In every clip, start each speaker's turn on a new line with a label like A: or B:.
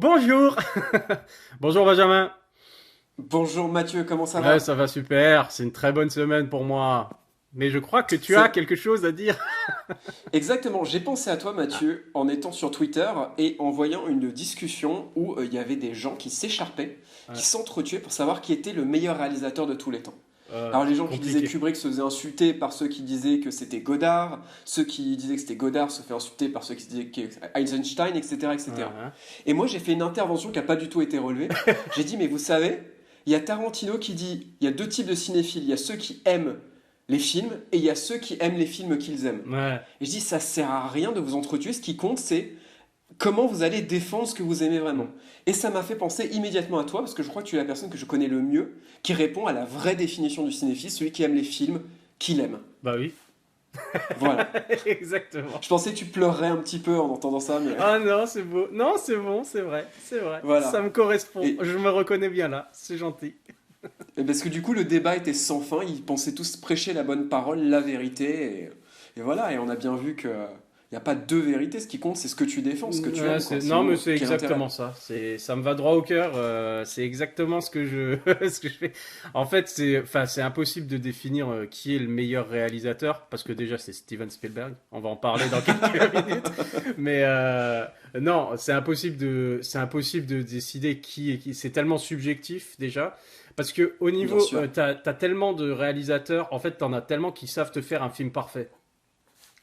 A: Bonjour. Bonjour Benjamin.
B: Bonjour Mathieu, comment ça
A: Ouais,
B: va?
A: ça va super. C'est une très bonne semaine pour moi. Mais je crois que tu as
B: C'est
A: quelque chose à dire.
B: exactement, j'ai pensé à toi
A: Ah,
B: Mathieu en étant sur Twitter et en voyant une discussion où il y avait des gens qui s'écharpaient, qui
A: ouais.
B: s'entretuaient pour savoir qui était le meilleur réalisateur de tous les temps. Alors les gens qui disaient
A: Compliqué.
B: Kubrick se faisaient insulter par ceux qui disaient que c'était Godard, ceux qui disaient que c'était Godard se fait insulter par ceux qui disaient que Eisenstein, etc.,
A: Ouais,
B: etc.
A: hein.
B: Et moi j'ai fait une intervention qui n'a pas du tout été relevée. J'ai dit mais vous savez, il y a Tarantino qui dit, il y a deux types de cinéphiles, il y a ceux qui aiment les films et il y a ceux qui aiment les films qu'ils aiment.
A: Ouais.
B: Et je dis ça sert à rien de vous entretuer, ce qui compte c'est comment vous allez défendre ce que vous aimez vraiment.
A: Mm.
B: Et ça m'a fait penser immédiatement à toi, parce que je crois que tu es la personne que je connais le mieux, qui répond à la vraie définition du cinéphile, celui qui aime les films qu'il aime.
A: Bah oui.
B: Voilà.
A: Exactement.
B: Je pensais que tu pleurerais un petit peu en entendant ça, mais
A: Ah non, c'est beau. Non, c'est bon, c'est vrai. C'est vrai. Ça
B: voilà.
A: me correspond.
B: Et,
A: Je me reconnais bien là. C'est gentil.
B: et parce que du coup, le débat était sans fin, ils pensaient tous prêcher la bonne parole, la vérité, et voilà, et on a bien vu que il n'y a pas deux vérités, ce qui compte, c'est ce que tu défends, ce que tu
A: Ouais,
B: aimes, quoi.
A: non, mais
B: Sinon,
A: c'est
B: quel intérêt?
A: exactement ça. Ça me va droit au cœur. C'est exactement ce que je, ce que je fais. En fait, c'est impossible de définir qui est le meilleur réalisateur parce que déjà c'est Steven Spielberg. On va en parler dans quelques minutes. Mais non, c'est impossible de décider qui est qui. C'est tellement subjectif déjà. Parce que au
B: Bien
A: niveau,
B: sûr.
A: t'as tellement de réalisateurs, en fait, t'en as tellement qui savent te faire un film parfait.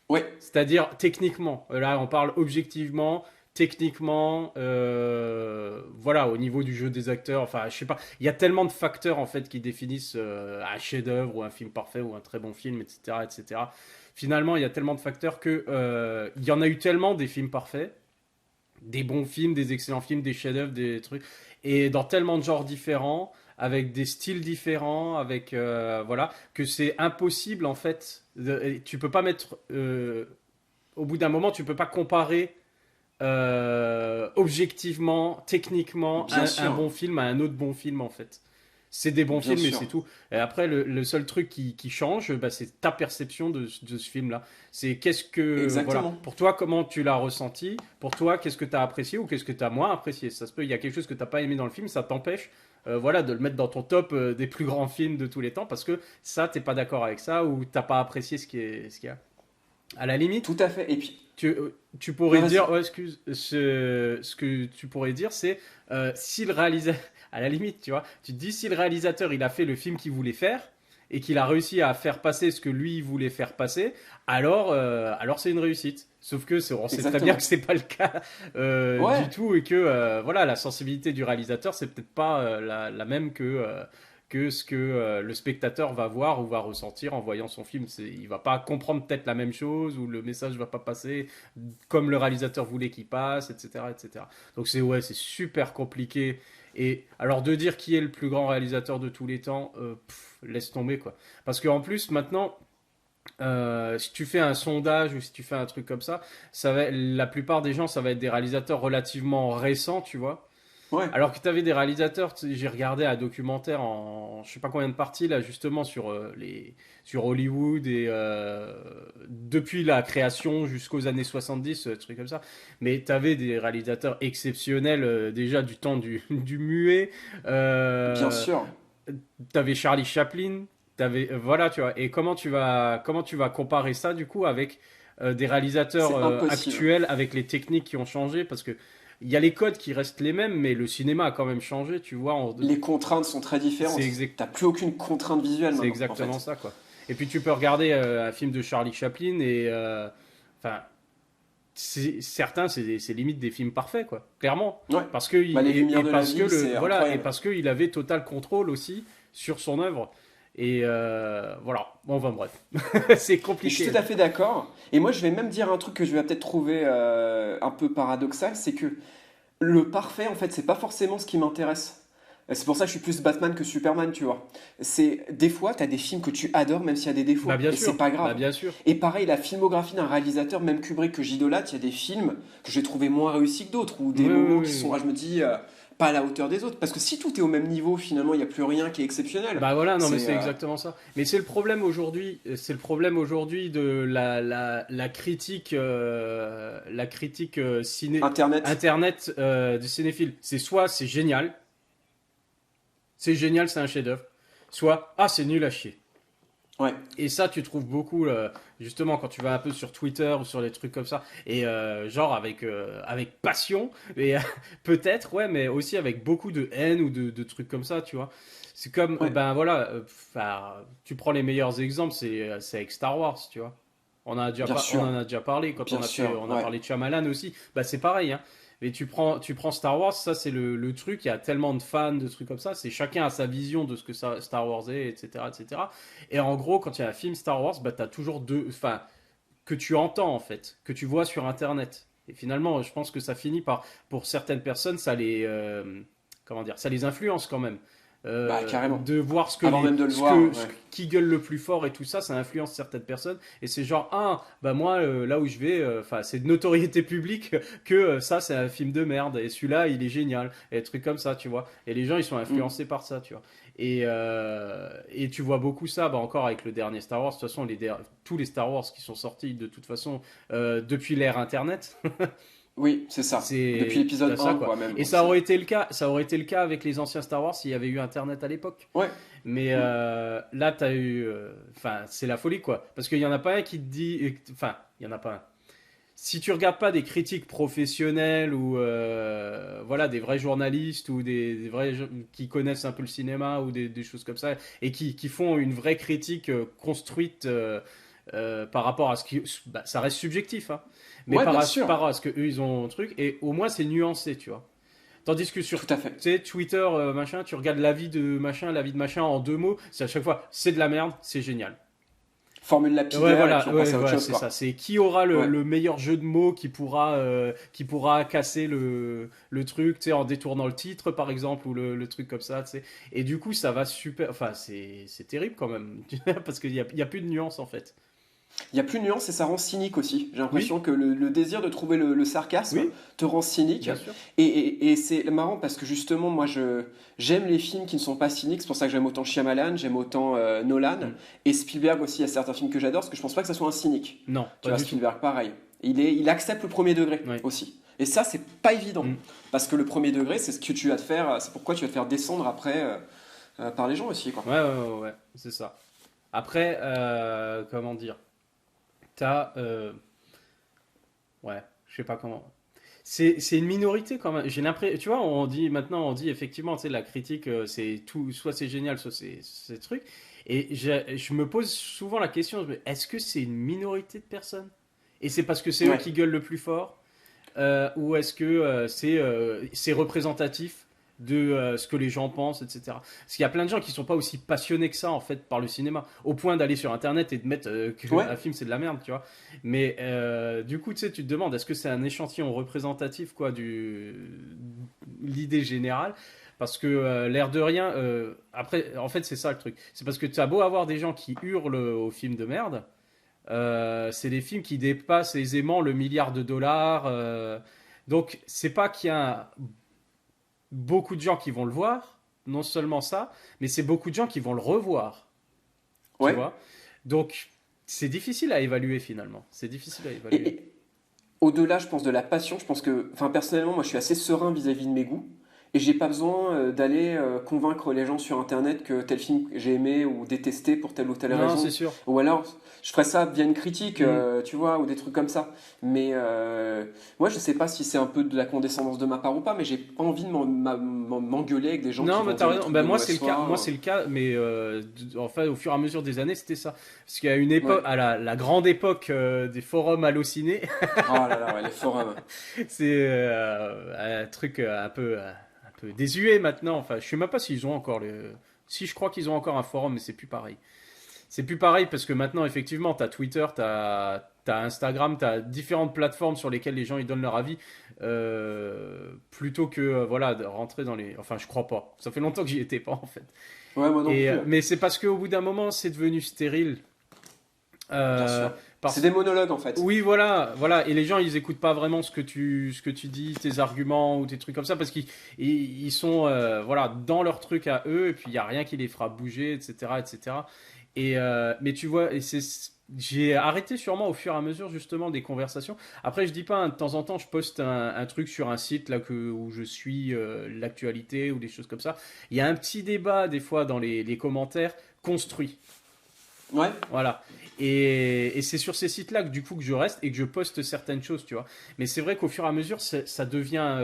B: Ouais,
A: C'est-à-dire techniquement. Là, on parle objectivement, techniquement, voilà, au niveau du jeu des acteurs. Enfin, je sais pas. Il y a tellement de facteurs en fait qui définissent un chef-d'œuvre ou un film parfait ou un très bon film, etc., etc. Finalement, il y a tellement de facteurs que il y en a eu tellement des films parfaits, des bons films, des excellents films, des chefs-d'œuvre, des trucs, et dans tellement de genres différents, avec des styles différents, avec voilà, que c'est impossible en fait. Tu peux pas mettre au bout d'un moment, tu peux pas comparer objectivement, techniquement,
B: bien
A: un
B: sûr,
A: bon film à un autre bon film en fait. C'est des bons
B: bien
A: films et
B: sûr.
A: c'est tout. Et après, le seul truc qui change, bah, c'est ta perception de ce film-là. C'est qu'est-ce que, voilà,
B: Exactement.
A: pour toi, comment tu l'as ressenti. Pour toi, qu'est-ce que tu as apprécié ou qu'est-ce que tu as moins apprécié. Ça se peut, il y a quelque chose que tu n'as pas aimé dans le film, ça t'empêche voilà, de le mettre dans ton top des plus grands films de tous les temps parce que ça, t'es pas d'accord avec ça ou t'as pas apprécié ce qu'il y a. À la limite,
B: Tout à fait. Et puis,
A: tu
B: non,
A: pourrais
B: vas-y.
A: dire, oh, excuse, ce que tu pourrais dire, c'est si le réalisateur, à la limite, tu vois, tu te dis si le réalisateur il a fait le film qu'il voulait faire et qu'il a réussi à faire passer ce que lui voulait faire passer, alors c'est une réussite. Sauf que on sait très bien que
B: Exactement.
A: c'est pas le cas du
B: Ouais,
A: tout et que voilà la sensibilité du réalisateur c'est peut-être pas la même que ce que le spectateur va voir ou va ressentir en voyant son film. Il va pas comprendre peut-être la même chose ou le message va pas passer comme le réalisateur voulait qu'il passe, etc., etc. Donc c'est ouais, c'est super compliqué. Et alors de dire qui est le plus grand réalisateur de tous les temps, laisse tomber quoi. Parce qu'en plus maintenant, si tu fais un sondage ou si tu fais un truc comme la plupart des gens, ça va être des réalisateurs relativement récents, tu vois.
B: ouais.
A: Alors que tu avais des réalisateurs, j'ai regardé un documentaire en je sais pas combien de parties là justement sur sur Hollywood et depuis la création jusqu'aux années 70, trucs comme ça. Mais tu avais des réalisateurs exceptionnels déjà du temps du muet.
B: Bien
A: Euh,
B: sûr.
A: T'avais Charlie Chaplin, t'avais voilà tu vois. Et comment tu vas comparer ça du coup avec des réalisateurs
B: C'est impossible.
A: actuels avec les techniques qui ont changé parce que il y a les codes qui restent les mêmes, mais le cinéma a quand même changé, tu vois.
B: Les contraintes sont très
A: C'est
B: différentes.
A: exact,
B: T'as plus aucune contrainte visuelle
A: c'est
B: maintenant, en
A: exactement
B: fait.
A: ça, quoi. Et puis tu peux regarder un film de Charlie Chaplin et, enfin, certains, c'est limite des films parfaits, quoi. Clairement,
B: Ouais.
A: parce que
B: Bah, les
A: et
B: Lumières de la
A: parce que
B: vie, c'est
A: voilà et
B: incroyable.
A: parce qu'il avait total contrôle aussi sur son œuvre. Et voilà. Bon, enfin bref, c'est
B: Et je suis
A: compliqué.
B: tout à fait d'accord. Et moi, je vais même dire un truc que je vais peut-être trouver un peu paradoxal, c'est que le parfait, en fait, c'est pas forcément ce qui m'intéresse. C'est pour ça que je suis plus Batman que Superman, tu vois. C'est des fois, t'as des films que tu adores, même s'il y a des
A: Bah
B: défauts,
A: bien
B: et c'est
A: sûr,
B: pas
A: bah
B: grave.
A: bien sûr.
B: Et pareil, la filmographie d'un réalisateur, même Kubrick que j'idolâtre, il y a des films que j'ai trouvé moins réussis que d'autres, ou
A: Oui,
B: des
A: oui,
B: moments qui
A: oui,
B: sont,
A: oui.
B: ah, je me dis, pas à la hauteur des autres. Parce que si tout est au même niveau, finalement, il n'y a plus rien qui est exceptionnel.
A: Bah voilà, non mais
B: C'est
A: c'est exactement ça. Mais c'est le problème aujourd'hui de la critique,
B: Internet.
A: internet du cinéphile. C'est soit c'est génial, c'est un chef-d'œuvre, soit ah c'est nul à chier.
B: Ouais,
A: Et ça, tu trouves beaucoup, justement, quand tu vas un peu sur Twitter ou sur les trucs comme ça, et genre avec passion, et peut-être, ouais, mais aussi avec beaucoup de haine ou de trucs comme ça, tu vois. C'est comme,
B: ouais,
A: ben voilà, tu prends les meilleurs exemples, c'est avec Star Wars, tu vois.
B: bien
A: On
B: sûr,
A: en a déjà parlé quand
B: bien sûr,
A: on a
B: ouais.
A: parlé de Shyamalan aussi. Bah c'est pareil, hein. Mais tu prends Star Wars, ça c'est le truc. Il y a tellement de fans de trucs comme ça. C'est chacun a sa vision de ce que Star Wars est, etc., etc. Et en gros, quand il y a un film Star Wars, bah t'as toujours enfin que tu entends en fait, que tu vois sur Internet. Et finalement, je pense que ça finit par, pour certaines personnes, comment dire, ça les influence quand même.
B: Bah, carrément.
A: De voir
B: Avant même de le voir, ouais.
A: qui gueule le plus fort et tout ça, ça influence certaines personnes. Et c'est genre, ah, bah moi, là où je vais, enfin, c'est de notoriété publique que ça, c'est un film de merde. Et celui-là, il est génial. Et des trucs comme ça, tu vois. Et les gens, ils sont
B: Mm.
A: influencés par ça, tu vois. Et tu vois beaucoup ça, bah, encore avec le dernier Star Wars. De toute façon, tous les Star Wars qui sont sortis, de toute façon, depuis l'ère Internet,
B: Oui, c'est ça. Depuis l'épisode
A: t'as ça
B: 1,
A: quoi.
B: quoi, même
A: Et ça
B: aussi.
A: aurait été le cas, ça aurait été le cas avec les anciens Star Wars s'il y avait eu Internet à l'époque.
B: Ouais.
A: Mais
B: Mm.
A: là, t'as eu, enfin, c'est la folie quoi, parce qu'il y en a pas un qui te dit, enfin, il y en a pas un. Si tu regardes pas des critiques professionnelles ou voilà des vrais journalistes ou des vrais qui connaissent un peu le cinéma ou des choses comme ça et qui font une vraie critique construite par rapport à ce qui, bah, ça reste subjectif, hein, mais
B: Ouais, bien sûr.
A: par rapport à ce que eux ils ont un truc et au moins c'est nuancé, tu vois. Tandis que sur
B: Tout à fait.
A: tu sais, Twitter, machin, tu regardes l'avis de machin en 2 mots, c'est à chaque fois c'est de la merde, c'est génial.
B: Formule lapidaire, et puis on passe
A: Ouais,
B: à autre
A: voilà,
B: chose,
A: c'est ça.
B: quoi.
A: C'est qui aura
B: Ouais.
A: le meilleur jeu de mots qui pourra casser le truc, tu sais, en détournant le titre, par exemple, ou le truc comme ça, tu sais. Et du coup, ça va super. Enfin, c'est terrible quand même, parce qu'il y a plus de nuances en fait.
B: Il n'y a plus de nuance et ça rend cynique aussi. J'ai
A: Oui,
B: l'impression que le désir de trouver le sarcasme
A: oui,
B: te rend cynique.
A: bien sûr.
B: Et c'est marrant parce que justement, moi, j'aime les films qui ne sont pas cyniques. C'est pour ça que j'aime autant Shyamalan, j'aime autant Nolan.
A: Hmm.
B: Et Spielberg aussi, il y a certains films que j'adore parce que je pense pas que ça soit un cynique.
A: Non,
B: Tu
A: pas
B: vois,
A: du tout.
B: Spielberg, pareil. Il accepte le premier degré
A: Ouais.
B: aussi. Et ça, c'est pas évident.
A: Hmm.
B: Parce que le premier degré, c'est ce que tu vas te faire, c'est pourquoi tu vas te faire descendre après par les gens aussi, quoi.
A: Ouais, c'est ça. Après, comment dire, t'as, ouais, je sais pas comment. C'est une minorité quand même. J'ai l'impression, tu vois, on dit effectivement, tu sais, la critique, c'est tout, soit c'est génial, soit c'est truc. Et je me pose souvent la question, est-ce que c'est une minorité de personnes? Et c'est parce que c'est eux
B: Ouais.
A: qui gueulent le plus fort? Ou est-ce que c'est représentatif de ce que les gens pensent, etc. Parce qu'il y a plein de gens qui sont pas aussi passionnés que ça en fait par le cinéma, au point d'aller sur internet et de mettre
B: Ouais.
A: qu'un film c'est de la merde, tu vois. Mais du coup, tu sais, tu te demandes est-ce que c'est un échantillon représentatif quoi du l'idée générale. Parce que l'air de rien, après, en fait, c'est ça le truc. C'est parce que tu as beau avoir des gens qui hurlent aux films de merde, c'est des films qui dépassent aisément le milliard de dollars. Donc, c'est pas qu'il y a beaucoup de gens qui vont le voir, non seulement ça, mais c'est beaucoup de gens qui vont le revoir, tu
B: Ouais.
A: vois. Donc, c'est difficile à évaluer finalement. C'est difficile à
B: Et,
A: évaluer.
B: et au-delà, je pense, de la passion, je pense que, enfin, personnellement, moi, je suis assez serein vis-à-vis de mes goûts. Et j'ai pas besoin d'aller convaincre les gens sur Internet que tel film j'ai aimé ou détesté pour telle ou telle
A: Non, c'est
B: raison.
A: sûr.
B: Ou alors, je ferais ça via une critique,
A: Mm.
B: tu vois, ou des trucs comme ça. Mais moi, je sais pas si c'est un peu de la condescendance de ma part ou pas, mais j'ai pas envie de m'engueuler avec des gens qui
A: Non, mais
B: vont
A: t'as
B: dire des
A: raison.
B: trucs
A: Ben
B: de
A: moi
B: mauvaise
A: c'est le cas. Moi
B: foi.
A: c'est le cas, mais enfin au fur et à mesure des années c'était ça. Parce qu'il y a une époque,
B: Ouais.
A: à la grande époque des forums hallucinés,
B: Oh là là, ouais, les forums.
A: c'est un truc un peu désuet maintenant. Enfin, je sais même pas s'ils ont encore le. Si je crois qu'ils ont encore un forum, mais c'est plus pareil. C'est plus pareil parce que maintenant, effectivement, t'as Twitter, t'as Instagram, t'as différentes plateformes sur lesquelles les gens ils donnent leur avis plutôt que voilà de rentrer dans les. Enfin, je crois pas. Ça fait longtemps que j'y étais pas en fait.
B: Ouais, moi non
A: Et
B: plus.
A: mais c'est parce qu'au bout d'un moment, c'est devenu stérile.
B: bien
A: Euh,
B: sûr. C'est
A: parce
B: des monologues en fait.
A: Oui, voilà, voilà. Et les gens, ils écoutent pas vraiment ce que tu dis, tes arguments ou tes trucs comme ça, parce ils sont, voilà, dans leur truc à eux, et puis il y a rien qui les fera bouger, etc., etc. Mais tu vois, j'ai arrêté sûrement au fur et à mesure justement des conversations. Après, je dis pas, hein, de temps en temps, je poste un truc sur un site là où je suis l'actualité ou des choses comme ça. Il y a un petit débat des fois dans les commentaires construit.
B: Ouais,
A: Voilà. Et c'est sur ces sites-là que du coup que je reste et que je poste certaines choses, tu vois. Mais c'est vrai qu'au fur et à mesure, ça devient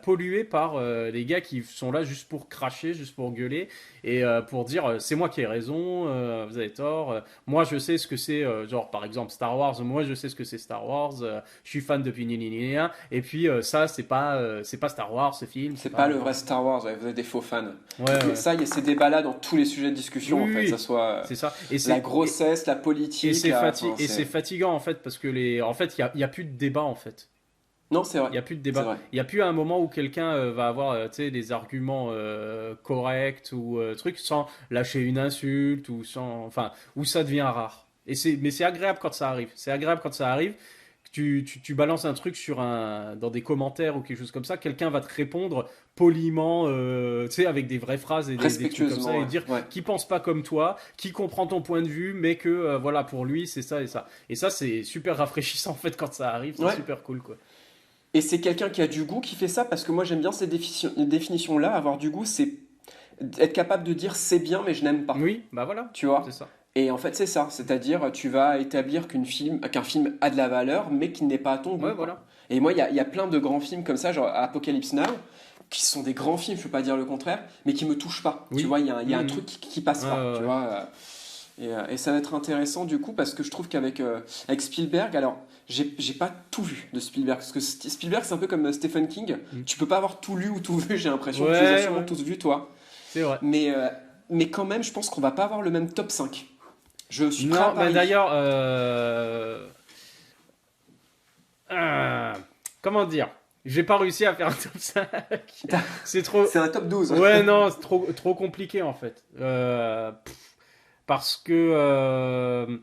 A: pollué par les gars qui sont là juste pour cracher, juste pour gueuler et pour dire c'est moi qui ai raison, vous avez tort. Moi je sais ce que c'est, genre par exemple Star Wars, moi je sais ce que c'est Star Wars, je suis fan depuis ni ni ni ni, et puis ça c'est pas Star Wars ce film, c'est
B: c'est pas
A: pas
B: le vrai
A: voilà.
B: Star Wars, ouais, vous êtes des faux fans.
A: Ouais
B: Mais
A: ouais.
B: ça, il y a ces débats-là dans tous les sujets de
A: Oui
B: discussion en
A: oui,
B: fait, ça
A: oui.
B: soit
A: C'est ça. Et
B: la
A: c'est
B: grossesse, la politique, enfin
A: et c'est
B: c'est...
A: fatigant en fait parce que en fait il y a plus de débat en fait.
B: Non, c'est vrai,
A: Il y a plus de
B: c'est
A: débat.
B: vrai.
A: Il y a plus un moment où quelqu'un va avoir tu sais des arguments corrects ou trucs sans lâcher une insulte ou sans enfin où ça devient rare. Et c'est mais c'est agréable quand ça arrive. C'est agréable quand ça arrive que tu balances un truc sur dans des commentaires ou quelque chose comme ça, quelqu'un va te répondre poliment, tu sais, avec des vraies phrases et des trucs comme ça,
B: Respectueusement,
A: et
B: ouais.
A: dire
B: Ouais.
A: qui pense pas comme toi, qui comprend ton point de vue, mais que voilà, pour lui, c'est ça et ça. Et ça, c'est super rafraîchissant en fait quand ça arrive, c'est
B: Ouais.
A: super cool quoi.
B: Et c'est quelqu'un qui a du goût qui fait ça parce que moi j'aime bien ces définitions-là. Avoir du goût, c'est être capable de dire c'est bien mais je n'aime pas.
A: Oui, bah voilà,
B: Tu
A: c'est
B: vois?
A: ça.
B: Et en fait, c'est ça. C'est-à-dire, tu vas établir qu'un film a de la valeur mais qu'il n'est pas à ton goût,
A: Ouais,
B: quoi.
A: voilà.
B: Et moi, il y a plein de grands films comme ça, genre Apocalypse Now, qui sont des grands films, je peux pas dire le contraire, mais qui me touchent pas. Tu
A: Oui.
B: vois, il y a un
A: Mhm.
B: truc qui passe
A: Ouais,
B: pas.
A: ouais,
B: Tu
A: ouais.
B: vois? Et ça va être intéressant du coup parce que je trouve qu'avec avec Spielberg, alors j'ai pas tout vu de Spielberg parce que Spielberg c'est un peu comme Stephen King,
A: Mhm.
B: tu peux pas avoir tout lu ou tout vu, j'ai l'impression que tu les as
A: Ouais,
B: sûrement
A: ouais,
B: tous vus toi,
A: c'est vrai.
B: mais euh, mais quand même je pense qu'on va pas avoir le même top 5. Je suis prêt à
A: Non, mais
B: parier.
A: d'ailleurs, ah, comment dire? J'ai pas réussi à faire un top 5. C'est trop.
B: C'est un top 12.
A: Ouais, non, c'est trop compliqué en fait. Parce que.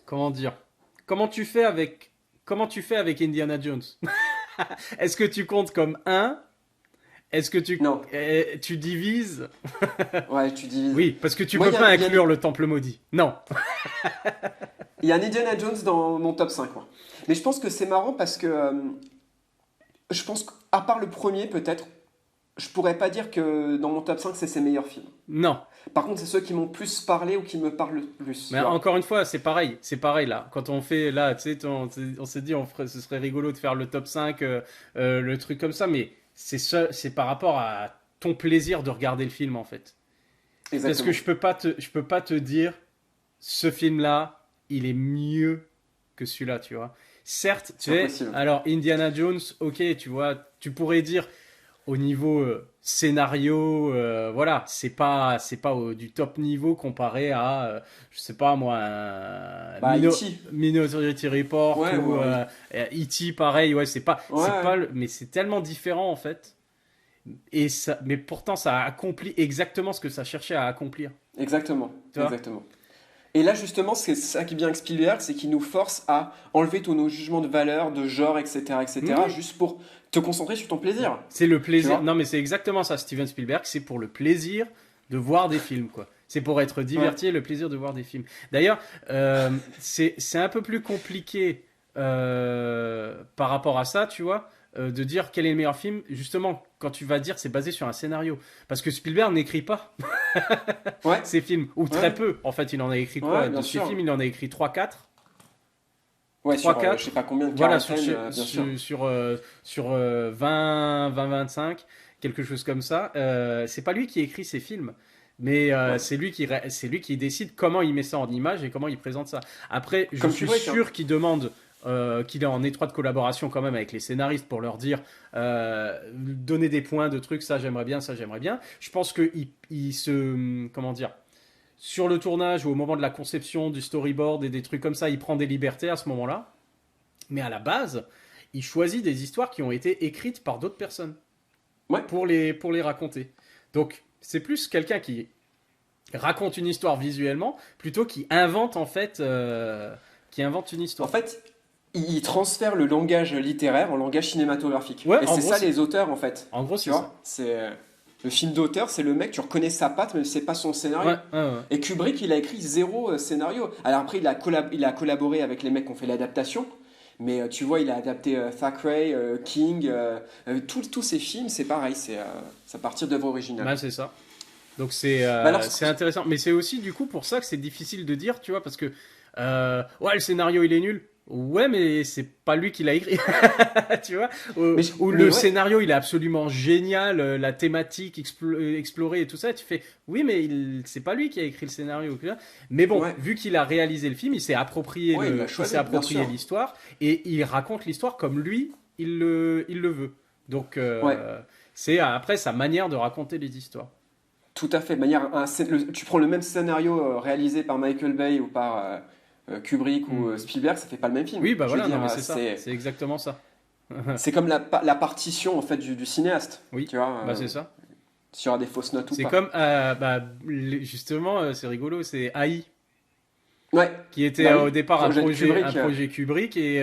A: Comment dire? Comment tu fais avec. Comment tu fais avec Indiana Jones? Est-ce que tu comptes comme un? Est-ce que
B: Non,
A: tu divises?
B: ouais, tu divises.
A: Oui, parce que tu
B: Moi,
A: peux pas inclure le temple maudit. Non.
B: il y a un Indiana Jones dans mon top 5, moi. Mais je pense que c'est marrant parce que je pense qu'à part le premier, peut-être, je pourrais pas dire que dans mon top 5 c'est ses meilleurs films.
A: Non.
B: Par contre, c'est ceux qui m'ont plus parlé ou qui me parlent le plus,
A: Mais
B: tu vois.
A: encore une fois, c'est pareil là. Quand on fait là, tu sais, on s'est dit, ce serait rigolo de faire le top 5, le truc comme ça, mais c'est par rapport à ton plaisir de regarder le film en fait. Parce que
B: Exactement.
A: je peux pas te dire, ce film-là, il est mieux que celui-là, tu vois. Certes, tu
B: C'est
A: sais,
B: impossible.
A: alors Indiana Jones, ok, tu vois, tu pourrais dire au niveau scénario, voilà, c'est pas du top niveau comparé à, je sais pas moi, un
B: Bah, E.T.
A: Minority Report
B: Ouais,
A: ou
B: ouais,
A: E.T. pareil, ouais,
B: ouais, ouais.
A: mais c'est tellement différent en fait. Mais pourtant, ça a accompli exactement ce que ça cherchait à accomplir,
B: Exactement.
A: tu vois.
B: Exactement. Et là, justement, c'est ça qui est bien avec Spielberg, c'est qu'il nous force à enlever tous nos jugements de valeur, de genre, etc.,
A: Oui,
B: juste pour te concentrer sur ton plaisir.
A: c'est le
B: Tu
A: plaisir. Non,
B: vois?
A: mais c'est exactement ça, Steven Spielberg. C'est pour le plaisir de voir des films, quoi. C'est pour être
B: Ouais.
A: diverti et le plaisir de voir des films. D'ailleurs, c'est un peu plus compliqué par rapport à ça, tu vois, de dire quel est le meilleur film. Justement, quand tu vas dire c'est basé sur un scénario. Parce que Spielberg n'écrit pas
B: Ouais.
A: ses films, ou très
B: Ouais.
A: peu. En fait, il en a écrit quoi?
B: Ouais,
A: De
B: bien
A: ses
B: sûr.
A: films, il en a écrit trois quatre.
B: Ouais,
A: Trois
B: sur je sais
A: quatre.
B: pas combien de
A: Voilà,
B: quarantaine, bien sûr.
A: sur 20-25, quelque chose comme ça. C'est pas lui qui écrit ses films, mais
B: Ouais.
A: c'est lui qui décide comment il met ça en image et comment il présente ça. Après, je
B: Comme
A: suis
B: Kubrick, hein.
A: sûr qu'il demande, qu'il est en étroite collaboration quand même avec les scénaristes pour leur dire, donner des points de trucs, ça j'aimerais bien, ça j'aimerais bien. Je pense que il se, comment dire, sur le tournage ou au moment de la conception du storyboard et des trucs comme ça, il prend des libertés à ce moment-là. Mais à la base, il choisit des histoires qui ont été écrites par d'autres personnes
B: Ouais.
A: pour les raconter. Donc, c'est plus quelqu'un qui raconte une histoire visuellement plutôt qu'il invente en fait, qui invente une
B: En
A: histoire.
B: fait, il transfère le langage littéraire en langage cinématographique.
A: Ouais,
B: Et c'est ça les auteurs, en fait.
A: en gros,
B: Tu
A: c'est ça.
B: vois? Le film d'auteur, c'est le mec, tu reconnais sa patte, mais c'est pas son scénario.
A: Ouais, ouais, ouais.
B: Et Kubrick, il a écrit zéro scénario. Alors après, il a collaboré avec les mecs qui ont fait l'adaptation. Mais tu vois, il a adapté Thackeray, King, tous ces films, c'est pareil, c'est à partir d'œuvres originales.
A: Bah, c'est ça. Donc
B: Bah alors,
A: c'est intéressant. Mais c'est aussi du coup pour ça que c'est difficile de dire, tu vois, parce que ouais, le scénario il est nul. Ouais, mais c'est pas lui qui l'a écrit, tu vois. Ou
B: mais
A: le
B: ouais,
A: scénario il est absolument génial, la thématique explorée et tout ça. Tu fais, oui, mais c'est pas lui qui a écrit le scénario. Tu vois. Mais bon,
B: ouais,
A: vu qu'il a réalisé le film,
B: ouais, il l'a
A: il s'est
B: choisi, bien
A: approprié
B: sûr.
A: l'histoire et il raconte l'histoire comme lui il le veut. Donc
B: Ouais,
A: c'est après sa manière de raconter les histoires.
B: tout à fait. De manière, tu prends le même scénario réalisé par Michael Bay ou par Kubrick ou
A: Hmm.
B: Spielberg, ça fait pas le même film.
A: Oui, bah
B: Je veux
A: voilà, non,
B: dire,
A: mais c'est ça, c'est exactement ça.
B: c'est comme la partition en fait du cinéaste.
A: Oui,
B: Tu vois,
A: bah c'est ça.
B: s'il y aura des fausses notes ou
A: C'est
B: pas.
A: comme, bah, justement, c'est rigolo, c'est AI,
B: Ouais,
A: qui était
B: bah
A: au
B: oui,
A: départ
B: projet de
A: un
B: Kubrick.
A: projet Kubrick et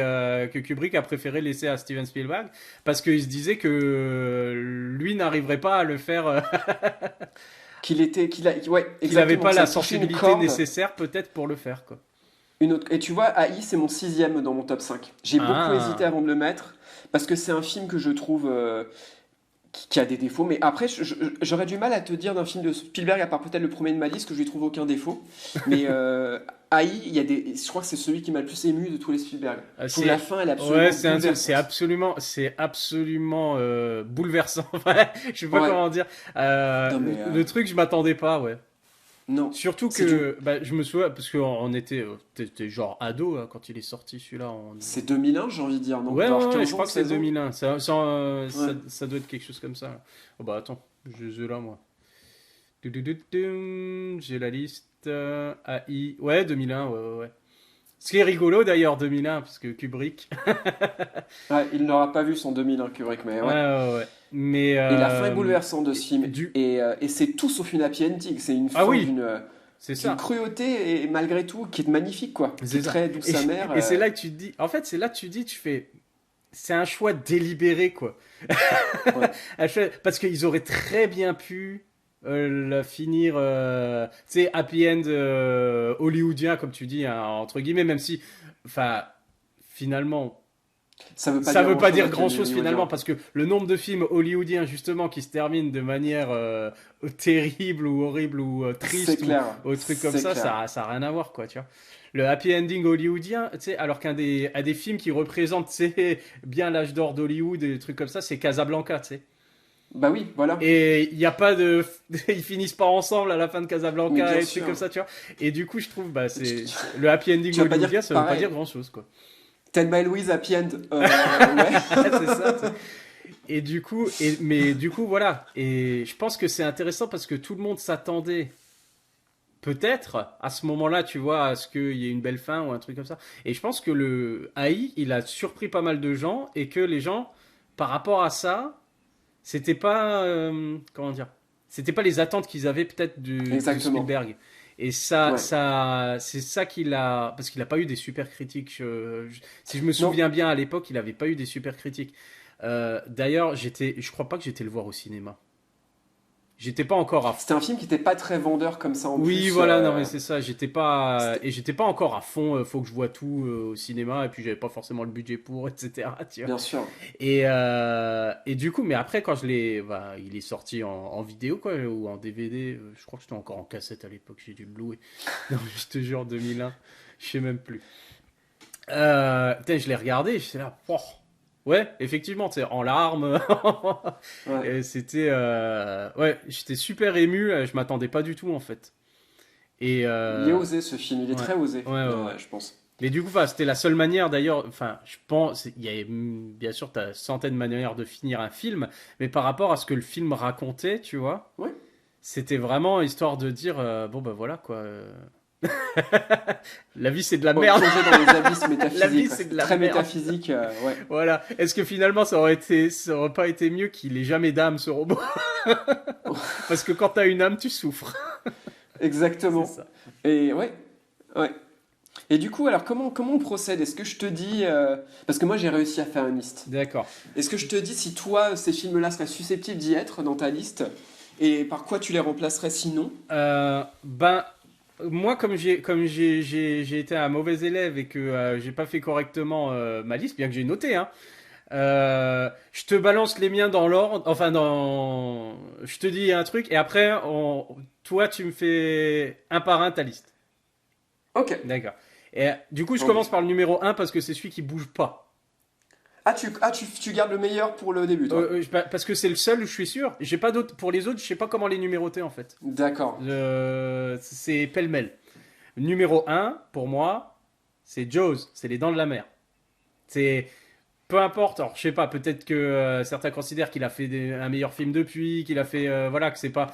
A: que Kubrick a préféré laisser à Steven Spielberg parce qu'il se disait que lui n'arriverait pas à le faire,
B: Ouais,
A: qu'il n'avait
B: exactement,
A: pas
B: que ça
A: la
B: a touché une
A: sensibilité
B: corde.
A: nécessaire peut-être pour le faire, quoi.
B: Une autre. Et tu vois, AI, c'est mon sixième dans mon top 5. J'ai beaucoup hésité
A: Ah,
B: avant de le mettre, parce que c'est un film que je trouve qui a des défauts. Mais après, j'aurais du mal à te dire d'un film de Spielberg, à part peut-être le premier de ma liste, que je lui trouve aucun défaut. Mais AI, je crois que c'est celui qui m'a le plus ému de tous les Spielberg. Je trouve la
A: c'est
B: fin, elle est
A: ouais,
B: absolument bouleversante.
A: c'est absolument bouleversant. Ouais, je sais pas
B: Ouais,
A: comment dire.
B: non mais
A: Le truc, je m'attendais pas, ouais.
B: non,
A: Surtout
B: c'est une...
A: que bah, je me souviens, parce qu'on était t'étais genre ado hein, quand il est sorti celui-là.
B: c'est 2001, j'ai envie de dire, non?
A: Ouais,
B: Il doit avoir
A: ouais, ouais, je
B: 15 ans,
A: crois que c'est
B: 16 ans?
A: 2001.
B: Ouais.
A: Ça doit être quelque chose comme ça. Oh bah attends, je là moi. J'ai la liste. AI. Ouais, 2001, ouais, ouais, ouais. Ce qui est rigolo d'ailleurs, 2001, parce que Kubrick.
B: Ouais, il n'aura pas vu son 2001 Kubrick, mais
A: Ouais,
B: ouais.
A: ouais, ouais. Mais.
B: Et la fin est bouleversante de ce film.
A: Du.
B: Et c'est tout sauf une happy ending. C'est une
A: Ah
B: fin
A: oui, c'est
B: d'une
A: ça.
B: cruauté, et malgré tout, qui est magnifique, quoi. Qui
A: C'est
B: est
A: ça.
B: très douce
A: Et,
B: amère.
A: et c'est là que tu te dis. En fait, c'est là que tu te dis, tu fais. C'est un choix délibéré, quoi.
B: Ouais.
A: Parce qu'ils auraient très bien pu la finir, tu sais, happy end hollywoodien, comme tu dis, hein, entre guillemets, même si, enfin, finalement,
B: Ça veut pas
A: ça
B: dire
A: veut pas
B: grand-chose,
A: dire
B: Happy End
A: grand-chose finalement,
B: hollywoodien.
A: parce que le nombre de films hollywoodiens, justement, qui se terminent de manière terrible ou horrible ou
B: C'est
A: triste
B: clair.
A: ou trucs comme
B: C'est clair.
A: ça a rien à voir, quoi, tu vois. Le happy ending hollywoodien, tu sais, alors à des films qui représentent, tu sais, bien l'âge d'or d'Hollywood et des trucs comme ça, c'est Casablanca, tu sais.
B: Bah oui, voilà.
A: Et il n'y a pas de. Ils finissent pas ensemble à la fin de
B: Mais
A: Casablanca
B: bien
A: et des trucs comme
B: sûr.
A: ça, tu vois. Et du coup, je trouve, bah,
B: Tu,
A: le happy ending
B: tu vas pas dire
A: hollywoodien, ça veut pas dire
B: pareil.
A: grand-chose, quoi.
B: Thelma et Louise, Happy End. Ouais.
A: C'est ça, tu sais. Et du coup, mais du coup, voilà. Et je pense que c'est intéressant parce que tout le monde s'attendait, peut-être, à ce moment-là, tu vois, à ce qu'il y ait une belle fin ou un truc comme ça. Et je pense que le AI, il a surpris pas mal de gens et que les gens, par rapport à ça, c'était pas. Comment dire? C'était pas les attentes qu'ils avaient peut-être de
B: Exactement.
A: Spielberg. Et
B: Ouais.
A: c'est ça qu'il a. Parce qu'il a pas eu des super critiques. Si je me
B: Non,
A: souviens bien, à l'époque, il avait pas eu des super critiques. D'ailleurs, je crois pas que j'étais le voir au cinéma. J'étais pas encore à.
B: c'était un film qui était pas très vendeur comme ça en
A: Oui,
B: plus.
A: voilà, non, mais c'est ça.
B: C'était-
A: J'étais pas encore à fond. Faut que je vois tout au cinéma. Et puis, j'avais pas forcément le budget pour, etc. Tu vois.
B: bien sûr.
A: Et du coup, mais après, quand bah, il est sorti en vidéo, quoi, ou en DVD. Je crois que j'étais encore en cassette à l'époque. J'ai dû le louer. Non, je te jure, 2001. Je sais même plus. Putain, je l'ai regardé. J'étais là. Pouah. Ouais, effectivement, tu sais, en larmes.
B: Ouais.
A: Et c'était. Ouais, j'étais super ému. Je m'attendais pas du tout, en fait. Et.
B: Il est osé ce film, il est
A: Ouais.
B: très osé,
A: Ouais, ouais, ouais.
B: je pense.
A: Mais du coup, enfin, c'était la seule manière d'ailleurs. Enfin, je pense, il y a bien sûr, t'as centaines de manières de finir un film, mais par rapport à ce que le film racontait, tu vois,
B: Oui.
A: c'était vraiment histoire de dire, bon bah voilà quoi, la vie c'est de la merde,
B: Plonger dans les abysses
A: la vie
B: métaphysiques, ouais.
A: c'est de
B: C'était
A: la
B: très
A: merde.
B: métaphysique, ouais.
A: Voilà. Est-ce que finalement ça aurait pas été mieux qu'il ait jamais d'âme ce robot? Parce que quand t'as une âme, tu souffres. C'est
B: exactement.
A: ça.
B: Et ouais, ouais. Et du coup, alors comment on procède? Est-ce que je te dis, parce que moi j'ai réussi à faire une liste.
A: D'accord.
B: Est-ce que je te dis si toi, ces films-là seraient susceptibles d'y être dans ta liste et par quoi tu les remplacerais sinon?
A: Ben, moi, j'ai été un mauvais élève et que j'ai pas fait correctement ma liste, bien que j'ai noté, hein. Je te balance les miens dans l'ordre, enfin je te dis un truc et après, toi, tu me fais un par un ta liste.
B: Ok,
A: D'accord. Et du coup, je
B: ok.
A: commence par le numéro un parce que c'est celui qui bouge pas.
B: Tu gardes le meilleur pour le début, toi.
A: Parce que c'est le seul où je suis sûr. J'ai pas d'autres. Pour les autres, je sais pas comment les numéroter en fait.
B: D'accord.
A: C'est pêle-mêle. Numéro un pour moi, c'est Jaws, c'est les dents de la mer. C'est peu importe, alors je sais pas, peut-être que certains considèrent qu'il a fait un meilleur film depuis, qu'il a fait voilà que c'est pas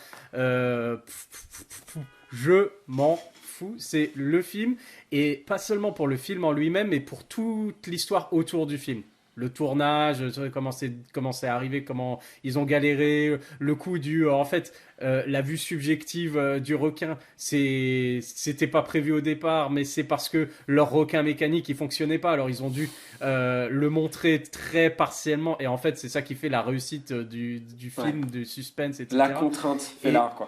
A: je m'en fous, c'est le film et pas seulement pour le film en lui-même mais pour toute l'histoire autour du film. Le tournage, comment c'est arrivé, comment ils ont galéré, le coup en fait, la vue subjective du requin, c'était pas prévu au départ, mais c'est parce que leur requin mécanique il fonctionnait pas, alors ils ont dû le montrer très partiellement et en fait c'est ça qui fait la réussite du
B: Ouais.
A: film, du suspense,
B: La
A: etc.
B: contrainte fait
A: Et
B: l'art, quoi.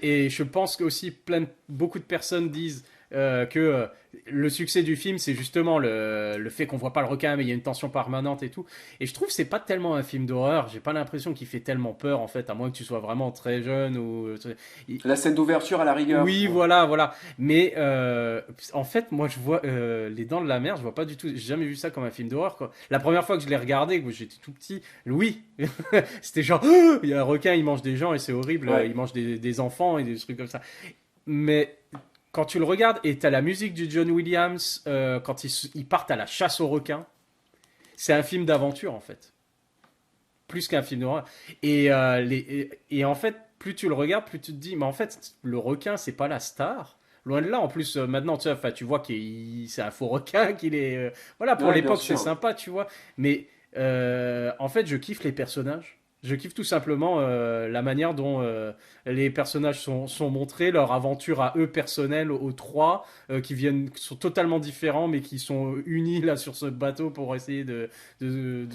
A: Et je pense que aussi beaucoup de personnes disent que le succès du film, c'est justement le fait qu'on voit pas le requin, mais il y a une tension permanente et tout. Et je trouve que c'est pas tellement un film d'horreur. J'ai pas l'impression qu'il fait tellement peur en fait, à moins que tu sois vraiment très jeune ou.
B: La scène d'ouverture à la rigueur.
A: Oui,
B: Ouais.
A: voilà, voilà. Mais en fait, moi, je vois Les Dents de la Mer. Je vois pas du tout. J'ai jamais vu ça comme un film d'horreur, quoi. La première fois que je l'ai regardé, quand j'étais tout petit, oui, c'était genre, oh, il y a un requin, il mange des gens et c'est horrible.
B: Ouais.
A: Il mange des enfants et des trucs comme ça. Mais quand tu le regardes et t'as la musique du John Williams quand ils partent à la chasse aux requins, c'est un film d'aventure en fait, plus qu'un film d'horreur. Et en fait, plus tu le regardes, plus tu te dis, mais en fait, le requin, c'est pas la star. Loin de là, en plus, maintenant, tu sais, enfin, tu vois qu'il c'est un faux requin, qu'il est. Voilà, pour
B: Ouais, bien
A: l'époque, c'est
B: sûr.
A: sympa, tu vois. Mais en fait, je kiffe les personnages. Je kiffe tout simplement la manière dont les personnages sont montrés, leur aventure à eux personnelle, aux trois, qui sont totalement différents, mais qui sont unis là sur ce bateau pour essayer de, de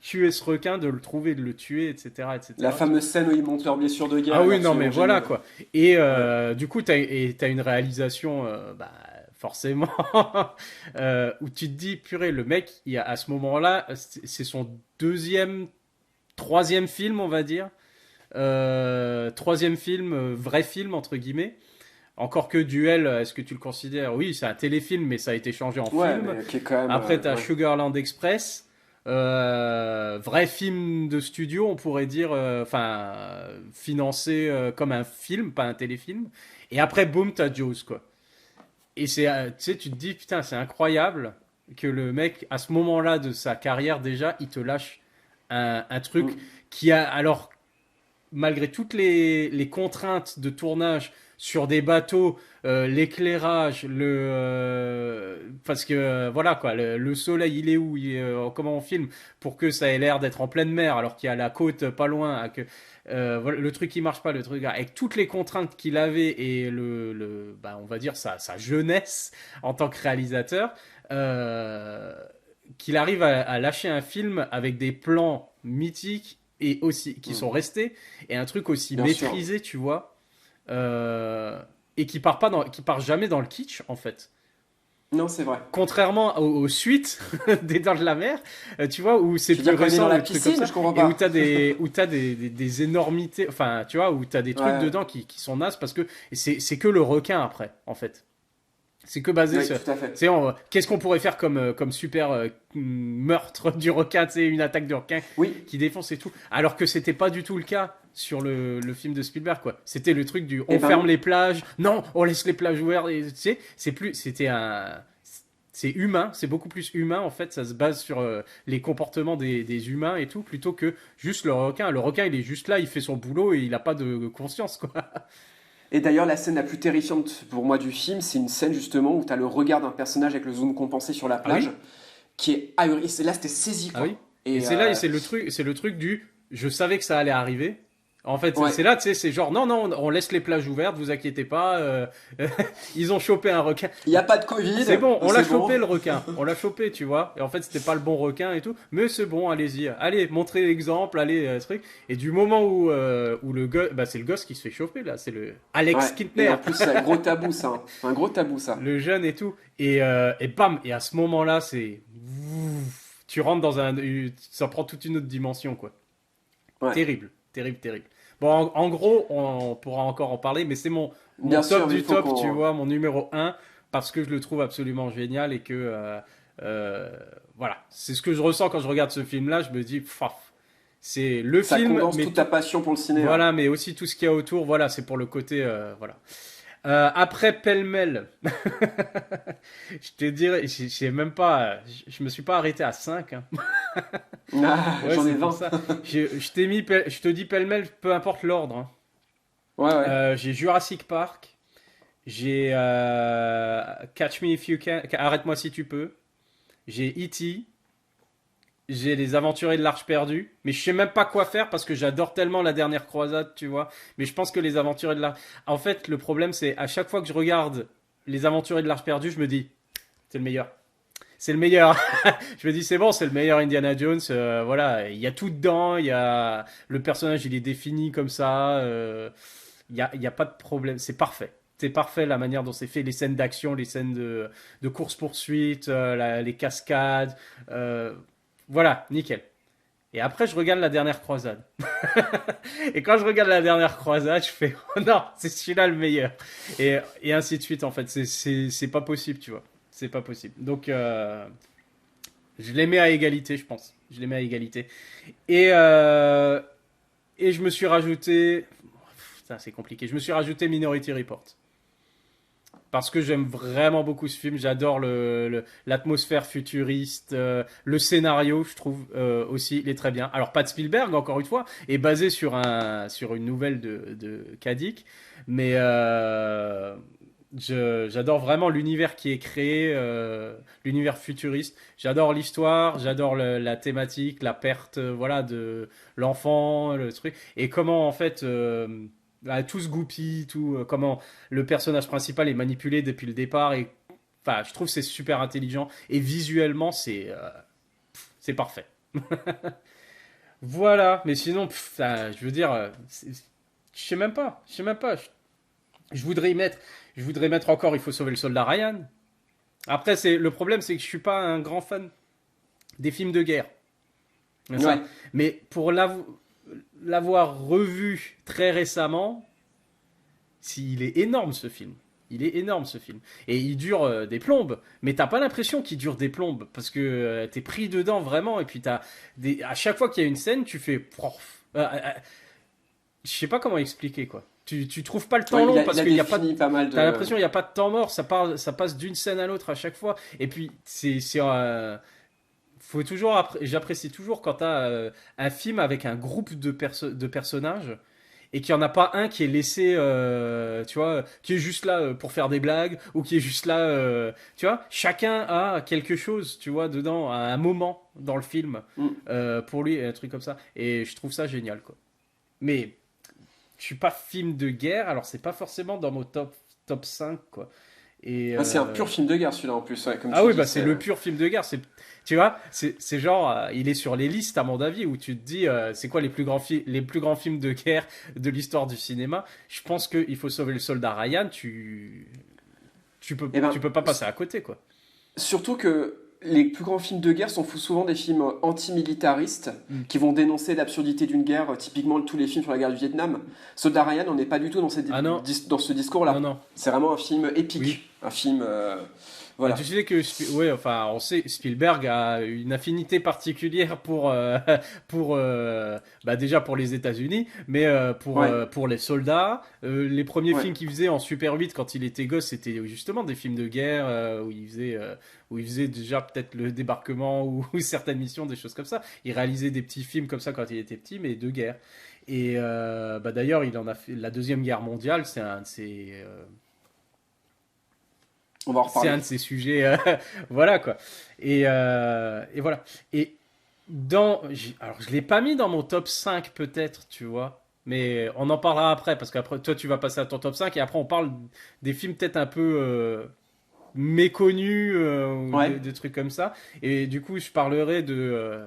A: tuer ce requin, de le trouver, de le tuer, etc.,
B: La
A: etc. Tu vois.
B: fameuse scène où ils montent leurs blessures de guerre
A: Ah
B: est
A: oui, non, mais
B: absolument
A: voilà
B: géniale.
A: quoi. Et
B: Ouais.
A: du coup, t'as une réalisation, bah, forcément, où tu te dis, purée, le mec, à ce moment-là, c'est son deuxième, troisième film, on va dire. Troisième film, vrai film, entre guillemets. Encore que Duel, est-ce que tu le considères? Oui, c'est un téléfilm, mais ça a été changé en
B: Ouais,
A: film.
B: mais qui est quand même.
A: Après, t'as
B: Ouais.
A: Sugarland Express, vrai film de studio, on pourrait dire, enfin, financé comme un film, pas un téléfilm. Et après, boum, t'as Jaws, quoi. Et tu sais, tu te dis, putain, c'est incroyable que le mec, à ce moment-là de sa carrière, déjà, il te lâche un truc
B: Mm.
A: qui a, alors, malgré toutes les contraintes de tournage sur des bateaux, l'éclairage, parce que voilà quoi, le soleil il est où, comment on filme pour que ça ait l'air d'être en pleine mer alors qu'il y a la côte pas loin, que voilà, le truc qui marche pas, le truc avec toutes les contraintes qu'il avait et bah, on va dire sa jeunesse en tant que réalisateur. Qu'il arrive à lâcher un film avec des plans mythiques et aussi qui
B: Mm.
A: sont restés et un truc aussi
B: Bien sûr.
A: maîtrisé, tu vois, euh, et qui part pas qui part jamais dans le kitsch en fait.
B: Non, c'est vrai.
A: Contrairement aux suites des Dents de la Mer, tu vois, où c'est
B: Tu veux
A: plus
B: dire quand il est dans
A: récent ou
B: la
A: des trucs comme
B: piscine,
A: ça,
B: je comprends
A: et où
B: pas.
A: t'as des énormités, enfin, tu vois, où t'as des trucs
B: Ouais,
A: dedans qui sont nazes parce que c'est que le requin après, en fait. C'est que basé
B: oui,
A: sur.
B: tout à fait.
A: Qu'est-ce qu'on pourrait faire comme super meurtre du requin, tu sais, une attaque de requin
B: Oui,
A: qui défonce et tout. Alors que c'était pas du tout le cas sur le film de Spielberg, quoi. C'était le truc du
B: et
A: on
B: ben
A: ferme
B: non.
A: les plages, non, on laisse les plages ouvertes, et, tu sais, c'était un. C'est humain, c'est beaucoup plus humain en fait, ça se base sur les comportements des humains et tout, plutôt que juste le requin. Le requin il est juste là, il fait son boulot et il a pas de conscience quoi.
B: Et d'ailleurs, la scène la plus terrifiante pour moi du film, c'est une scène justement où tu as le regard d'un personnage avec le zoom compensé sur la
A: Ah
B: plage,
A: oui.
B: qui est ahurissant. Là, c'était saisi,
A: Ah oui.
B: quoi.
A: Et
B: Et
A: c'est là, c'est le truc du je savais que ça allait arriver. En fait,
B: Ouais.
A: c'est là, tu sais, c'est genre, non, non, on laisse les plages ouvertes, vous inquiétez pas. Ils ont chopé un requin.
B: Il n'y a pas de Covid,
A: C'est bon, on l'a
B: c'est bon.
A: chopé le requin. On l'a chopé, tu vois. Et en fait, c'était pas le bon requin et tout. Mais c'est bon, allez-y. Allez, montrez l'exemple, allez, truc. Et du moment où le gosse, bah, c'est le gosse qui se fait choper, là. C'est le Alex
B: Ouais. Et
A: Kintner,
B: en plus, c'est un gros tabou, ça, hein. Un gros tabou, ça.
A: le jeune et tout. Et bam, et à ce moment-là, c'est. Tu rentres dans un. Ça prend toute une autre dimension, quoi.
B: Ouais.
A: Terrible, terrible, terrible. Bon, en gros, on pourra encore en parler, mais c'est mon
B: Bien sûr,
A: top
B: mais il
A: du
B: faut
A: top, tu
B: qu'on.
A: vois, mon numéro un parce que je le trouve absolument génial et que, euh, voilà, c'est ce que je ressens quand je regarde ce film-là. Je me dis, paf, c'est le
B: Ça
A: film,
B: condense
A: mais
B: toute ta
A: tout,
B: passion pour le ciné, là.
A: voilà, mais aussi tout ce qu'il y a autour, voilà, c'est pour le côté, voilà. Après pêle-mêle, je te dirais, j'ai même pas, je me suis pas arrêté à 5.
B: Ah,
A: Ouais,
B: j'en ai
A: c'est pour
B: 20.
A: ça. Je t'ai mis, je te dis pêle-mêle, peu importe l'ordre, hein.
B: Ouais, ouais.
A: J'ai Jurassic Park, j'ai Catch Me If You Can, Arrête-moi si tu peux, j'ai E.T., j'ai Les Aventuriers de l'Arche perdue, mais je sais même pas quoi faire parce que j'adore tellement La Dernière Croisade, tu vois. Mais je pense que Les Aventuriers de l'Arche... En fait, le problème, c'est à chaque fois que je regarde Les Aventuriers de l'Arche perdue, je me dis, c'est le meilleur. C'est le meilleur. Je me dis, c'est bon, c'est le meilleur Indiana Jones. Voilà, il y a tout dedans. Il y a le personnage, il est défini comme ça. Il y a pas de problème. C'est parfait. C'est parfait la manière dont c'est fait, les scènes d'action, les scènes de course-poursuite, les cascades. euh, voilà, nickel. Et après, je regarde la dernière croisade. Et quand je regarde la dernière croisade, je fais, oh non, c'est celui-là le meilleur. Et ainsi de suite, en fait. C'est pas possible, tu vois. C'est pas possible. Donc, je les mets à égalité, je pense. Je les mets à égalité. Et, euh, et je me suis rajouté. Putain, c'est compliqué. Je me suis rajouté Minority Report. Parce que j'aime vraiment beaucoup ce film. J'adore l'atmosphère futuriste. Le scénario, je trouve aussi, il est très bien. Alors, pas de Spielberg, encore une fois, est basé sur une nouvelle de Kadik. Mais j'adore vraiment l'univers qui est créé, l'univers futuriste. J'adore l'histoire, j'adore la thématique, la perte, voilà, de l'enfant, le truc, et comment en fait tout se goupille, tout, comment le personnage principal est manipulé depuis le départ. Et enfin, je trouve que c'est super intelligent et visuellement c'est parfait. Voilà, mais sinon, je veux dire, je sais même pas, je sais même pas. Je voudrais y mettre, je voudrais mettre encore, il faut sauver le soldat Ryan. Après, c'est le problème, c'est que je suis pas un grand fan des films de guerre. C'est
B: Ouais.
A: ça. Mais pour l'avoir revu très récemment, il est énorme ce film. Il est énorme ce film. Et il dure des plombes. Mais t'as pas l'impression qu'il dure des plombes. Parce que t'es pris dedans vraiment. Et puis à chaque fois qu'il y a une scène, tu fais. Je sais pas comment expliquer quoi. Tu trouves pas le temps
B: Ouais,
A: long
B: il
A: parce
B: a
A: qu'il y a pas de.
B: défini pas mal
A: T'as
B: de.
A: l'impression qu'il n'y a pas de temps mort. Ça passe d'une scène à l'autre à chaque fois. Et puis faut toujours. J'apprécie toujours quand t'as un film avec un groupe de personnages et qu'il n'y en a pas un qui est laissé, tu vois, qui est juste là pour faire des blagues ou qui est juste là, tu vois, chacun a quelque chose, tu vois, dedans, à un moment dans le film
B: Mm.
A: pour lui, un truc comme ça. Et je trouve ça génial, quoi. Mais je suis pas film de guerre, alors c'est pas forcément dans mon top 5 quoi. Et
B: Ah, c'est un pur film de guerre, celui-là, en plus, ouais, comme
A: ah
B: tu
A: oui,
B: dis.
A: bah c'est le pur film de guerre. Tu vois, c'est genre, il est sur les listes à mon avis où tu te dis, c'est quoi les plus grands films de guerre de l'histoire du cinéma. Je pense que Il faut sauver le soldat Ryan.
B: Eh ben,
A: Tu peux pas passer à côté quoi.
B: surtout que les plus grands films de guerre sont souvent des films antimilitaristes
A: Mm.
B: qui vont dénoncer l'absurdité d'une guerre, typiquement tous les films sur la guerre du Vietnam. Soldat Ryan, on n'est pas du tout dans,
A: Ah non,
B: dans ce
A: non
B: discours-là.
A: non.
B: C'est vraiment un film
A: Oui.
B: épique, un film.
A: Bah,
B: Voilà.
A: tu sais que ouais, enfin, on sait Spielberg a une affinité particulière pour pour bah déjà pour les États-Unis, mais
B: Ouais,
A: pour les soldats. Les premiers
B: ouais.
A: films qu'il faisait en Super 8 quand il était gosse, c'était justement des films de guerre où il faisait déjà peut-être le débarquement ou certaines missions, des choses comme ça. Il réalisait des petits films comme ça quand il était petit, mais de guerre. Et bah d'ailleurs, il en a fait la Deuxième Guerre mondiale,
B: On va en
A: c'est
B: reparler.
A: un de ces sujets, voilà quoi. Et voilà. Et alors je l'ai pas mis dans mon top 5 peut-être, tu vois. Mais on en parlera après, parce qu'après, toi, tu vas passer à ton top 5 et après, on parle des films peut-être un peu méconnus ou
B: Ouais.
A: des trucs comme ça. Et du coup, je parlerai de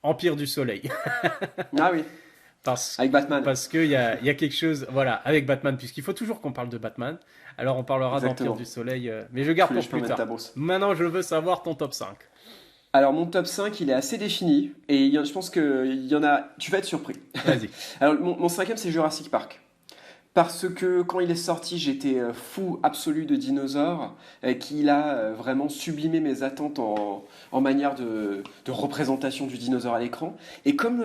A: Empire du Soleil.
B: Ah oui,
A: Parce,
B: avec Batman.
A: parce qu'il y a quelque chose, voilà, avec Batman, puisqu'il faut toujours qu'on parle de Batman. Alors, on parlera d'Empire du
B: Exactement.
A: Soleil, mais je
B: Je
A: garde
B: voulais
A: pour
B: juste me
A: plus
B: mettre ta
A: tard.
B: bourse.
A: Maintenant, je veux savoir ton top 5.
B: Alors mon top 5 il est assez défini et je pense qu'il y en a... Tu vas être surpris.
A: Vas-y.
B: Alors mon cinquième c'est Jurassic Park. Parce que quand il est sorti, j'étais fou absolu de dinosaures, qu'il a vraiment sublimé mes attentes en manière de représentation du dinosaure à l'écran. Et comme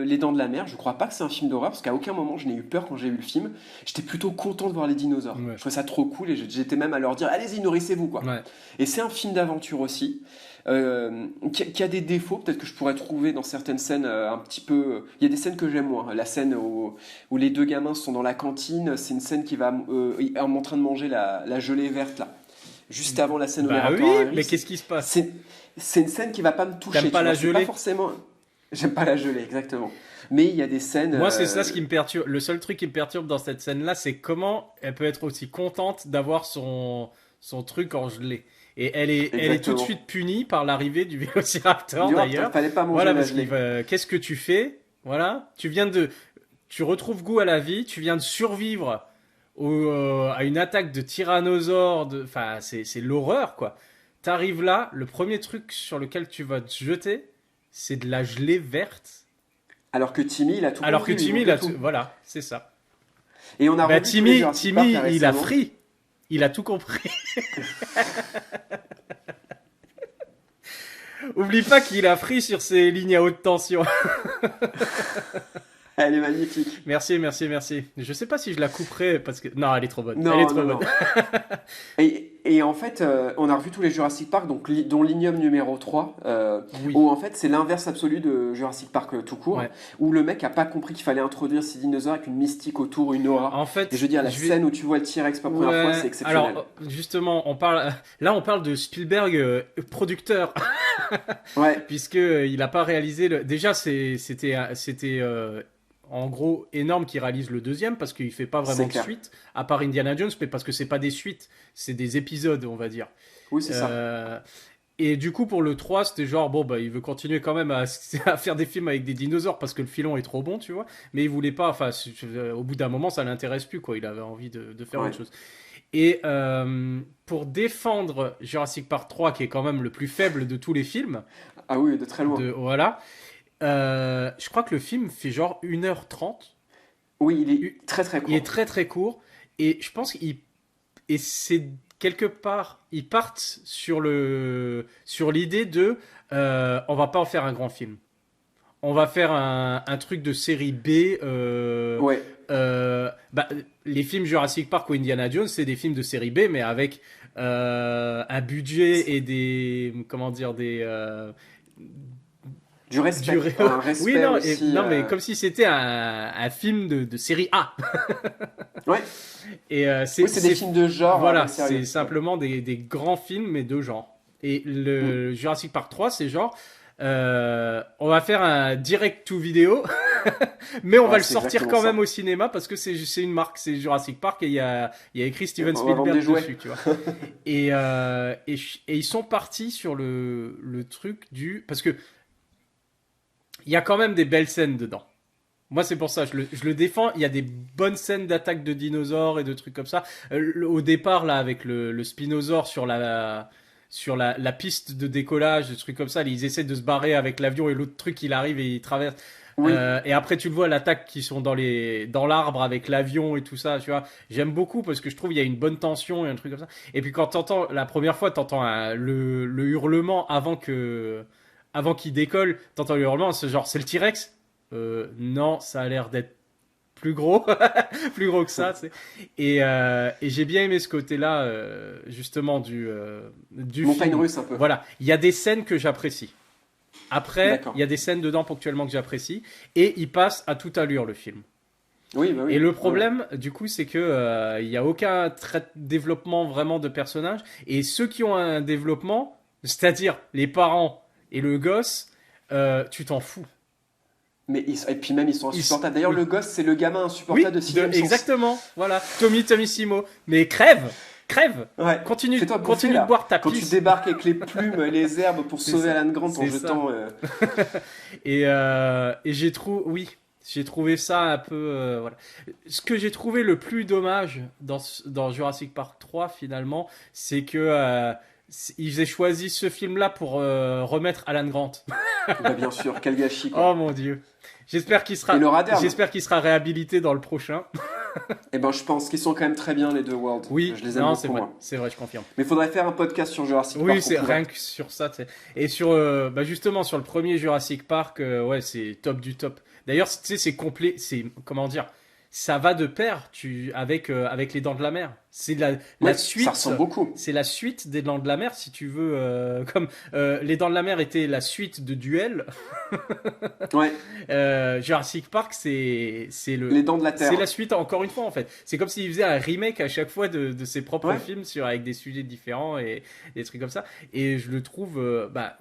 B: Les Dents de la Mer, je crois pas que c'est un film d'horreur, parce qu'à aucun moment je n'ai eu peur quand j'ai vu le film. J'étais plutôt content de voir les dinosaures.
A: Ouais.
B: Je trouvais ça trop cool et j'étais même à leur dire, allez-y, nourrissez-vous, quoi.
A: Ouais.
B: Et c'est un film d'aventure aussi, qui a des défauts, peut-être que je pourrais trouver dans certaines scènes un petit peu... Il y a des scènes que j'aime moins. La scène où les deux gamins sont dans la cantine, c'est une scène qui va en train de manger la gelée verte là, juste avant la scène où les
A: Bah oui,
B: raptors arrivent.
A: mais qu'est-ce qui se passe?
B: C'est une scène qui va pas me toucher.
A: T'aimes pas
B: Tu
A: la
B: vois, c'est pas
A: gelée?
B: forcément. J'aime pas la gelée, exactement. Mais il y a des scènes.
A: Moi, c'est ça ce qui me perturbe. Le seul truc qui me perturbe dans cette scène-là, c'est comment elle peut être aussi contente d'avoir son truc en gelée. Et elle est tout de
B: Exactement.
A: suite punie par l'arrivée du Vélociraptor
B: Du
A: d'ailleurs.
B: fallait pas manger
A: Voilà,
B: la
A: parce qu'il
B: gelée.
A: va, qu'est-ce que tu fais? Voilà, tu retrouves goût à la vie, tu viens de survivre à une attaque de tyrannosaure, enfin, c'est l'horreur, quoi. T'arrives là, le premier truc sur lequel tu vas te jeter, c'est de la gelée verte.
B: Alors que Timmy, il a tout
A: Alors que
B: compris, lui, il
A: Timmy,
B: voulait tout.
A: voilà, c'est ça.
B: Et on a
A: Bah,
B: revu tous les Jurassic Park
A: Timmy,
B: là,
A: il a
B: récemment.
A: free. Il a tout compris. Oublie pas qu'il a free sur ses lignes à haute tension.
B: Elle est magnifique.
A: Merci, merci, merci. Je sais pas si je la couperai parce que. Non, elle est trop bonne. Elle est
B: Non,
A: trop
B: non,
A: bonne.
B: non. Et en fait, on a revu tous les Jurassic Park, donc, dont l'Ignum numéro 3,
A: Oui.
B: où en fait c'est l'inverse absolu de Jurassic Park tout court,
A: Ouais.
B: où le mec a pas compris qu'il fallait introduire ces dinosaures avec une mystique autour, une aura.
A: En
B: Et je
A: fait,
B: veux dire, la
A: je vais.
B: scène où tu vois le T-Rex pour la première fois,
A: Ouais.
B: c'est exceptionnel.
A: Alors, justement, là, on parle de Spielberg, producteur,
B: Ouais,
A: puisque il a pas réalisé le. Déjà, c'était en gros énorme qu'il réalise le deuxième parce qu'il fait pas vraiment
B: c'est
A: de
B: clair.
A: suite, à part Indiana Jones, mais parce que c'est pas des suites, c'est des épisodes, on va dire.
B: Oui, c'est ça.
A: Euh, et du coup, pour le 3 c'était genre, bon, bah, il veut continuer quand même à, à faire des films avec des dinosaures parce que le filon est trop bon, tu vois. Mais il voulait pas, enfin, au bout d'un moment, ça l'intéresse plus, quoi. Il avait envie de faire
B: Ouais.
A: autre chose. Et pour défendre Jurassic Park 3 qui est quand même le plus faible de tous les films,
B: Ah oui, de très loin.
A: voilà, je crois que le film fait genre 1h30.
B: Oui, il est très très
A: Il est
B: court.
A: très très court. Et je pense qu'il. Et c'est quelque part. Ils partent sur l'idée de. On va pas en faire un grand film. On va faire un truc de série B.
B: Ouais,
A: Bah, les films Jurassic Park ou Indiana Jones, c'est des films de série B, mais avec un budget et des. Comment dire, des.
B: du respect.
A: Du ré-
B: Un
A: Oui,
B: respect
A: non,
B: aussi.
A: non, mais comme si c'était un film de série A.
B: Ouais,
A: Et
B: oui, c'est des films de genre,
A: voilà,
B: mais sérieux.
A: c'est simplement des grands films, mais de genre. Et
B: Mm.
A: le Jurassic Park 3, c'est genre, on va faire un direct to vidéo, mais on va
B: Ouais,
A: le
B: c'est
A: sortir
B: exactement
A: quand
B: ça.
A: même au cinéma parce que c'est une marque, c'est Jurassic Park et il y a écrit Steven
B: On va vendre
A: Spielberg
B: des jouets.
A: dessus, tu vois. Et ils sont partis sur le truc du. Parce que il y a quand même des belles scènes dedans. Moi, c'est pour ça, je le défends. Il y a des bonnes scènes d'attaque de dinosaures et de trucs comme ça. Au départ, là, avec le spinosaure sur la piste de décollage, des trucs comme ça, ils essaient de se barrer avec l'avion et l'autre truc, il arrive et il traverse.
B: Oui,
A: Et après, tu le vois, l'attaque qui sont dans l'arbre avec l'avion et tout ça, tu vois. J'aime beaucoup parce que je trouve il y a une bonne tension et un truc comme ça. Et puis quand t'entends, la première fois, t'entends le hurlement avant qu'il décolle, t'entends le hurlement, c'est genre, c'est le T-Rex? Non, ça a l'air d'être plus gros, plus gros que ça. Tu sais. Et j'ai bien aimé ce côté-là, justement, du
B: montagne
A: film.
B: russe un peu.
A: Voilà, il y a des scènes que j'apprécie. Après,
B: D'accord.
A: il y a des scènes dedans ponctuellement que j'apprécie. Et il passe à toute allure, le film.
B: Oui, bah oui.
A: Et le
B: Ouais, ouais.
A: problème, du coup, c'est que il y a aucun développement vraiment de personnage. Et ceux qui ont un développement, c'est-à-dire les parents et le gosse, tu t'en fous.
B: Mais et puis même, ils sont
A: Ils-
B: insupportables. D'ailleurs,
A: oui.
B: le gosse, c'est le gamin
A: Oui,
B: insupportable de Sixième Sens.
A: exactement. Voilà, Tomissimo. Mais crève.
B: Ouais.
A: Continue,
B: Fais-toi bouffer,
A: continue de
B: là.
A: boire ta
B: Quand tu
A: pisse.
B: débarques avec les plumes et les herbes pour
A: C'est
B: sauver
A: ça.
B: Alan Grant en
A: C'est ça.
B: jetant...
A: Et j'ai trouvé ça un peu, voilà. Ce que j'ai trouvé le plus dommage dans Jurassic Park 3 finalement, c'est que ils aient choisi ce film-là pour remettre Alan Grant.
B: Bah, bien sûr, quel gâchis, quoi.
A: Oh mon dieu.
B: Et le radar.
A: J'espère qu'il sera réhabilité dans le prochain.
B: Eh ben, je pense qu'ils sont quand même très bien, les deux Worlds.
A: Oui,
B: Je les aime
A: non,
B: beaucoup, moi.
A: c'est vrai, je confirme.
B: Mais il faudrait faire un podcast sur Jurassic
A: Oui,
B: Park.
A: c'est
B: on pourrait.
A: rien que sur ça. Et sur, justement, sur le premier Jurassic Park, ouais, c'est top du top. D'ailleurs, tu sais, c'est complet. C'est, comment dire, ça va de pair avec les Dents de la Mer. C'est la
B: Ouais,
A: suite.
B: ça ressemble beaucoup.
A: C'est la suite des Dents de la Mer, si tu veux. Comme les Dents de la Mer étaient la suite de Duel,
B: Ouais,
A: Jurassic Park, c'est
B: les dents de la Terre.
A: c'est la suite, encore une fois, en fait. C'est comme s'il faisait un remake à chaque fois de ses propres
B: Ouais.
A: films avec des sujets différents et des trucs comme ça. Et je le trouve,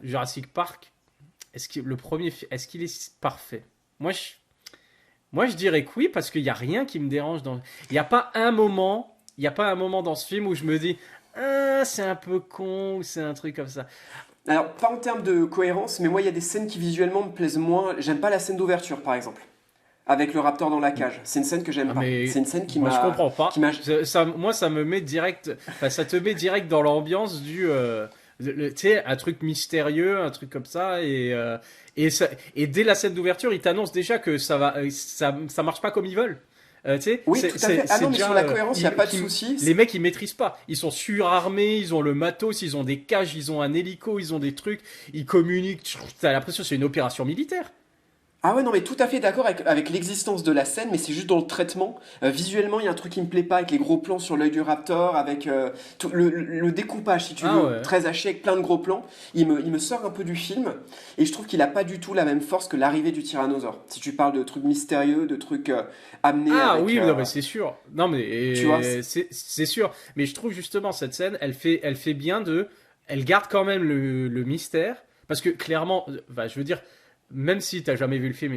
A: Jurassic Park, est-ce qu'il est parfait? Moi, je, moi, je dirais que oui, parce qu'il n'y a rien qui me dérange dans. Il n'y a pas un moment, il y a pas un moment dans ce film où je me dis, ah, c'est un peu con, ou c'est un truc comme ça.
B: Alors, pas en termes de cohérence, mais moi, il y a des scènes qui visuellement me plaisent moins. J'aime pas la scène d'ouverture, par exemple. Avec le raptor dans la cage. C'est une scène que j'aime
A: Ah,
B: pas.
A: mais
B: C'est une scène qui
A: moi, je
B: m'a.
A: comprends pas.
B: Qui m'a.
A: Moi, ça me met direct. Enfin, ça te met direct dans l'ambiance tu sais, un truc mystérieux, un truc comme ça. Et dès la scène d'ouverture, ils t'annoncent déjà que ça marche pas comme ils veulent. Tu sais,
B: Oui, tout à fait. Ah non, mais
A: déjà,
B: sur la cohérence, il n'y a pas de souci.
A: les mecs, ils maîtrisent pas. Ils sont surarmés, ils ont le matos, ils ont des cages, ils ont un hélico, ils ont des trucs, ils communiquent. T'as l'impression que c'est une opération militaire.
B: Ah ouais, non, mais tout à fait d'accord avec l'existence de la scène, mais c'est juste dans le traitement. Visuellement, il y a un truc qui me plaît pas avec les gros plans sur l'œil du raptor, avec tout le découpage, si tu
A: Ah
B: veux,
A: ouais.
B: très haché, avec plein de gros plans. Il me sort un peu du film, et je trouve qu'il a pas du tout la même force que l'arrivée du tyrannosaure. Si tu parles de trucs mystérieux, de trucs amenés
A: Ah
B: avec...
A: oui, non, mais c'est sûr. Non, mais
B: Tu vois,
A: c'est sûr. Mais je trouve justement cette scène, elle fait bien elle garde quand même le mystère, parce que clairement, je veux dire, même si t'as jamais vu le film,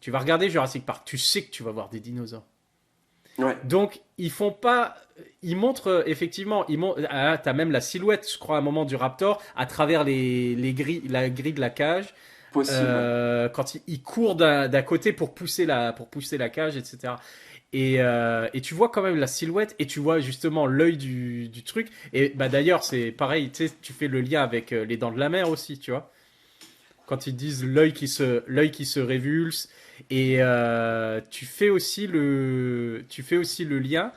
A: tu vas regarder Jurassic Park, tu sais que tu vas voir des dinosaures.
B: ouais.
A: Donc ils font pas, ils montrent effectivement, t'as même la silhouette, je crois, à un moment du raptor à travers les grilles, la grille de la cage.
B: Possible.
A: Quand il court d'un côté pour pousser la cage, etc. Et tu vois quand même la silhouette et tu vois justement l'œil du truc. Et bah d'ailleurs, c'est pareil, tu sais, tu fais le lien avec les Dents de la Mer aussi, tu vois. Quand ils disent l'œil qui se révulse. Et tu fais aussi le lien.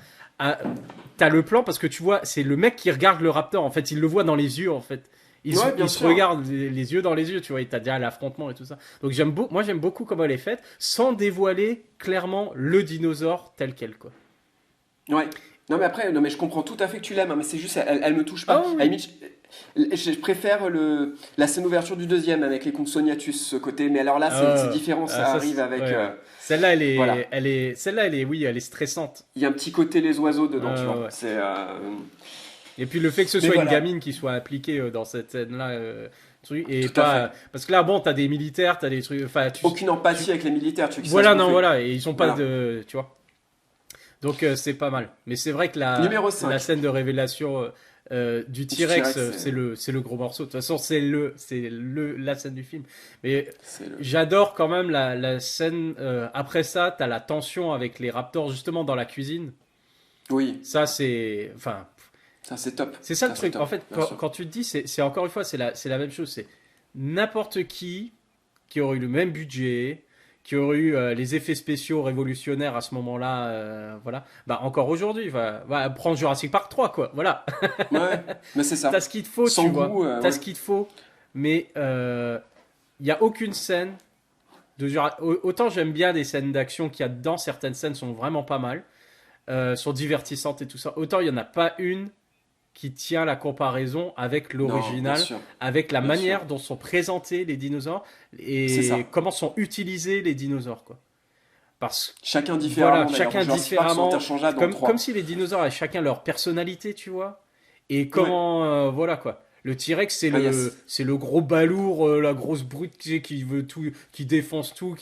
A: T'as le plan parce que tu vois, c'est le mec qui regarde le raptor. En fait, il le voit dans les yeux, en fait.
B: Ouais, bien
A: Il se
B: sûr.
A: regarde les yeux dans les yeux, tu vois, et t'as déjà l'affrontement et tout ça. Donc moi j'aime beaucoup comment elle est faite, sans dévoiler clairement le dinosaure tel quel, quoi.
B: Ouais. Non mais après, non mais je comprends tout à fait que tu l'aimes, hein, mais c'est juste, elle me touche
A: Ah
B: pas.
A: oui.
B: À la limite, je préfère la scène d'ouverture du deuxième avec les Compsognathus, ce côté. Mais alors là, c'est différent, ça arrive avec.
A: Ouais. Celle-là,
B: Voilà.
A: celle-là, oui, elle est stressante.
B: Il y a un petit côté les oiseaux dedans, tu vois.
A: Ouais.
B: C'est.
A: Et puis le fait que ce
B: Mais
A: soit
B: voilà.
A: une gamine qui soit impliquée dans cette scène-là, et
B: Tout à
A: pas parce que là, bon, t'as des militaires, t'as des trucs, enfin,
B: Aucune empathie avec les militaires, tu veux qu'ils
A: voilà,
B: se fassent
A: non,
B: bouffer.
A: voilà, et ils ont pas
B: Voilà.
A: de, tu vois. Donc c'est pas mal. Mais c'est vrai que
B: Numéro 5.
A: la scène de révélation du
B: T-Rex,
A: T-Rex, c'est le gros morceau. De toute façon, c'est la scène du film. Mais
B: C'est le-
A: j'adore quand même la scène. Après ça, t'as la tension avec les raptors justement dans la cuisine.
B: Oui,
A: Ça, c'est, enfin,
B: ça c'est top.
A: c'est ça le
B: c'est
A: truc.
B: top,
A: En fait,
B: bien sûr.
A: quand tu te dis, c'est encore une fois, c'est la même chose. C'est n'importe qui aurait eu le même budget, qui aurait eu les effets spéciaux révolutionnaires à ce moment-là, voilà. Bah encore aujourd'hui, va prendre Jurassic Park 3, quoi. Voilà.
B: Ouais, mais c'est ça.
A: T'as ce qu'il te faut,
B: Sans
A: tu
B: goût,
A: vois. T'as
B: ouais.
A: ce qu'il te faut, mais il y a aucune scène autant j'aime bien des scènes d'action qu'il y a dedans. Certaines scènes sont vraiment pas mal, sont divertissantes et tout ça. Autant il y en a pas une qui tient la comparaison avec
B: Non, bien
A: l'original,
B: sûr.
A: avec la
B: Bien
A: manière
B: sûr.
A: dont sont présentés les dinosaures
B: C'est ça.
A: et comment sont utilisés les dinosaures, quoi. Parce
B: Chacun différemment.
A: voilà,
B: d'ailleurs.
A: chacun
B: Jurassic Park sont
A: différemment,
B: interchangeables en trois.
A: comme si les dinosaures avaient chacun leur personnalité, tu vois. Et
B: Ouais.
A: comment, voilà quoi. Le T-Rex,
B: Ah, yes.
A: c'est le gros balourd, la grosse brute qui veut tout, qui défonce tout,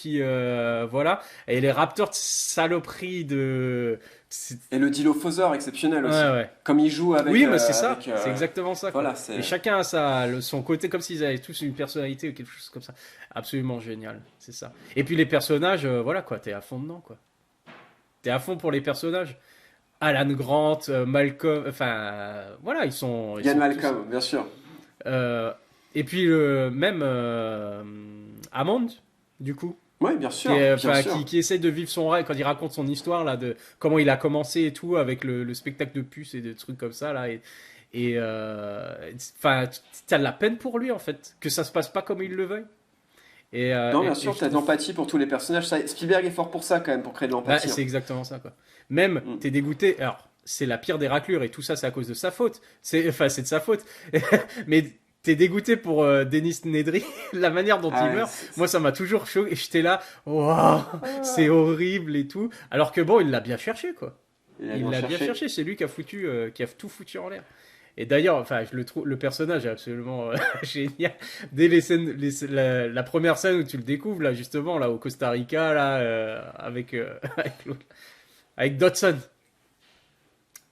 A: voilà. Et les Raptors, saloperie de, c'est-
B: Et le Dilophosaure, exceptionnel
A: ouais,
B: aussi.
A: ouais.
B: Comme il joue avec.
A: Oui, mais c'est ça, c'est exactement ça, quoi.
B: Voilà,
A: Et
B: c'est.
A: chacun a son côté, comme s'ils avaient tous une personnalité ou quelque chose comme ça. Absolument génial, c'est ça. Et puis les personnages, voilà, quoi, t'es à fond dedans, quoi. T'es à fond pour les personnages. Alan Grant, Malcolm, enfin, voilà, ils
B: Ian
A: sont tous.
B: Malcolm, bien sûr.
A: Euh, et puis même Hammond, du coup,
B: Oui, bien sûr, bien sûr.
A: qui essaie de vivre son rêve quand il raconte son histoire là de comment il a commencé et tout avec le spectacle de puces et des trucs comme ça là enfin t'as de la peine pour lui en fait que ça se passe pas comme il le veuille
B: Non, bien
A: et
B: sûr,
A: je
B: t'as de
A: trouve
B: l'empathie pour tous les personnages. Spielberg est fort pour ça, quand même, pour créer de
A: bah,
B: l'empathie, hein.
A: c'est exactement ça quoi. Même
B: Mm.
A: t'es dégoûté alors c'est la pire des raclures et tout ça c'est à cause de sa faute c'est de sa faute mais t'es dégoûté pour Denis Nedry la manière dont il
B: Ah ouais,
A: meurt moi ça m'a toujours choqué j'étais là waouh c'est horrible et tout alors que bon il l'a bien cherché quoi.
B: il a
A: Il
B: bien
A: l'a bien
B: cherché.
A: cherché, c'est lui qui a tout foutu en l'air. Et d'ailleurs, enfin, je le trouve, le personnage est absolument génial. Dès les scènes, la première scène où tu le découvres là, justement, là au Costa Rica, là, avec Dodson.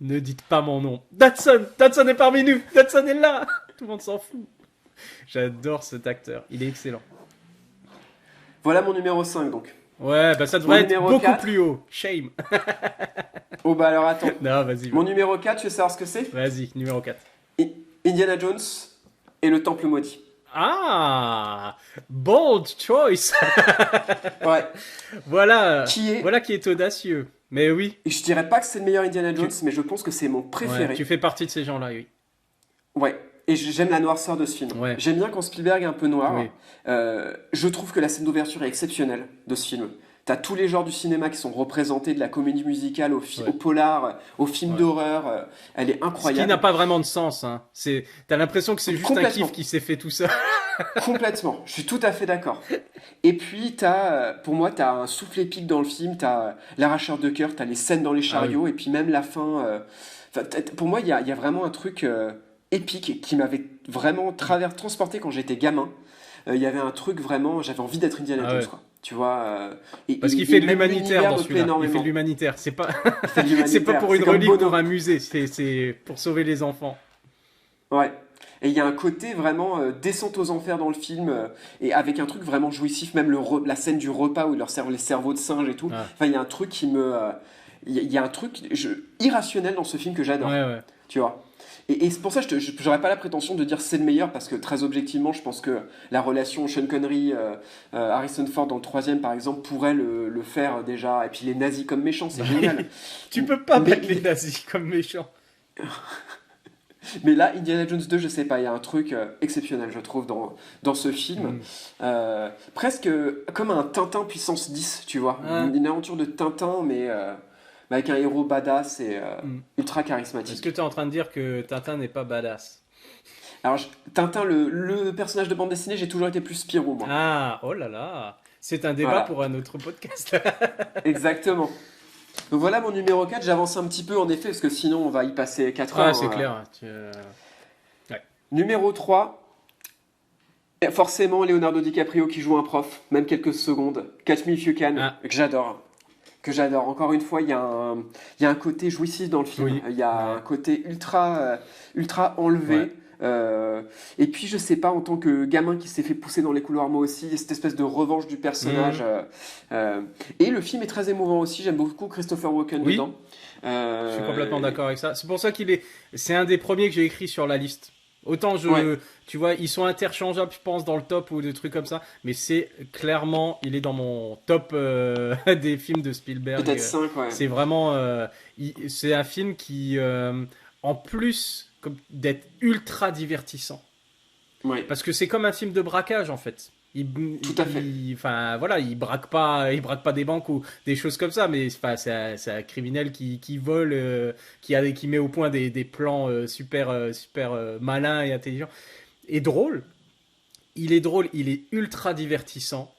A: Ne dites pas mon nom. Dodson, Dodson est parmi nous. Dodson est là. Tout le monde s'en fout. J'adore cet acteur. Il est excellent.
B: Voilà mon numéro 5 donc.
A: Ouais, bah ça
B: Mon
A: devrait être
B: numéro
A: beaucoup
B: 4.
A: plus haut. Shame.
B: Oh bah alors attends.
A: Non, vas-y,
B: Mon numéro 4, tu veux savoir ce que c'est?
A: vas-y, numéro 4.
B: Indiana Jones et le Temple maudit.
A: Ah, bold choice.
B: Ouais.
A: Voilà,
B: Qui est.
A: voilà qui est audacieux. Mais oui,
B: Je dirais pas que c'est le meilleur Indiana Jones,
A: tu,
B: mais je pense que c'est mon
A: ouais,
B: préféré.
A: tu fais partie de ces gens-là, oui.
B: Ouais. Et j'aime la noirceur de ce film.
A: Ouais,
B: J'aime bien quand Spielberg est un peu noir.
A: oui,
B: Je trouve que la scène d'ouverture est exceptionnelle de ce film. T'as tous les genres du cinéma qui sont représentés, de la comédie musicale au
A: ouais,
B: polar, au film
A: ouais.
B: d'horreur. Elle est
A: Ce qui n'a
B: incroyable.
A: pas vraiment de sens, hein. T'as l'impression que c'est juste un kiff
B: Complètement.
A: qui s'est fait tout ça.
B: Complètement. Je suis tout à fait d'accord. Et puis, pour moi, t'as un souffle épique dans le film. T'as l'arracheur de cœur, t'as les scènes dans les
A: Ah oui.
B: chariots, et puis même la fin. Enfin, pour moi, il y a vraiment un truc épique qui m'avait vraiment transporté quand j'étais gamin. Il y avait un truc vraiment. J'avais envie d'être Indiana
A: Ah
B: Jones,
A: ouais.
B: quoi. Tu vois. Et,
A: Parce qu'il
B: et
A: fait de
B: même
A: l'humanitaire
B: l'univers
A: dans
B: me plaît
A: celui-là. Il fait de
B: énormément.
A: l'humanitaire. C'est pas,
B: Il fait de
A: c'est pas
B: l'humanitaire.
A: pour
B: C'est
A: une
B: comme
A: relique
B: Bono.
A: pour un musée. C'est pour sauver les enfants.
B: Ouais. Et il y a un côté vraiment descente aux enfers dans le film, et avec un truc vraiment jouissif, même la scène du repas où ils leur servent les cerveaux de singe et tout.
A: Ah.
B: Enfin, il y a un truc il y a un truc irrationnel dans ce film que
A: Ouais,
B: j'adore,
A: ouais.
B: tu vois. Et c'est pour ça que je j'aurais pas la prétention de dire c'est le meilleur, parce que très objectivement, je pense que la relation Sean Connery, Harrison Ford dans le troisième, par exemple, pourrait le faire déjà. Et puis les nazis comme méchants, c'est génial.
A: Tu peux pas
B: Mais,
A: mettre les nazis comme méchants.
B: mais là, Indiana Jones 2, je sais pas, il y a un truc exceptionnel, je trouve, dans ce film.
A: Mm.
B: Presque comme un Tintin puissance 10, tu vois.
A: Ah.
B: Une aventure de Tintin, mais avec un héros badass et
A: Mm.
B: ultra
A: Est-ce que
B: charismatique.
A: tu es en train de dire que Tintin n'est pas badass?
B: Alors, Tintin, le personnage de bande dessinée, j'ai toujours été plus Spirou, moi.
A: Ah, oh là là. C'est un débat
B: Voilà,
A: pour un autre podcast.
B: exactement. Donc voilà mon numéro 4, j'avance un petit peu en effet, parce que sinon on va y passer 4
A: Ah,
B: heures,
A: c'est
B: hein.
A: clair. Ouais.
B: Numéro 3, forcément Leonardo DiCaprio qui joue un prof, même quelques secondes. Catch Me If You Can,
A: Ah,
B: que j'adore. Que j'adore. Encore une fois, il y a un côté jouissif dans le film.
A: oui.
B: Il y a
A: Ouais.
B: un côté ultra enlevé.
A: Ouais.
B: Et puis, je sais pas, en tant que gamin qui s'est fait pousser dans les couloirs, moi aussi, il y a cette espèce de revanche du personnage.
A: Mhm.
B: Et le film est très émouvant aussi. J'aime beaucoup Christopher Walken
A: Oui,
B: dedans.
A: je suis complètement
B: Euh,
A: d'accord avec ça. C'est pour ça c'est un des premiers que j'ai écrit sur la liste. Autant
B: ouais,
A: tu vois, ils sont interchangeables, je pense, dans le top ou des trucs comme ça. Mais c'est clairement, il est dans mon top des films de Spielberg.
B: peut-être 5, ouais.
A: C'est vraiment, c'est un film qui, en plus d'être ultra divertissant,
B: Ouais,
A: parce que c'est comme un film de braquage en fait.
B: tout à fait.
A: Enfin voilà, il braque pas des banques ou des choses comme ça, mais enfin, c'est un criminel qui vole, qui met au point des plans super malins et intelligents et drôle. Il est drôle, il est ultra divertissant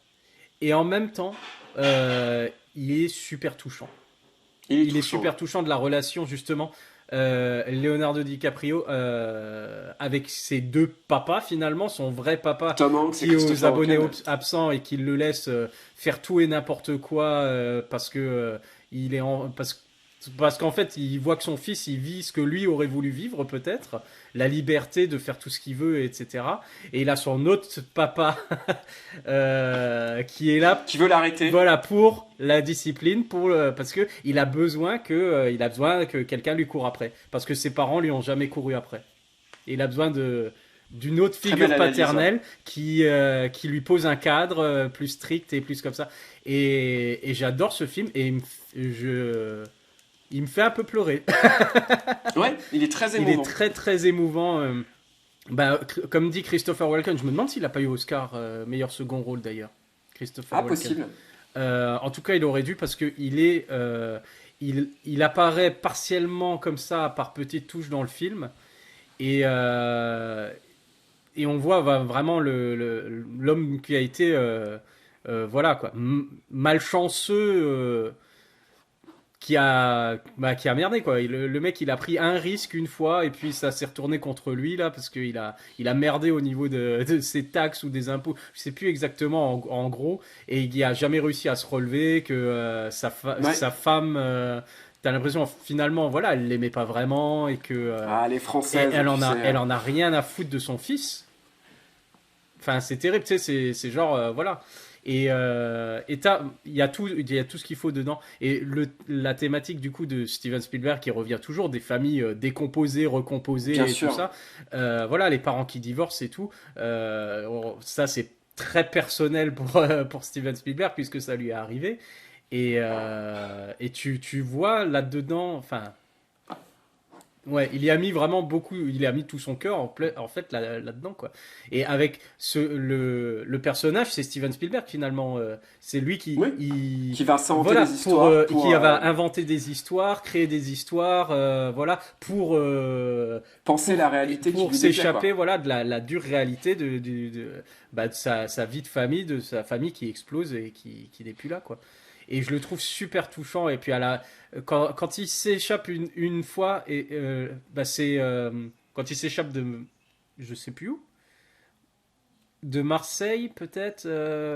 A: et en même temps, il est super touchant.
B: Il est
A: Il est
B: touchant.
A: super touchant de la relation justement. Leonardo DiCaprio avec ses deux papas finalement, son vrai papa
B: Tom Hanks et
A: qui est aux
B: Christopher
A: abonnés
B: Walken.
A: absents et qui le laisse faire tout et n'importe quoi parce que il est en, parce qu'en fait il voit que son fils il vit ce que lui aurait voulu vivre peut-être, la liberté de faire tout ce qu'il veut, etc. Et il a son autre papa qui est là,
B: Qui veut l'arrêter.
A: voilà, pour la discipline, parce que il a besoin que quelqu'un lui court après, parce que ses parents lui ont jamais couru après. Et il a besoin d'une autre
B: Très belle
A: figure
B: analyse, ouais.
A: paternelle qui lui pose un cadre plus strict et plus comme ça. Et j'adore ce film et il me fait un peu pleurer.
B: Ouais, il est très
A: Il est
B: émouvant.
A: très très émouvant. Bah, comme dit Christopher Walken, je me demande s'il n'a pas eu Oscar meilleur second rôle d'ailleurs. Christopher
B: Ah,
A: Walken.
B: possible.
A: En tout cas, il aurait dû parce que il apparaît partiellement comme ça par petites touches dans le film et et on voit vraiment l'homme qui a été voilà quoi malchanceux qui a merdé quoi. Le mec il a pris un risque une fois et puis ça s'est retourné contre lui là parce qu'il a merdé au niveau de ses taxes ou des impôts. Je sais plus exactement en gros et il a jamais réussi à se relever que
B: Ouais.
A: sa femme t'as l'impression finalement voilà elle l'aimait pas vraiment et que
B: Ah, les
A: et
B: Françaises, tu sais.
A: elle en a rien à foutre de son fils. Enfin, c'est terrible, tu sais, c'est genre, voilà. Il y a tout ce qu'il faut dedans. Et la thématique, du coup, de Steven Spielberg qui revient toujours, des familles décomposées,
B: Bien
A: recomposées et tout
B: sûr.
A: ça. Voilà, les parents qui divorcent et tout. Ça, c'est très personnel pour Steven Spielberg puisque ça lui est arrivé. Et tu vois là-dedans, enfin, ouais, il y a mis vraiment beaucoup, il y a mis tout son cœur en fait là-dedans quoi. Et avec le personnage, c'est Steven Spielberg finalement. C'est lui
B: Oui. Qui va s'inventer
A: voilà,
B: des histoires
A: qui
B: pour
A: va inventer des histoires, créer des histoires, voilà,
B: penser la réalité qui
A: pour
B: lui déplaît,
A: s'échapper,
B: quoi.
A: voilà, de la dure réalité de sa vie de famille, de sa famille qui explose et qui n'est plus là quoi. Et je le trouve super touchant. Et puis quand il s'échappe une fois, et c'est quand il s'échappe de, je sais plus où, de Marseille peut-être,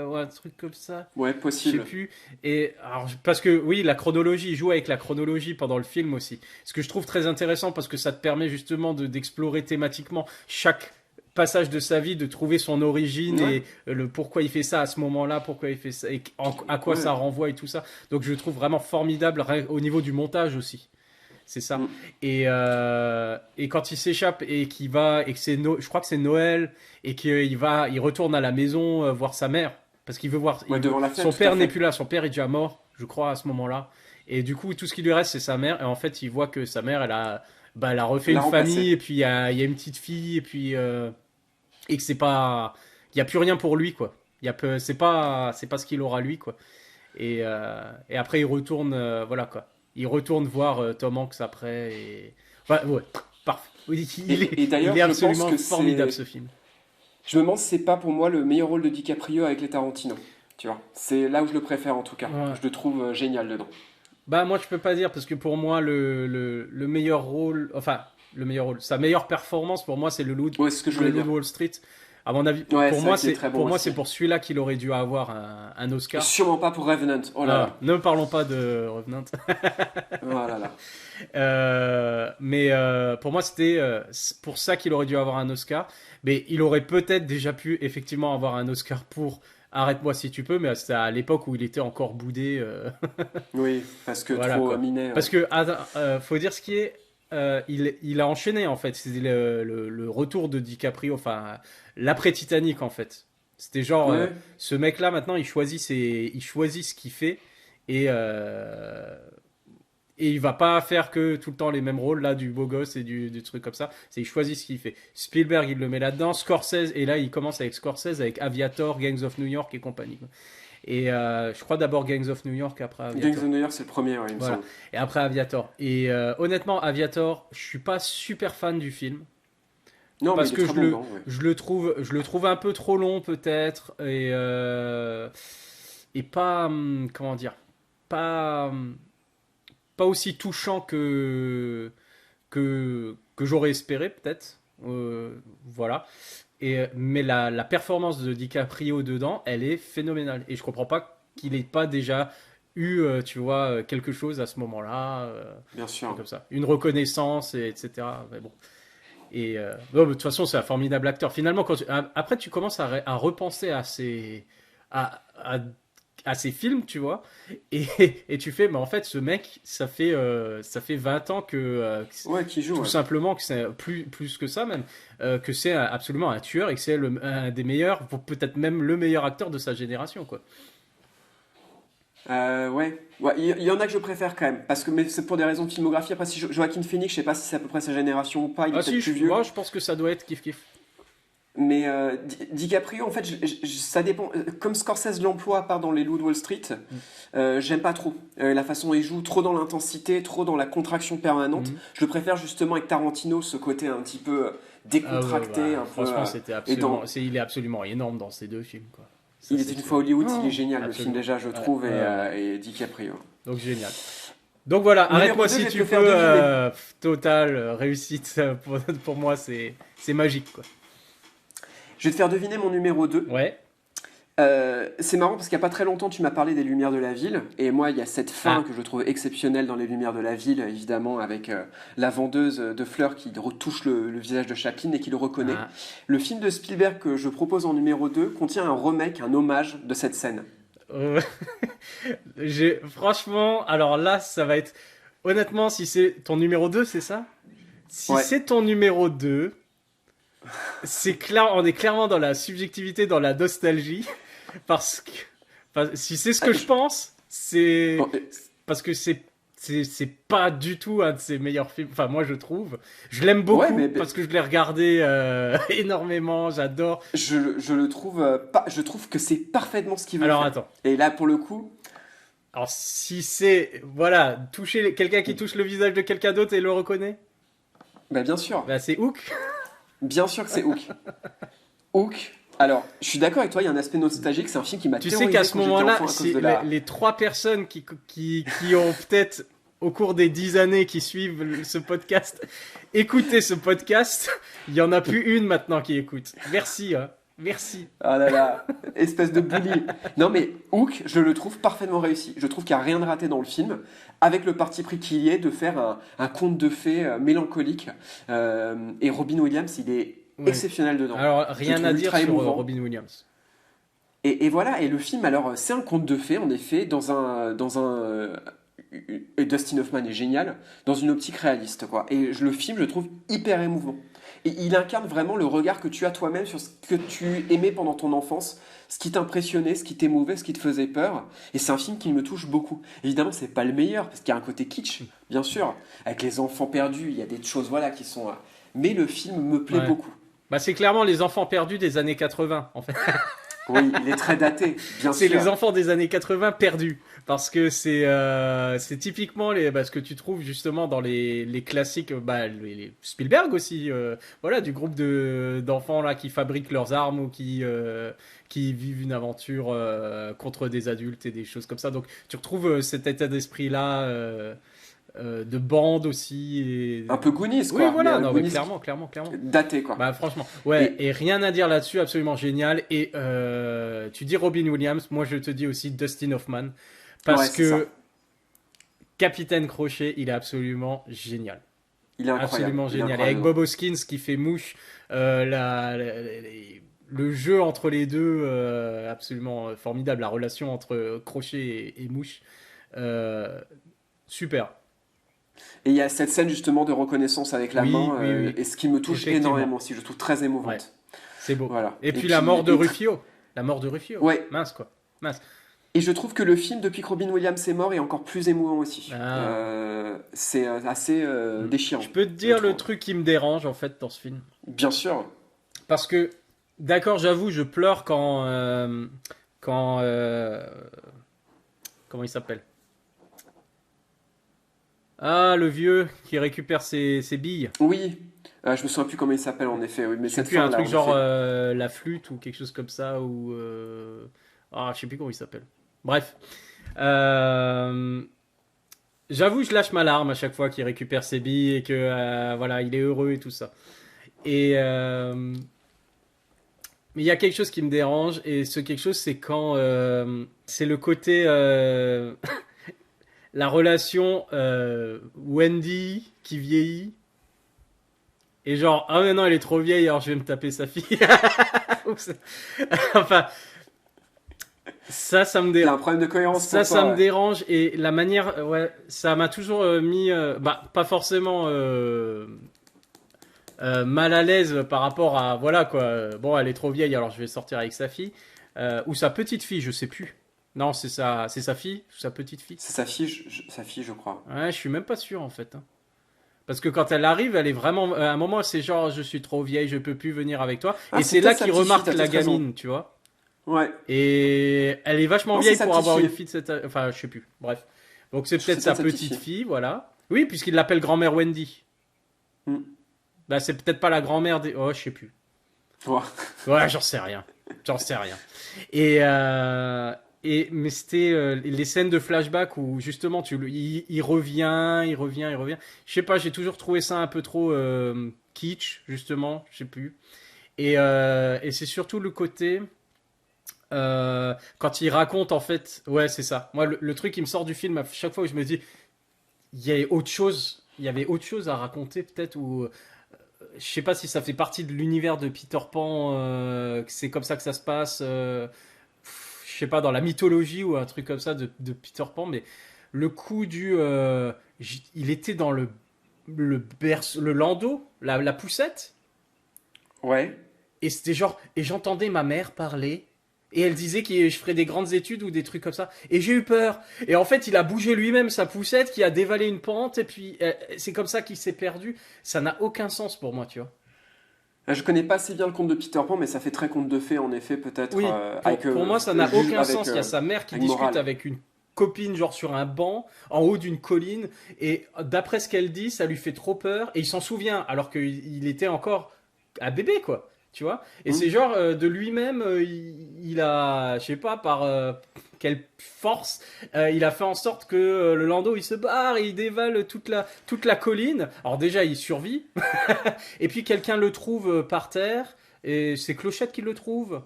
A: ou un truc comme ça.
B: Ouais,
A: Je sais
B: possible.
A: plus. Et alors, parce que oui, la chronologie, il joue avec la chronologie pendant le film aussi. Ce que je trouve très intéressant parce que ça te permet justement d'explorer thématiquement chaque passage de sa vie, de trouver son origine
B: Ouais.
A: et le pourquoi il fait ça à ce moment-là, pourquoi il fait ça et à quoi
B: Ouais.
A: ça renvoie et tout ça. Donc je le trouve vraiment formidable au niveau du montage aussi. C'est ça.
B: Mm.
A: Et quand il s'échappe et qu'il va et que je crois que c'est Noël et il retourne à la maison voir sa mère parce qu'il veut voir,
B: Ouais, devant la
A: son
B: fenêtre, tout à
A: père n'est
B: fait.
A: plus là, son père est déjà mort, je crois à ce moment-là. Et du coup, tout ce qui lui reste, c'est sa mère. Et en fait, il voit que sa mère, elle a refait
B: Elle l'a
A: une famille
B: remplacé.
A: et puis il y a une petite fille et puis et que c'est pas, il y a plus rien pour lui quoi. C'est pas ce qu'il aura lui quoi. Et après, il retourne, voilà quoi. Il retourne voir Tom Hanks après. Et... Enfin, ouais, parfait. Oui,
B: Et
A: il
B: d'ailleurs,
A: est
B: je pense
A: absolument
B: que
A: formidable
B: c'est.
A: ce film.
B: Je me demande si c'est pas pour moi le meilleur rôle de DiCaprio avec les Tarantino. Tu vois, c'est là où je le préfère en tout cas.
A: Ouais.
B: Je le trouve génial dedans.
A: Bah, moi, je peux pas dire parce que pour moi, le meilleur rôle, enfin, le meilleur rôle, sa meilleure performance pour moi, c'est
B: Ouais, c'est ce que je
A: le
B: voulais
A: Loup
B: dire.
A: de Wall Street. À mon avis,
B: Ouais, c'est vrai qu'il est très bon
A: pour moi, c'est
B: aussi.
A: pour celui-là qu'il aurait dû avoir un Oscar.
B: Sûrement pas pour Revenant. Oh là
A: Ah,
B: là.
A: ne parlons pas de Revenant.
B: Oh là là.
A: Mais pour moi, c'était pour ça qu'il aurait dû avoir un Oscar. Mais il aurait peut-être déjà pu effectivement avoir un Oscar pour Arrête-moi si tu peux, mais c'était à l'époque où il était encore boudé.
B: Oui, parce que
A: Voilà
B: trop
A: quoi.
B: miné.
A: Parce que, faut dire ce qui est. Il a enchaîné en fait. C'était le retour de DiCaprio, enfin, l'après-Titanic en fait. C'était genre,
B: Ouais.
A: ce mec-là maintenant, il choisit ce qu'il fait et, et il va pas faire que tout le temps les mêmes rôles là, du beau gosse et du truc comme ça. C'est il choisit ce qu'il fait. Spielberg, il le met là-dedans. Scorsese, et là, il commence avec Scorsese, avec Aviator, Gangs of New York et compagnie. Quoi. Et je crois d'abord Gangs of New York, après
B: Gangs
A: Aviator.
B: of New York, c'est le premier, ouais, il me
A: Voilà.
B: semble.
A: Et après Aviator. Et honnêtement, Aviator, je suis pas super fan du film
B: Non, mais
A: parce
B: il est
A: que
B: très bon dedans, ouais.
A: je le trouve un peu trop long peut-être et pas comment dire, pas pas aussi touchant que j'aurais espéré peut-être. Voilà. Mais la performance de DiCaprio dedans, elle est phénoménale. Et je comprends pas qu'il n'ait pas déjà eu, tu vois, quelque chose à ce moment-là.
B: Bien sûr.
A: Comme ça. Une reconnaissance, etc. Mais bon. Non, mais de toute façon, c'est un formidable acteur. Finalement, après, tu commences à repenser à, à, à ses films, tu vois, et, et tu fais, mais en fait, ce mec, ça fait 20 ans
B: Ouais, qui joue,
A: tout
B: ouais.
A: simplement, que c'est plus que ça même, que c'est absolument un tueur et que c'est un des meilleurs, peut-être même le meilleur acteur de sa génération, quoi.
B: Ouais, ouais, il y en a que je préfère quand même, parce que mais c'est pour des raisons de filmographie. Après, si Joaquin Phoenix, je sais pas si c'est à peu près sa génération ou pas, il est
A: Ah
B: peut-être
A: si,
B: plus vieux.
A: moi, je pense que ça doit être kiff-kiff.
B: Mais DiCaprio, en fait, ça dépend. Comme Scorsese l'emploie part dans Les Loups de Wall Street, j'aime pas trop. La façon dont il joue, trop dans l'intensité, trop dans la contraction permanente.
A: Mhm.
B: Je le préfère justement avec Tarantino, ce côté un petit peu
A: Ah ouais,
B: décontracté,
A: bah,
B: un peu.
A: franchement, c'était
B: Et
A: absolument,
B: dans
A: il est absolument énorme dans ces deux films, quoi. Ça,
B: Il
A: c'est
B: était une
A: sûr.
B: fois Hollywood, il est
A: Oh,
B: génial le film
A: absolument.
B: déjà, je
A: Ouais,
B: trouve,
A: ouais, ouais.
B: et DiCaprio.
A: Donc génial. Donc voilà,
B: Numéro
A: arrête-moi
B: 2, je
A: si
B: vais te
A: tu
B: le
A: peux.
B: faire deviner.
A: Total réussite pour moi, c'est magique, quoi.
B: Je vais te faire deviner mon numéro 2.
A: Ouais.
B: C'est marrant parce qu'il n'y a pas très longtemps, tu m'as parlé des Lumières de la Ville. Et moi, il y a cette fin
A: Ah.
B: que je trouve exceptionnelle dans les Lumières de la Ville, évidemment, avec la vendeuse de fleurs qui retouche le visage de Chaplin et qui le reconnaît.
A: Ah.
B: Le film de Spielberg que je propose en numéro 2 contient un remake, un hommage de cette scène.
A: Euh, Franchement, alors là, ça va être. Honnêtement, si c'est ton numéro 2, c'est ça? Si
B: Ouais,
A: c'est ton numéro 2, c'est clair, on est clairement dans la subjectivité, dans la nostalgie. Parce que. Si c'est ce
B: Ah,
A: que je pense, c'est.
B: bon,
A: Parce que c'est pas du tout un de ses meilleurs films. Enfin, moi, je trouve. Je l'aime
B: ouais,
A: beaucoup parce que je l'ai regardé énormément. J'adore.
B: je le trouve pas. Je trouve que c'est parfaitement ce qu'il veut
A: Alors,
B: faire.
A: attends.
B: Et là, pour le coup,
A: Alors, si c'est. Voilà, toucher quelqu'un qui touche le visage de quelqu'un d'autre et le reconnaît,
B: bah, bien sûr.
A: bah, c'est Hook.
B: Bien sûr que c'est Hook. Hook. Alors, je suis d'accord avec toi, il y a un aspect nostalgique, c'est un film qui m'a
A: Tu sais
B: terrorisé
A: qu'à ce
B: quand j'étais
A: moment-là,
B: enfant à cause
A: c'est
B: de la...
A: les trois personnes qui ont peut-être, au cours des 10 années qui suivent ce podcast, écouté ce podcast, il y en a plus une maintenant qui écoute. Merci, hein. Merci.
B: Ah là là, espèce de bully. Non mais Hook, je le trouve parfaitement réussi. Je trouve qu'il n'y a rien de raté dans le film, avec le parti pris qu'il y ait de faire un conte de fées mélancolique. Et Robin Williams, il est
A: Ouais.
B: exceptionnel dedans.
A: Alors,
B: Je le
A: rien
B: trouve
A: à dire
B: ultra
A: sur
B: émouvant.
A: Robin Williams.
B: Et voilà, et le film, alors, c'est un conte de fées, en effet, et Dustin Hoffman est génial, dans une optique réaliste, quoi. Et le film, je le trouve hyper émouvant. Et il incarne vraiment le regard que tu as toi-même sur ce que tu aimais pendant ton enfance, ce qui t'impressionnait, ce qui t'émouvait, ce qui te faisait peur. Et c'est un film qui me touche beaucoup. Évidemment, c'est pas le meilleur, parce qu'il y a un côté kitsch, bien sûr. Avec les enfants perdus, il y a des choses, voilà, qui sont... Mais le film me plaît
A: Ouais.
B: beaucoup.
A: Bah, c'est clairement les enfants perdus des années 80, en fait.
B: Oui, il est très daté, bien
A: C'est
B: sûr.
A: les enfants des années 80 perdus. Parce que c'est typiquement ce que tu trouves justement dans les classiques, bah, les Spielberg aussi, voilà, du groupe d'enfants là qui fabriquent leurs armes ou qui vivent une aventure contre des adultes et des choses comme ça. Donc tu retrouves cet état d'esprit-là de bande aussi.
B: Un peu Goonies,
A: Oui,
B: quoi. Il y a
A: voilà,
B: un
A: non, mais
B: Goonies
A: clairement.
B: daté, quoi.
A: Bah franchement, ouais,
B: Et
A: et rien à dire là-dessus, absolument génial. Et tu dis Robin Williams, moi je te dis aussi Dustin Hoffman,
B: ouais,
A: parce
B: c'est ça.
A: que Capitaine Crochet, il est absolument génial.
B: Il est incroyable.
A: Absolument
B: Il est
A: génial. Et avec
B: incroyable.
A: Bob Hoskins qui fait mouche, le jeu entre les deux, absolument formidable. La relation entre Crochet et Mouche, euh, super.
B: Et il y a cette scène justement de reconnaissance avec la
A: Oui,
B: main,
A: oui, oui,
B: et ce qui me touche
A: effectivement.
B: énormément aussi, je trouve très
A: Ouais,
B: émouvante.
A: c'est beau.
B: Voilà.
A: Et puis la mort de Ruffio. La mort de Ruffio.
B: Ouais.
A: Mince quoi. Mince.
B: Et je trouve que le film, depuis que Robin Williams est mort, est encore plus émouvant aussi.
A: Ah.
B: C'est assez déchirant,
A: Je peux te
B: je
A: dire le
B: trouve.
A: truc qui me dérange en fait dans ce film.
B: Bien sûr.
A: Parce que, d'accord, j'avoue, je pleure quand comment il s'appelle? Ah, le vieux qui récupère ses billes.
B: Oui. Je me souviens plus comment il s'appelle en effet. Oui, mais
A: Je sais
B: cette
A: plus, un
B: fin-là,
A: truc
B: en
A: genre
B: effet.
A: la flûte ou quelque chose comme ça. Ah, je sais plus comment il s'appelle. Bref. Euh, J'avoue, je lâche ma larme à chaque fois qu'il récupère ses billes et que voilà, il est heureux et tout ça. Et mais il y a quelque chose qui me dérange et ce quelque chose c'est quand c'est le côté la relation Wendy qui vieillit et genre ah mais non elle est trop vieille alors je vais me taper sa fille. Enfin ça me
B: Il y a
A: dérange.
B: un problème de cohérence pour
A: Ça
B: toi,
A: me
B: ouais.
A: dérange et la manière, ouais, ça m'a toujours mis, bah, pas forcément mal à l'aise par rapport à, voilà quoi, bon, elle est trop vieille alors je vais sortir avec sa fille, ou sa petite fille, je sais plus. Non, c'est sa fille, ou sa petite fille.
B: C'est sa fille, sa fille, je crois.
A: Ouais, je suis même pas sûr en fait, hein. Parce que quand elle arrive, elle est vraiment, à un moment, c'est genre, je suis trop vieille, je peux plus venir avec toi.
B: Ah,
A: Et
B: c'est
A: c'est là
B: peut-être sa
A: qu'il
B: petite fille,
A: remarque
B: t'as
A: la
B: peut-être raison.
A: gamine, tu vois.
B: Ouais.
A: Et elle est vachement
B: Non, c'est
A: vieille
B: sa
A: pour
B: petite
A: avoir une
B: fille.
A: fille de cette... Enfin, je sais plus. Bref. Donc c'est peut-être
B: C'est
A: sa
B: peut-être sa petite
A: petite
B: fille.
A: fille, voilà. Oui, puisqu'il l'appelle grand-mère Wendy.
B: Hmm.
A: Bah, c'est peut-être pas la grand-mère des... Oh, je sais plus.
B: Ouais.
A: Ouais, j'en sais rien. J'en sais rien. Et, mais c'était les scènes de flashback où justement il revient, il revient, il revient. Je sais pas, j'ai toujours trouvé ça un peu trop kitsch, justement. Je sais plus. Et c'est surtout le côté... quand il raconte en fait, ouais c'est ça. Moi le truc qui me sort du film à chaque fois où je me dis il y avait autre chose à raconter peut-être ou je sais pas si ça fait partie de l'univers de Peter Pan, que c'est comme ça que ça se passe, je sais pas dans la mythologie ou un truc comme ça de Peter Pan, mais le coup du il était dans le landau, la poussette
B: Ouais.
A: et c'était genre et j'entendais ma mère parler. Et elle disait que je ferais des grandes études ou des trucs comme ça. Et j'ai eu peur. Et en fait, il a bougé lui-même sa poussette, qui a dévalé une pente, et puis c'est comme ça qu'il s'est perdu. Ça n'a aucun sens pour moi, tu vois.
B: Je connais pas assez bien le conte de Peter Pan, mais ça fait très conte de fées, en effet, peut-être,
A: Oui,
B: avec,
A: pour moi, ça n'a aucun
B: avec,
A: sens. Il y a sa mère qui
B: avec
A: discute
B: morale.
A: avec une copine, genre sur un banc, en haut d'une colline, et d'après ce qu'elle dit, ça lui fait trop peur, et il s'en souvient, alors qu'il était encore un bébé, quoi. Tu vois. Et
B: Hmm.
A: c'est genre de lui-même, il a, je sais pas, par quelle force, il a fait en sorte que le landau il se barre, et il dévale toute la colline. Alors déjà, il survit, et puis quelqu'un le trouve par terre, et c'est Clochette qui le trouve,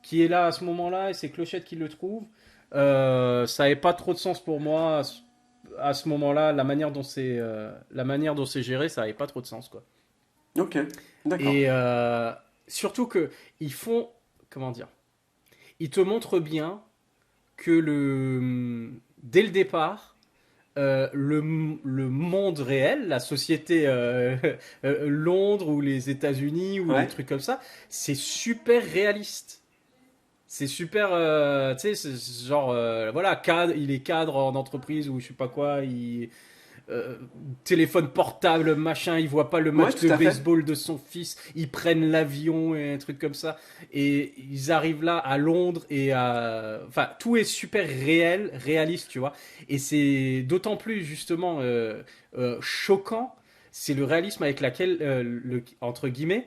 A: qui est là à ce moment-là, et c'est Clochette qui le trouve. Ça n'avait pas trop de sens pour moi à ce moment-là, la manière dont c'est géré, ça n'avait pas trop de sens quoi.
B: Ok, d'accord.
A: Et surtout que ils font, comment dire, ils te montrent bien que dès le départ, le monde réel, la société Londres ou les États-Unis ou des
B: Ouais.
A: trucs comme ça, c'est super réaliste. C'est super, tu sais, c'est genre, voilà, cadre, il est cadre en entreprise ou je sais pas quoi, euh, téléphone portable, machin, il voit pas le
B: Ouais,
A: match de
B: tout à fait.
A: baseball de son fils, ils prennent l'avion et un truc comme ça, et ils arrivent là à Londres et enfin, tout est super réel, réaliste, tu vois, et c'est d'autant plus justement choquant, c'est le réalisme avec lequel, entre guillemets,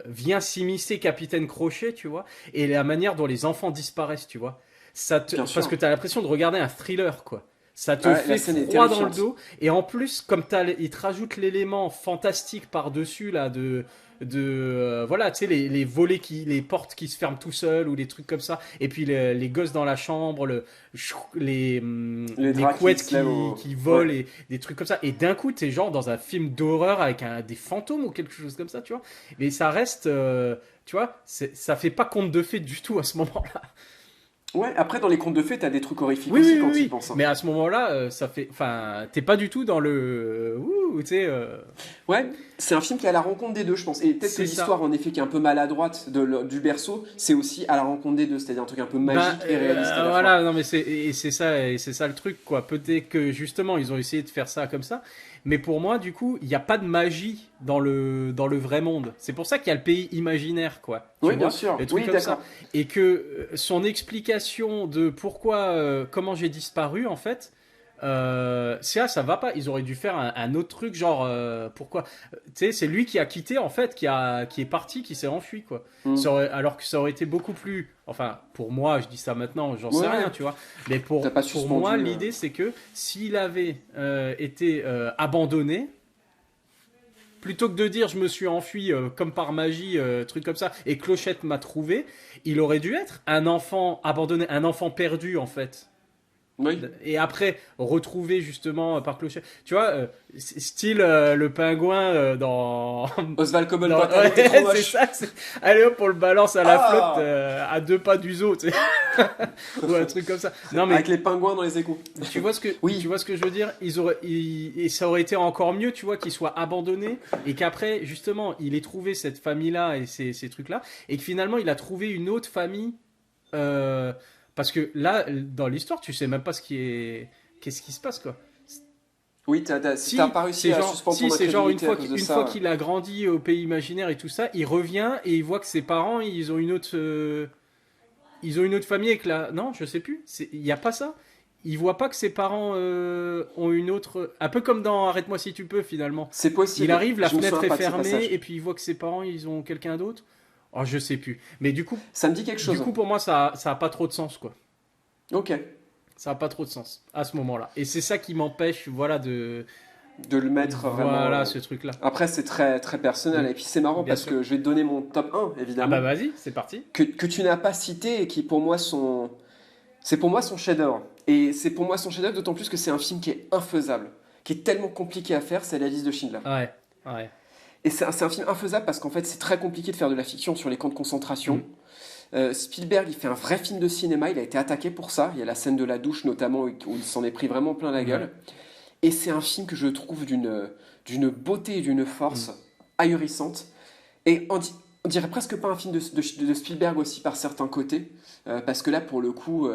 A: vient s'immiscer Capitaine Crochet, tu vois, et la manière dont les enfants disparaissent, tu vois.
B: Bien
A: Parce que
B: sûr.
A: tu as l'impression de regarder un thriller, quoi. Ça te
B: Ouais, la
A: fait
B: scène est
A: froid dans le
B: terrifiante.
A: dos. Et en plus, comme il te rajoute l'élément fantastique par-dessus, là, voilà, tu sais, les volets les portes qui se ferment tout seuls, ou les trucs comme ça. Et puis les gosses dans la chambre,
B: Les
A: des
B: draps qui
A: couettes
B: se lèvent au...
A: qui
B: Ouais.
A: volent, et des trucs comme ça. Et d'un coup, t'es genre dans un film d'horreur avec des fantômes ou quelque chose comme ça, tu vois. Mais ça reste, tu vois, ça fait pas conte de fées du tout à ce moment-là.
B: Ouais, après, dans les contes de fées, t'as des trucs horrifiques
A: Oui,
B: aussi
A: oui, oui,
B: quand tu y
A: oui.
B: penses, hein.
A: Mais à ce moment-là, ça fait. Enfin, t'es pas du tout dans le. Ouh, tu sais.
B: Ouais, c'est un film qui est à la rencontre des deux, je pense. Et peut-être que
A: C'est ça.
B: l'histoire, en effet, qui est un peu maladroite du berceau, c'est aussi à la rencontre des deux, c'est-à-dire un truc un peu
A: Ben
B: magique et réaliste à la
A: voilà,
B: fois.
A: non mais c'est ça le truc quoi. Peut-être que justement ils ont essayé de faire ça comme ça, mais pour moi du coup il n'y a pas de magie dans le vrai monde. C'est pour ça qu'il y a le pays imaginaire quoi. Tu
B: Oui, bien
A: vois,
B: sûr.
A: le truc
B: Oui,
A: comme ça.
B: d'accord.
A: Et que son explication de pourquoi comment j'ai disparu en fait, Ça va pas. Ils auraient dû faire un autre truc, genre, pourquoi? Tu sais, c'est lui qui a quitté, en fait, qui est parti, qui s'est enfui, quoi.
B: Hmm.
A: Alors que ça aurait été beaucoup plus. Enfin, pour moi, je dis ça maintenant, j'en sais
B: Ouais,
A: rien,
B: ouais.
A: tu vois. Mais
B: T'as pas
A: pour moi,
B: suspendu.
A: l'idée, c'est que s'il avait été abandonné, plutôt que de dire je me suis enfui comme par magie, truc comme ça, et Clochette m'a trouvé, il aurait dû être un enfant abandonné, un enfant perdu, en fait.
B: Oui.
A: Et après, retrouver justement par Clochette. Tu vois, style le pingouin dans.
B: Oswald Cobblepot,
A: dans...
B: elle était trop
A: c'est
B: moche.
A: ça. Allez hop, on le balance à la flotte
B: Ah!
A: à 2 pas du zoo, tu sais. Ou un truc comme ça. Non, mais
B: Avec les pingouins dans les égouts.
A: tu
B: Oui.
A: vois ce que je veux dire. Et ça aurait été encore mieux, tu vois, qu'il soit abandonné et qu'après, justement, il ait trouvé cette famille-là et ces trucs-là. Et que finalement, il a trouvé une autre famille. Parce que là, dans l'histoire, tu sais même pas qu'est-ce qui se passe, quoi.
B: Oui, si t'as pas réussi à suspendre ton
A: C'est genre
B: incrédulité à cause de
A: une
B: ça.
A: fois qu'il a grandi au pays imaginaire et tout ça, il revient et il voit que ses parents, ils ont une autre famille avec la. Non, je sais plus. Il y a pas ça. Il voit pas que ses parents ont une autre. Un peu comme dans Arrête-moi si tu peux, finalement.
B: C'est possible.
A: Il arrive, la
B: Je me
A: fenêtre
B: souviens
A: est
B: pas de ce
A: fermée
B: passage.
A: et puis il voit que ses parents, ils ont quelqu'un d'autre. Oh, je sais plus. Mais
B: Ça me dit quelque chose.
A: pour moi, ça a pas trop de sens, quoi.
B: Ok.
A: Ça a pas trop de sens à ce moment-là. Et c'est ça qui m'empêche, voilà,
B: De le mettre vraiment.
A: voilà, ce truc-là.
B: Après, c'est très, très personnel. Et puis, c'est marrant
A: Bien
B: parce
A: sûr.
B: que je vais te donner mon top 1,
A: Ah
B: évidemment.
A: bah vas-y, c'est parti.
B: Que tu n'as pas cité et qui, pour moi, sont. C'est pour moi son chef-d'œuvre. Et c'est pour moi son chef-d'œuvre, d'autant plus que c'est un film qui est infaisable, qui est tellement compliqué à faire, c'est La liste de Schindler.
A: Ouais, ouais.
B: Et c'est un film infaisable parce qu'en fait, c'est très compliqué de faire de la fiction sur les camps de concentration.
A: Mm.
B: Spielberg, il fait un vrai film de cinéma, il a été attaqué pour ça. Il y a la scène de la douche notamment où il s'en est pris vraiment plein la gueule. Et c'est un film que je trouve d'une beauté et d'une force ahurissante. Et on dirait presque pas un film de Spielberg aussi par certains côtés, parce que là, pour le coup,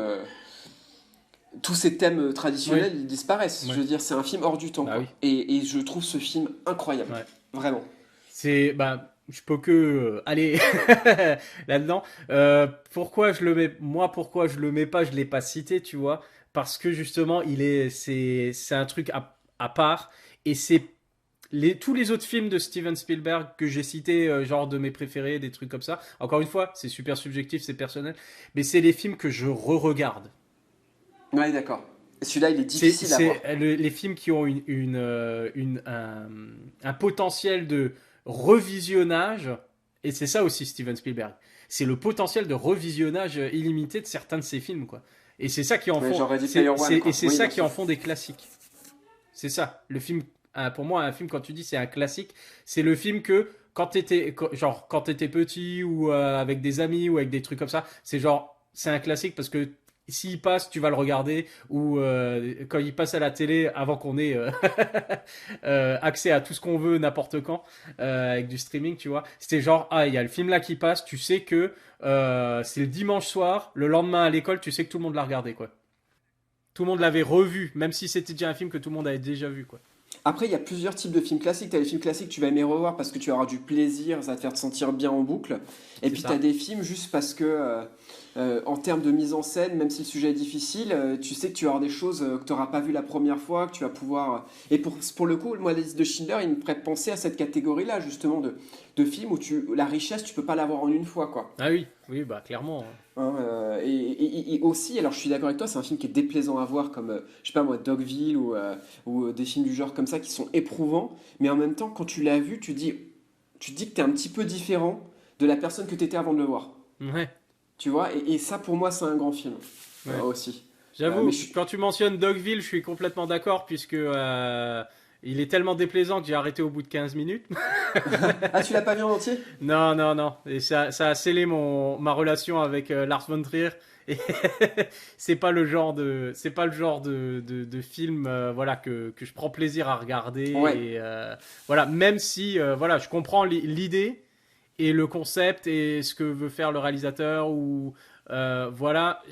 B: tous ces thèmes traditionnels, ils disparaissent.
A: Ouais.
B: Je veux dire, c'est un film hors du temps.
A: Bah
B: quoi.
A: oui.
B: Et je trouve ce film incroyable.
A: Ouais.
B: Vraiment.
A: Je peux que aller là-dedans. Pourquoi je le mets, moi, pourquoi je le mets pas, je l'ai pas cité, tu vois, parce que justement, c'est un truc à part et c'est tous les autres films de Steven Spielberg que j'ai cités, genre de mes préférés, des trucs comme ça. Encore une fois, c'est super subjectif, c'est personnel, mais c'est les films que je re-regarde.
B: Ouais, d'accord. Et celui-là, il est difficile à voir.
A: Les films qui ont un potentiel de revisionnage, et c'est ça aussi Steven Spielberg. C'est le potentiel de revisionnage illimité de certains de ses films, quoi. Et c'est ça qui en
B: Ouais,
A: font.
B: genre Ready Player One, quoi.
A: Et c'est
B: Oui,
A: ça
B: bien
A: qui
B: sûr.
A: en font des classiques. C'est ça. Le film, pour moi, un film, quand tu dis c'est un classique, c'est le film que quand t'étais petit ou avec des amis ou avec des trucs comme ça, c'est un classique parce que s'il passe, tu vas le regarder, ou quand il passe à la télé, avant qu'on ait accès à tout ce qu'on veut n'importe quand, avec du streaming, tu vois. C'était genre, ah, il y a le film là qui passe, tu sais que c'est le dimanche soir, le lendemain à l'école, tu sais que tout le monde l'a regardé, quoi. Tout le monde l'avait revu, même si c'était déjà un film que tout le monde avait déjà vu, quoi.
B: Après, il y a plusieurs types de films classiques. Tu as les films classiques, tu vas aimer revoir parce que tu auras du plaisir, ça va te faire te sentir bien en boucle. Et
A: C'est
B: puis, tu
A: ça.
B: as des films juste parce que, en termes de mise en scène, même si le sujet est difficile, tu sais que tu vas avoir des choses que tu n'auras pas vues la première fois, que tu vas pouvoir. Et pour le coup, moi, la liste de Schindler, il me ferait penser à cette catégorie-là, justement, de films où la richesse, tu peux pas l'avoir en une fois, quoi.
A: Ah oui, oui, bah clairement.
B: Hein, et aussi, alors je suis d'accord avec toi, c'est un film qui est déplaisant à voir, comme, je sais pas moi, Dogville ou des films du genre comme ça qui sont éprouvants, mais en même temps, quand tu l'as vu, tu te dis que tu es un petit peu différent de la personne que tu étais avant de le voir.
A: Ouais,
B: Tu vois, et ça pour moi, c'est un grand film
A: ouais.
B: aussi.
A: J'avoue,
B: Mais
A: quand tu mentionnes Dogville, je suis complètement d'accord, puisque il est tellement déplaisant que j'ai arrêté au bout de 15 minutes.
B: Ah, tu l'as pas vu en entier?
A: Non, non, non. Et ça a scellé ma relation avec Lars von Trier. Et c'est pas le genre de film, voilà, que je prends plaisir à regarder.
B: Ouais.
A: Et voilà, même si, voilà, je comprends l'idée et le concept et ce que veut faire le réalisateur ou voilà,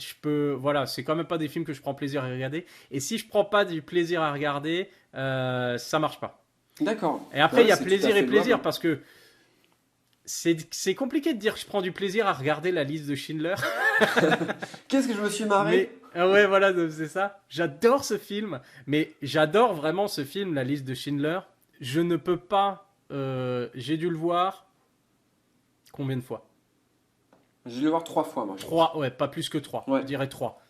A: voilà, c'est quand même pas des films que je prends plaisir à regarder. Et si je prends pas du plaisir à regarder, ça marche pas.
B: D'accord.
A: Et après,
B: Ouais,
A: il y a
B: c'est tout à
A: plaisir
B: fait
A: et plaisir
B: louable.
A: parce que c'est compliqué de dire que je prends du plaisir à regarder la liste de Schindler.
B: Qu'est-ce que je me suis
A: Mais
B: marré?
A: Ah ouais, voilà, c'est ça. J'adore ce film, mais j'adore vraiment ce film, La liste de Schindler. Je ne peux pas. J'ai dû le voir combien de fois?
B: J'ai dû le voir 3 fois, moi, je pense.
A: Trois, ouais, pas plus que trois.
B: Ouais.
A: Je dirais trois.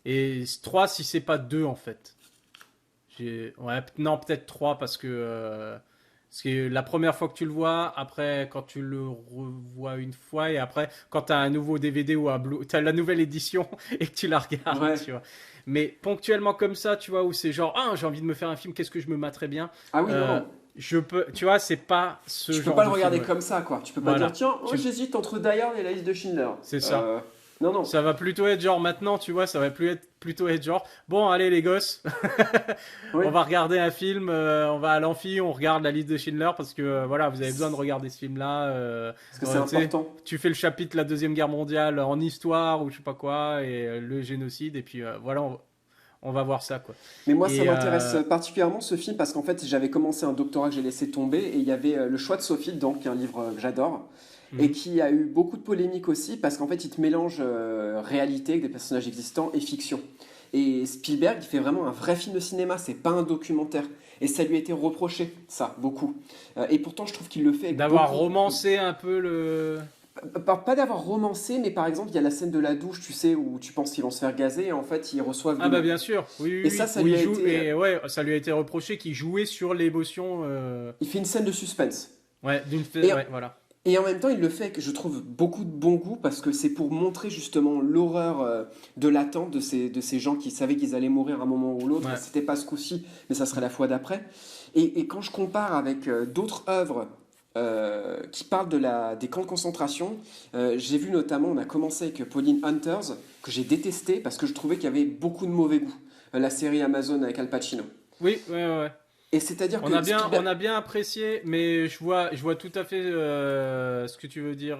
A: Et trois si c'est pas deux en fait. Ouais, non, peut-être trois parce que la première fois que tu le vois, après quand tu le revois une fois et après quand tu as un nouveau DVD ou t'as la nouvelle édition et que tu la regardes,
B: Ouais.
A: tu vois. Mais ponctuellement comme ça, tu vois, où c'est genre ah, j'ai envie de me faire un film, qu'est-ce que je me materais bien
B: Ah oui, non,
A: euh,
B: non.
A: je peux, tu vois, c'est pas ce
B: Tu peux
A: genre
B: pas le
A: de
B: regarder
A: film.
B: comme ça, quoi. Tu peux pas dire,
A: Voilà.
B: tiens, moi
A: Tu
B: j'hésite entre Die Hard et la liste de Schindler.
A: C'est ça.
B: Euh, non, non.
A: Ça va plutôt être genre maintenant, tu vois, ça va plutôt être genre bon, allez les gosses,
B: Oui.
A: on va regarder un film, on va à l'amphi, on regarde la liste de Schindler parce que voilà, vous avez besoin de regarder ce film-là.
B: Parce que c'est
A: Tu sais,
B: important.
A: tu fais le chapitre de la Deuxième Guerre mondiale en histoire ou je sais pas quoi, et le génocide, et puis voilà, on va voir ça quoi.
B: Mais moi, ça
A: Et
B: m'intéresse particulièrement ce film parce qu'en fait, j'avais commencé un doctorat que j'ai laissé tomber et il y avait Le Choix de Sophie, donc un livre que j'adore et
A: mhm.
B: qui a eu beaucoup de polémiques aussi parce qu'en fait, il te mélange réalité avec des personnages existants et fiction. Et Spielberg, il fait vraiment un vrai film de cinéma, c'est pas un documentaire. Et ça lui a été reproché, ça, beaucoup. Et pourtant, je trouve qu'il le fait avec
A: D'avoir
B: beaucoup.
A: romancé un peu le.
B: Pas d'avoir romancé, mais par exemple, il y a la scène de la douche, tu sais, où tu penses qu'ils vont se faire gazer et en fait, ils reçoivent de
A: Ah bah
B: l'eau.
A: bien sûr, oui,
B: Et
A: oui,
B: ça,
A: oui.
B: ça
A: Où
B: lui
A: il
B: a
A: joue,
B: été.
A: et ouais, ça lui a été reproché qu'il jouait sur l'émotion,
B: Il fait une scène de suspense.
A: ouais,
B: Et,
A: ouais, voilà.
B: et en même temps, il le fait avec, je trouve, beaucoup de bon goût parce que c'est pour montrer justement l'horreur de l'attente de ces gens qui savaient qu'ils allaient mourir à un moment ou l'autre.
A: Ouais.
B: C'était pas ce coup-ci, mais ça serait la fois d'après. Et quand je compare avec d'autres œuvres qui parlent des camps de concentration, j'ai vu notamment, on a commencé avec Pauline Hunters, que j'ai détesté parce que je trouvais qu'il y avait beaucoup de mauvais goût. La série Amazon avec Al Pacino.
A: Oui, ouais, ouais, ouais.
B: Et c'est-à-dire que
A: On
B: Spielberg.
A: a bien apprécié, mais je vois tout à fait ce que tu veux dire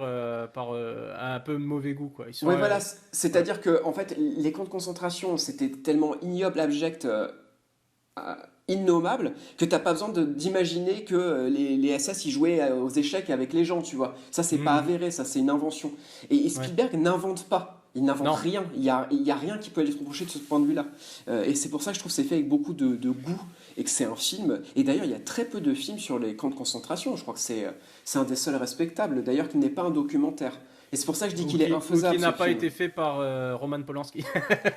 A: par un peu mauvais goût, quoi. Ils sont,
B: Ouais, voilà,
A: ouais.
B: c'est-à-dire que en fait, les camps de concentration, c'était tellement ignoble, abject, innommable, que t'as pas besoin d'imaginer que les SS ils jouaient aux échecs avec les gens, tu vois. Ça, c'est pas
A: Mhm.
B: avéré, ça, c'est une invention. Et
A: Ouais.
B: Spielberg n'invente pas. Il n'invente
A: Non.
B: rien. Il y a rien qui peut lui être reproché de ce point de vue-là. Et c'est pour ça que je trouve que c'est fait avec beaucoup de goût et que c'est un film. Et d'ailleurs, il y a très peu de films sur les camps de concentration. Je crois que c'est un des seuls respectables. D'ailleurs, qui n'est pas un documentaire. Et c'est pour ça que je dis qu'il est
A: Ou qui
B: infaisable, ce
A: n'a pas
B: film.
A: été fait par Roman Polanski.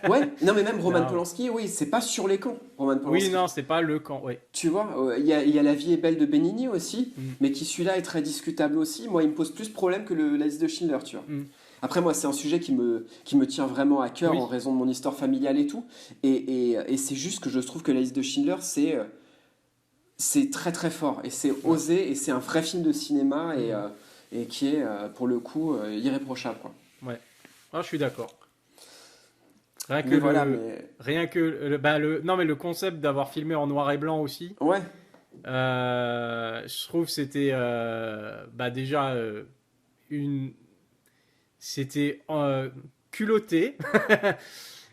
B: Ouais, non, mais même Roman
A: Non.
B: Polanski, oui, c'est pas sur les camps, Roman
A: Oui,
B: Polanski.
A: non, c'est pas le camp, ouais.
B: Tu vois, il y a La vie est belle de Benigni aussi,
A: Mhm.
B: mais qui celui-là est très discutable aussi. Moi, il me pose plus de problème que la liste de Schindler, tu vois.
A: Mhm.
B: Après, moi, c'est un sujet qui me tient vraiment à cœur
A: Oui.
B: en raison de mon histoire familiale et tout. Et c'est juste que je trouve que la liste de Schindler, c'est très très fort. Et c'est
A: Ouais.
B: osé, et c'est un vrai film de cinéma,
A: Mhm.
B: et qui est, pour le coup, irréprochable, quoi.
A: Ouais. Ah, je suis d'accord. Rien que
B: Mais voilà, mais.
A: rien que non mais le concept d'avoir filmé en noir et blanc aussi,
B: Ouais,
A: je trouve que c'était bah déjà une c'était culotté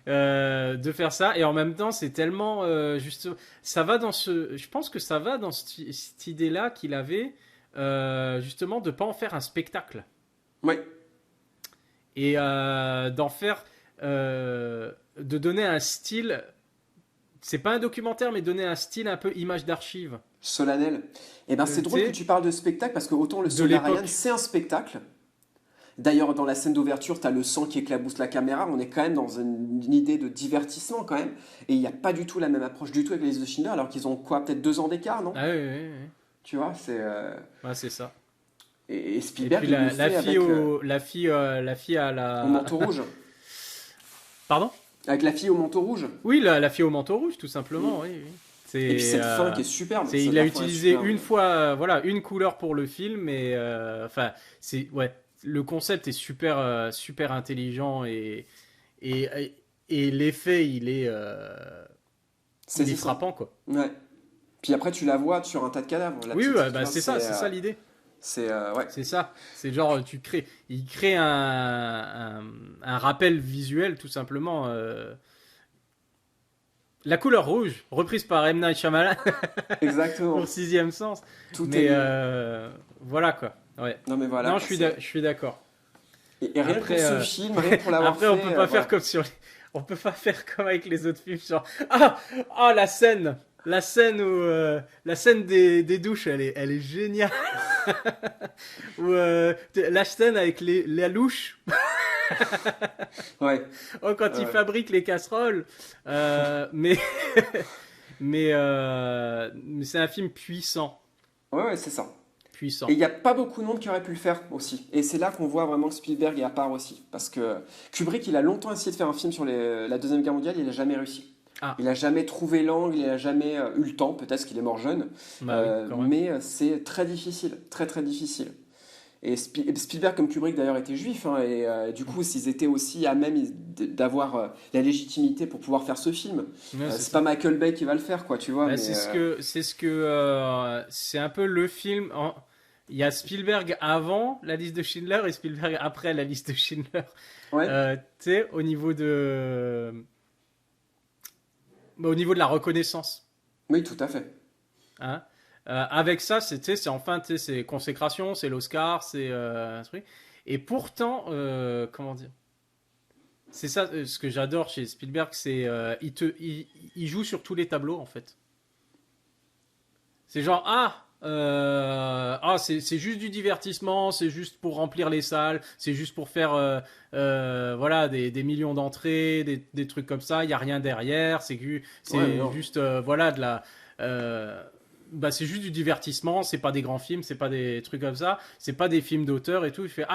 A: de faire ça et en même temps c'est tellement juste ça va dans ce je pense que ça va dans cette idée-là qu'il avait justement de pas en faire un spectacle
B: ouais.
A: et d'en faire de donner un style c'est pas un documentaire mais donner un style un peu image d'archive
B: Solennel. Et ben c'est
A: tu
B: drôle que
A: sais
B: tu parles de spectacle parce que autant le
A: de
B: Soldat Ryan
A: l'époque
B: c'est un spectacle. D'ailleurs dans la scène d'ouverture t'as le sang qui éclabousse la caméra. On est quand même dans une idée de divertissement quand même. Et il n'y a pas du tout la même approche du tout avec les listes de Schindler alors qu'ils ont quoi peut-être 2 ans d'écart non?
A: ah oui, oui, oui, oui.
B: Tu vois c'est
A: Ouais, c'est ça.
B: et
A: Et
B: Spielberg
A: puis
B: il le
A: la
B: fait
A: fille
B: avec
A: la fille à
B: au
A: la
B: manteau rouge.
A: pardon
B: Avec la fille au manteau rouge.
A: oui la fille au manteau rouge tout
B: Mm.
A: simplement oui, oui.
B: Et puis
A: C'est
B: cette fin qui est superbe.
A: il a
B: Cette fin est
A: utilisé
B: superbe.
A: une fois voilà une couleur pour le film et enfin c'est ouais le concept est super super intelligent et l'effet il est
B: Saisissant.
A: frappant quoi.
B: Ouais. Puis après tu la vois sur un tas de cadavres. La
A: Oui
B: petite,
A: ouais,
B: tu
A: bah
B: vois,
A: c'est ça l'idée.
B: ouais.
A: C'est ça. C'est genre il crée un rappel visuel tout simplement. La couleur rouge, reprise par M. Night Shyamalan
B: Exactement.
A: pour Sixième Sens.
B: Tout est
A: Mais
B: lié.
A: voilà quoi. Ouais.
B: Non mais voilà.
A: Non,
B: quoi,
A: je suis d'accord.
B: et rien que pour
A: Après,
B: ce film, rien que pour l'avoir
A: après on
B: fait,
A: peut pas faire
B: voilà.
A: comme sur on peut pas faire comme avec les autres films, genre la scène où la scène des douches, elle est géniale. Ou la scène avec la louche.
B: Ouais.
A: Oh, quand il fabrique les casseroles. Mais mais c'est un film puissant,
B: Ouais, c'est ça. Et
A: puissant.
B: il n'y a pas beaucoup de monde qui aurait pu le faire aussi. Et c'est là qu'on voit vraiment que Spielberg est à part aussi. Parce que Kubrick, il a longtemps essayé de faire un film sur la Deuxième Guerre mondiale, il n'a jamais réussi.
A: Ah,
B: Il n'a jamais trouvé l'angle, il n'a jamais eu le temps, peut-être parce qu'il est mort jeune.
A: bah oui, quand même.
B: Mais c'est très difficile, très très difficile. Et Spielberg comme Kubrick d'ailleurs étaient juifs, hein, et du coup s'ils étaient aussi à même d'avoir la légitimité pour pouvoir faire ce film.
A: Ouais, c'est
B: C'est
A: ça.
B: pas Michael Bay qui va le faire, quoi, tu vois.
A: Bah,
B: Mais
A: c'est un peu le film. Il y a Spielberg avant la liste de Schindler et Spielberg après la liste de Schindler.
B: ouais,
A: Tu sais, au niveau de la reconnaissance.
B: oui, tout à fait.
A: Hein. Avec ça, c'est enfin, tu sais, c'est consécration, c'est l'Oscar, c'est un truc. Et pourtant, comment dire? C'est ça, ce que j'adore chez Spielberg, c'est il joue sur tous les tableaux en fait. C'est genre c'est juste du divertissement, c'est juste pour remplir les salles, c'est juste pour faire voilà des millions d'entrées, des trucs comme ça. Il y a rien derrière,
B: Ouais,
A: c'est
B: non.
A: juste voilà de la bah, c'est juste du divertissement. C'est pas des grands films, c'est pas des trucs comme ça, c'est pas des films d'auteur et tout. Il fait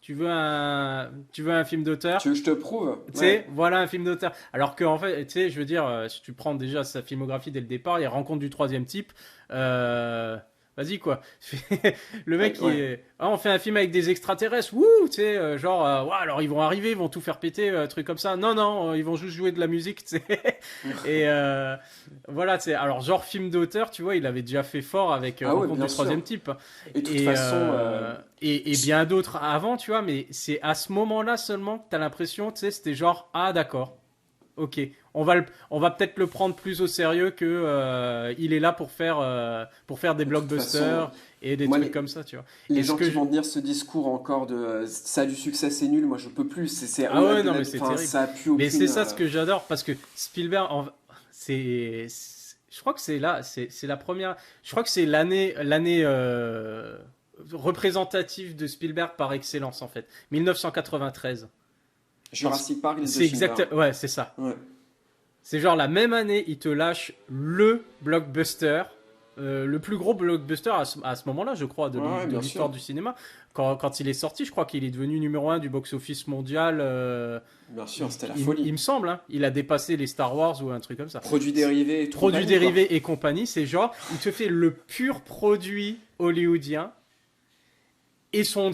A: tu veux un film d'auteur?
B: Tu veux que je te prouve?
A: Tu
B: Ouais.
A: sais, voilà un film d'auteur. Alors qu'en fait, tu sais, je veux dire, si tu prends déjà sa filmographie dès le départ, il y a Rencontre du troisième type. Euh, Vas-y quoi. Le mec,
B: Ouais.
A: on fait un film avec des extraterrestres. Wouh, tu sais, genre, ouais, alors ils vont arriver, ils vont tout faire péter, truc comme ça. Non, non, ils vont juste jouer de la musique, tu sais. Et voilà, tu sais. Alors, genre film d'auteur, tu vois, il avait déjà fait fort avec
B: Ah ouais,
A: Rencontre
B: bien
A: du troisième
B: sûr.
A: type.
B: Et de toute
A: Et,
B: façon,
A: et bien d'autres avant, tu vois, mais c'est à ce moment-là seulement que t'as l'impression, tu sais, c'était genre, ah d'accord, ok, on va peut-être le prendre plus au sérieux que il est là pour faire des
B: de toute façon,
A: blockbusters et des
B: moi,
A: trucs comme ça, tu vois.
B: les
A: Et ce
B: gens
A: que
B: qui
A: je...
B: vont tenir ce discours encore de ça a du succès, c'est nul, moi je peux plus.
A: Ah ouais, non, mais c'est
B: Enfin,
A: terrible.
B: ça a plus
A: Mais c'est
B: aucune.
A: ça ce que j'adore, parce que Spielberg, je crois que c'est la première, je crois que c'est l'année représentative de Spielberg par excellence, en fait. 1993. Parce que
B: Jurassic Park, les deux
A: c'est
B: Schindler.
A: exact, ouais, c'est ça.
B: Ouais.
A: C'est genre la même année, il te lâche le blockbuster, le plus gros blockbuster à ce moment-là, je crois,
B: Ouais, ouais,
A: de
B: bien
A: l'histoire
B: sûr.
A: du cinéma. Quand il est sorti, je crois qu'il est devenu numéro un du box-office mondial.
B: Bien sûr, c'était la
A: Il
B: folie.
A: me semble, hein. Il a dépassé les Star Wars ou un truc comme ça.
B: Produits dérivés et tout
A: Produits
B: compagnie, quoi.
A: dérivés et compagnie, c'est genre, il te fait le pur produit hollywoodien et son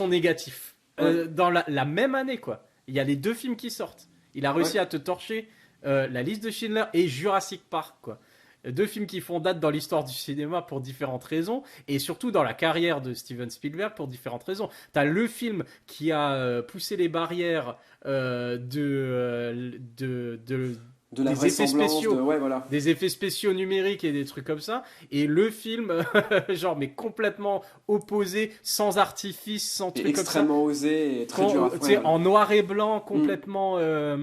A: négatif.
B: Ouais.
A: Dans la même année, quoi. Il y a les deux films qui sortent. Il a
B: Ouais.
A: réussi à te torcher La liste de Schindler et Jurassic Park, quoi. Deux films qui font date dans l'histoire du cinéma pour différentes raisons, et surtout dans la carrière de Steven Spielberg pour différentes raisons. T'as le film qui a poussé les barrières
B: De la
A: des effets
B: vraisemblance, de.
A: spéciaux,
B: Ouais, voilà.
A: des effets spéciaux numériques et des trucs comme ça, et le film, genre, mais complètement opposé, sans artifice, sans
B: Et
A: trucs comme ça,
B: extrêmement osé et très dur à
A: tu sais,
B: faire.
A: en noir et blanc,
B: Mm.
A: complètement, euh,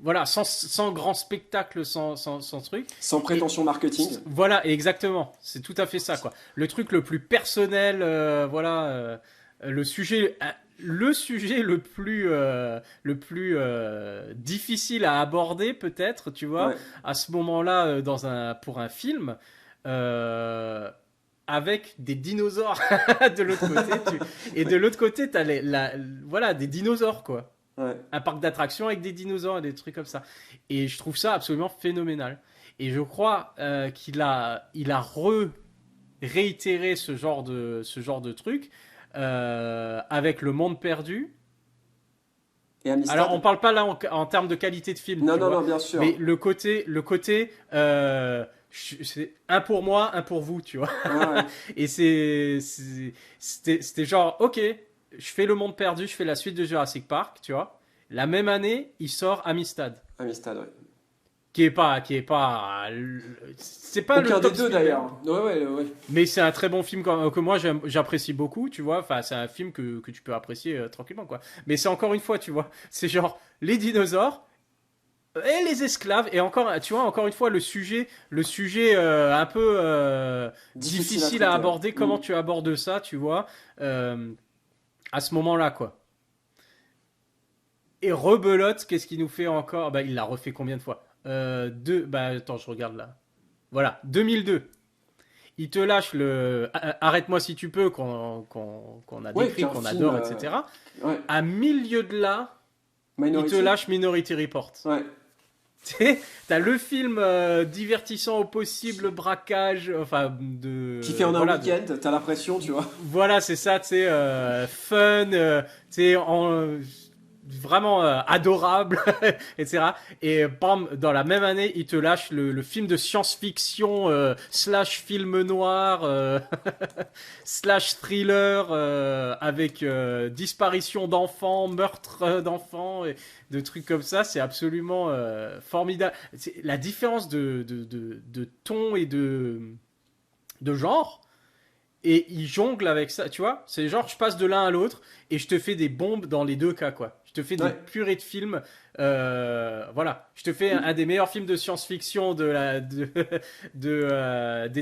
A: voilà, sans grand spectacle, sans truc.
B: Sans
A: Et
B: prétention marketing.
A: voilà, exactement, c'est tout à fait ça, quoi. Le truc le plus personnel, voilà, le sujet le plus difficile à aborder, peut-être, tu vois,
B: Ouais.
A: à ce moment-là, pour un film. euh, Avec des dinosaures de l'autre côté, et de l'autre côté, t'as voilà, des dinosaures, quoi.
B: Ouais.
A: Un parc d'attractions avec des dinosaures et des trucs comme ça. Et je trouve ça absolument phénoménal. Et je crois il a réitéré ce genre de truc avec Le Monde perdu.
B: Et
A: Alors, on
B: Amistad?
A: parle pas là en termes de qualité de film,
B: Non,
A: tu
B: non, non,
A: vois.
B: bien sûr.
A: Mais le côté c'est un pour moi, un pour vous, tu vois.
B: Ouais, ouais.
A: Et c'était genre, ok, je fais Le Monde perdu, je fais la suite de Jurassic Park, tu vois. La même année, il sort Amistad.
B: Amistad, ouais.
A: C'est pas le
B: Aucun des
A: top
B: deux
A: Spielberg,
B: d'ailleurs. Ouais, ouais, ouais.
A: mais c'est un très bon film que moi j'apprécie beaucoup, tu vois. Enfin, c'est un film que tu peux apprécier tranquillement, quoi. Mais c'est encore une fois, tu vois, c'est genre les dinosaures et les esclaves et encore, tu vois, encore une fois le sujet un peu
B: Difficile à
A: difficile à
B: traiter, ouais.
A: aborder. Comment tu abordes ça, tu vois, euh, à ce moment-là, quoi. Et rebelote, qu'est-ce qu'il nous fait encore? Bah, il l'a refait combien de fois? Bah, attends, je regarde là. Voilà, 2002. Il te lâche le Arrête-moi si tu peux qu'on a
B: Ouais, qui est
A: décrit,
B: un
A: qu'on
B: film.
A: adore, etc.
B: Ouais.
A: À milieu de là, il te
B: Minority?
A: lâche Minority Report.
B: Ouais.
A: Tu sais, t'as le film divertissant au possible, braquage, enfin
B: Qui fait en un
A: voilà,
B: week-end, t'as l'impression, tu vois.
A: voilà, c'est ça, tu sais, fun, tu sais, vraiment adorable, etc. Et bam, dans la même année, il te lâche le film de science-fiction slash film noir slash thriller avec disparition d'enfants, meurtre d'enfants, et de trucs comme ça. C'est absolument formidable. La différence de ton et de genre. Et il jongle avec ça, tu vois. C'est genre, je passe de l'un à l'autre et je te fais des bombes dans les deux cas, quoi. Je te fais des
B: Ouais.
A: purées de films. Voilà. Je te fais un des meilleurs films de science-fiction des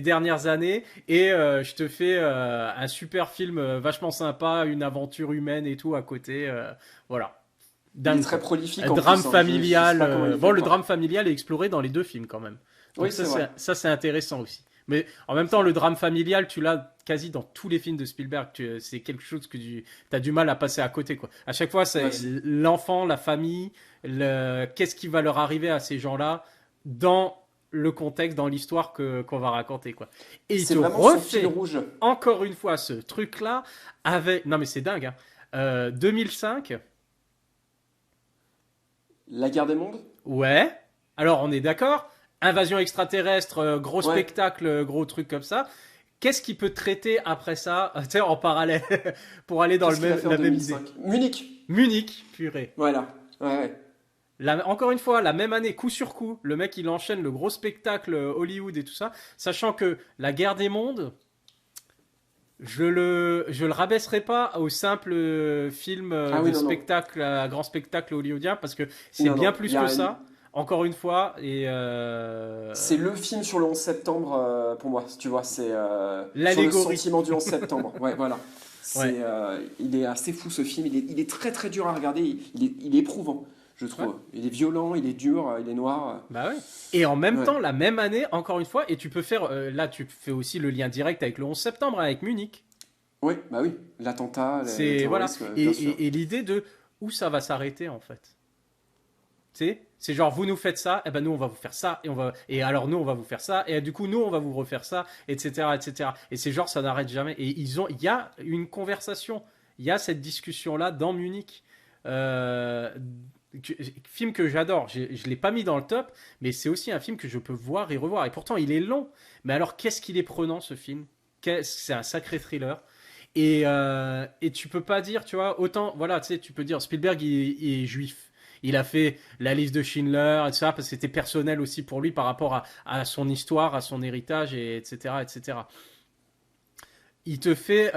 A: dernières années. Et je te fais un super film vachement sympa, une aventure humaine et tout à côté. Voilà.
B: Il est
A: Dingue,
B: très
A: quoi.
B: prolifique
A: Un
B: en
A: drame
B: plus, hein. Je sais
A: familial.
B: pas comment il
A: Bon,
B: fait,
A: le
B: quoi.
A: drame familial est exploré dans les deux films quand même.
B: Oui,
A: Donc
B: c'est vrai.
A: ça c'est intéressant aussi. Mais en même temps, le drame familial, tu l'as quasi dans tous les films de Spielberg. C'est quelque chose que tu as du mal à passer à côté, quoi. À chaque fois,
B: Ouais,
A: c'est l'enfant, la famille, qu'est-ce qui va leur arriver à ces gens-là dans le contexte, dans l'histoire qu'on va raconter, quoi. Et il
B: c'est
A: te
B: vraiment son fil
A: refait
B: rouge.
A: encore une fois ce truc-là avec. Non, mais c'est dingue, hein. 2005,
B: La guerre des mondes?
A: ouais. Alors, on est d'accord. Invasion extraterrestre, gros
B: Ouais.
A: spectacle, gros truc comme ça. Qu'est-ce qui peut traiter après ça, tu sais, en parallèle, pour aller dans
B: Qu'est-ce qu'il va faire en
A: la même idée?
B: 2005? Munich.
A: Munich, purée.
B: Voilà. Ouais, ouais.
A: Encore une fois, la même année, coup sur coup, le mec il enchaîne le gros spectacle Hollywood et tout ça, sachant que la guerre des mondes, je le rabaisserai pas au simple film
B: Ah oui,
A: de
B: non, non.
A: spectacle, grand spectacle hollywoodien, parce que c'est
B: Non,
A: bien
B: non. Il
A: plus
B: y
A: que
B: a
A: ça, encore une fois, et
B: C'est le film sur le 11 septembre pour moi, tu vois, c'est sur le
A: l'allégorie.
B: sentiment du 11 septembre. Ouais, voilà.
A: Ouais,
B: Il est assez fou ce film, il est très très dur à regarder, il est éprouvant, je
A: ouais.
B: trouve. Il est violent, il est dur, il est noir.
A: Bah ouais. Et en même
B: Ouais,
A: temps, la même année, encore une fois, et tu peux faire, là tu fais aussi le lien direct avec le 11 septembre, avec Munich.
B: ouais, bah oui, l'attentat, le
A: C'est, voilà.
B: terrorisme,
A: Et,
B: bien sûr.
A: et l'idée de où ça va s'arrêter en fait. Tu sais, c'est genre vous nous faites ça, et ben nous on va vous faire ça, et alors nous on va vous faire ça, et du coup nous on va vous refaire ça, etc., etc. Et c'est genre ça n'arrête jamais. Et il y a une conversation, il y a cette discussion là dans Munich. Euh, Film que j'adore, je l'ai pas mis dans le top, mais c'est aussi un film que je peux voir et revoir. Et pourtant il est long, mais alors qu'est-ce qu'il est prenant ce film? C'est un sacré thriller. Et tu peux pas dire, tu vois, autant, voilà, tu sais, tu peux dire Spielberg il est juif. Il a fait la liste de Schindler, etc., parce que c'était personnel aussi pour lui par rapport à son histoire, à son héritage, etc., etc. Il te fait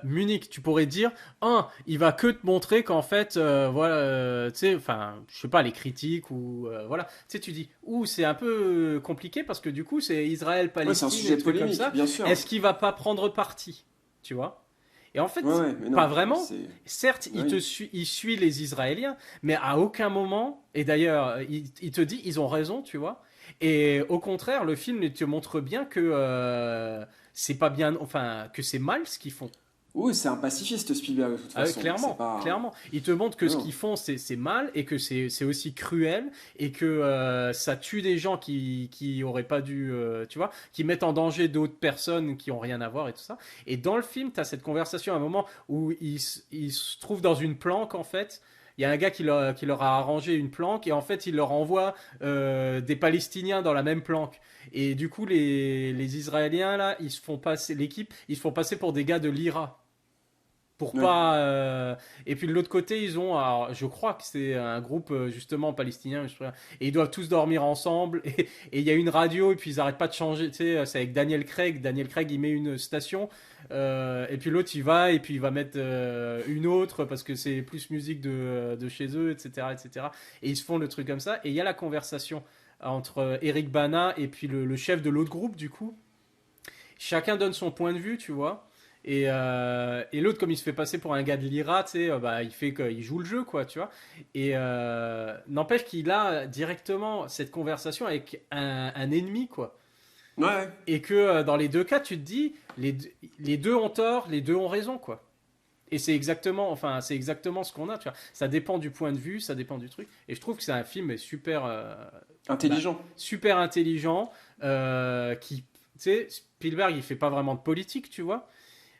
A: Munich, tu pourrais dire, il va que te montrer qu'en fait, voilà, tu sais, enfin, je sais pas, les critiques ou voilà, tu sais, tu dis, c'est un peu compliqué parce que du coup, c'est
B: Ouais, c'est un
A: Israël-Palestine et
B: sujet
A: des trucs comme
B: polémique,
A: ça.
B: bien sûr.
A: Est-ce qu'il va pas prendre parti, tu vois? Et en
B: Ouais,
A: fait,
B: ouais, mais
A: pas
B: non,
A: vraiment.
B: c'est...
A: Certes,
B: Oui.
A: il suit les Israéliens, mais à aucun moment, et d'ailleurs, il te dit, ils ont raison, tu vois. Et au contraire, le film te montre bien que c'est pas bien, enfin, que c'est mal ce qu'ils font.
B: Oui, c'est un pacifiste Spielberg de toute
A: Ah ouais,
B: façon, c'est
A: clairement,
B: pas...
A: clairement. Il te montre que ce
B: Non.
A: qu'ils font, c'est mal et que c'est aussi cruel et que ça tue des gens qui auraient pas dû, tu vois, qui mettent en danger d'autres personnes qui ont rien à voir et tout ça. Et dans le film, tu as cette conversation à un moment où ils se trouvent dans une planque en fait. Il y a un gars qui leur a arrangé une planque et en fait il leur envoie des Palestiniens dans la même planque. Et du coup les Israéliens là, ils se font passer l'équipe, ils se font passer pour des gars de l'IRA. pour
B: Ouais.
A: pas. Et puis de l'autre côté, ils ont, alors, je crois que c'est un groupe justement palestinien, et ils doivent tous dormir ensemble. Et il y a une radio, et puis ils arrêtent pas de changer. Tu sais, c'est avec Daniel Craig. Daniel Craig, il met une station, et puis l'autre, il va, et puis il va mettre une autre parce que c'est plus musique de chez eux, etc., etc. Et ils se font le truc comme ça. Et il y a la conversation entre Eric Bana et puis le chef de l'autre groupe, du coup. Chacun donne son point de vue, tu vois. Et l'autre, comme il se fait passer pour un gars de l'IRA, tu sais, bah, il joue le jeu, quoi, tu vois. Et n'empêche qu'il a directement cette conversation avec un ennemi, quoi.
B: Ouais, ouais.
A: Et que dans les deux cas, tu te dis, les deux ont tort, les deux ont raison, quoi. Et c'est exactement ce qu'on a, tu vois. Ça dépend du point de vue, ça dépend du truc. Et je trouve que c'est un film super, bah,
B: Intelligent.
A: super intelligent, qui, tu sais, Spielberg, il fait pas vraiment de politique, tu vois.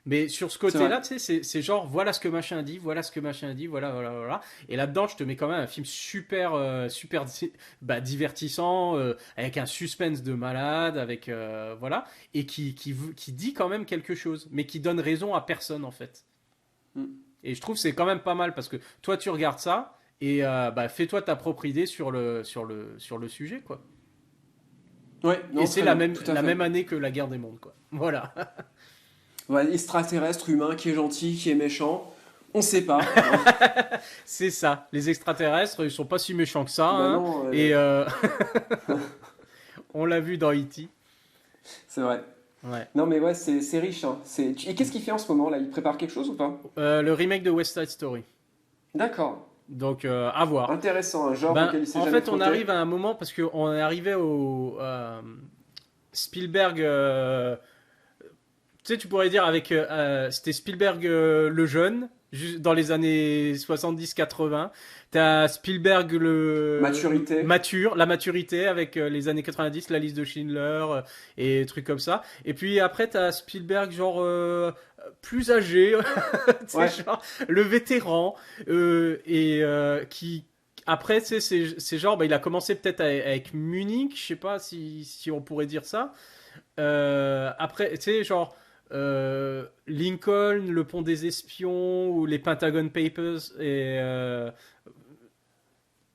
A: Mais sur ce
B: C'est vrai.
A: côté-là, tu sais, c'est genre, voilà ce que machin dit, voilà ce que machin dit, voilà, voilà, voilà. Et là-dedans, je te mets quand même un film super, bah, divertissant, avec un suspense de malade, avec, voilà, et qui dit quand même quelque chose, mais qui donne raison à personne, en fait.
B: Mm.
A: Et je trouve que c'est quand même pas mal, parce que toi, tu regardes ça, et bah, fais-toi ta propre idée sur le sujet, quoi.
B: Ouais,
A: Et
B: non,
A: c'est
B: très bien, tout à
A: la
B: fait.
A: même année que la guerre des mondes, quoi. Voilà.
B: Ouais, extraterrestre, humain, qui est gentil, qui est méchant, on sait pas, hein.
A: C'est ça. Les extraterrestres, ils sont pas si méchants que ça,
B: Bah
A: hein.
B: non,
A: Et on l'a vu dans E.T.
B: c'est vrai.
A: Ouais.
B: Non, mais ouais, c'est riche, hein. Et qu'est-ce qu'il fait en ce moment là? Il prépare quelque chose ou pas?
A: Le remake de West Side Story.
B: D'accord.
A: Donc, à voir.
B: Intéressant, un genre
A: Ben,
B: auquel il s'est
A: en
B: jamais
A: fait, on
B: frotté.
A: arrive à un moment, parce qu'on est arrivé au Spielberg. Tu sais, tu pourrais dire avec. C'était Spielberg le jeune, dans les années 70-80. T'as Spielberg le
B: Maturité.
A: mature, la maturité avec les années 90, la liste de Schindler et trucs comme ça. Et puis après, t'as Spielberg genre plus âgé, tu
B: Ouais.
A: sais, genre le vétéran, qui. Après, tu sais, c'est genre, bah, il a commencé peut-être avec Munich, je sais pas si on pourrait dire ça. Après, tu sais, genre Lincoln, Le Pont des Espions ou les Pentagon Papers,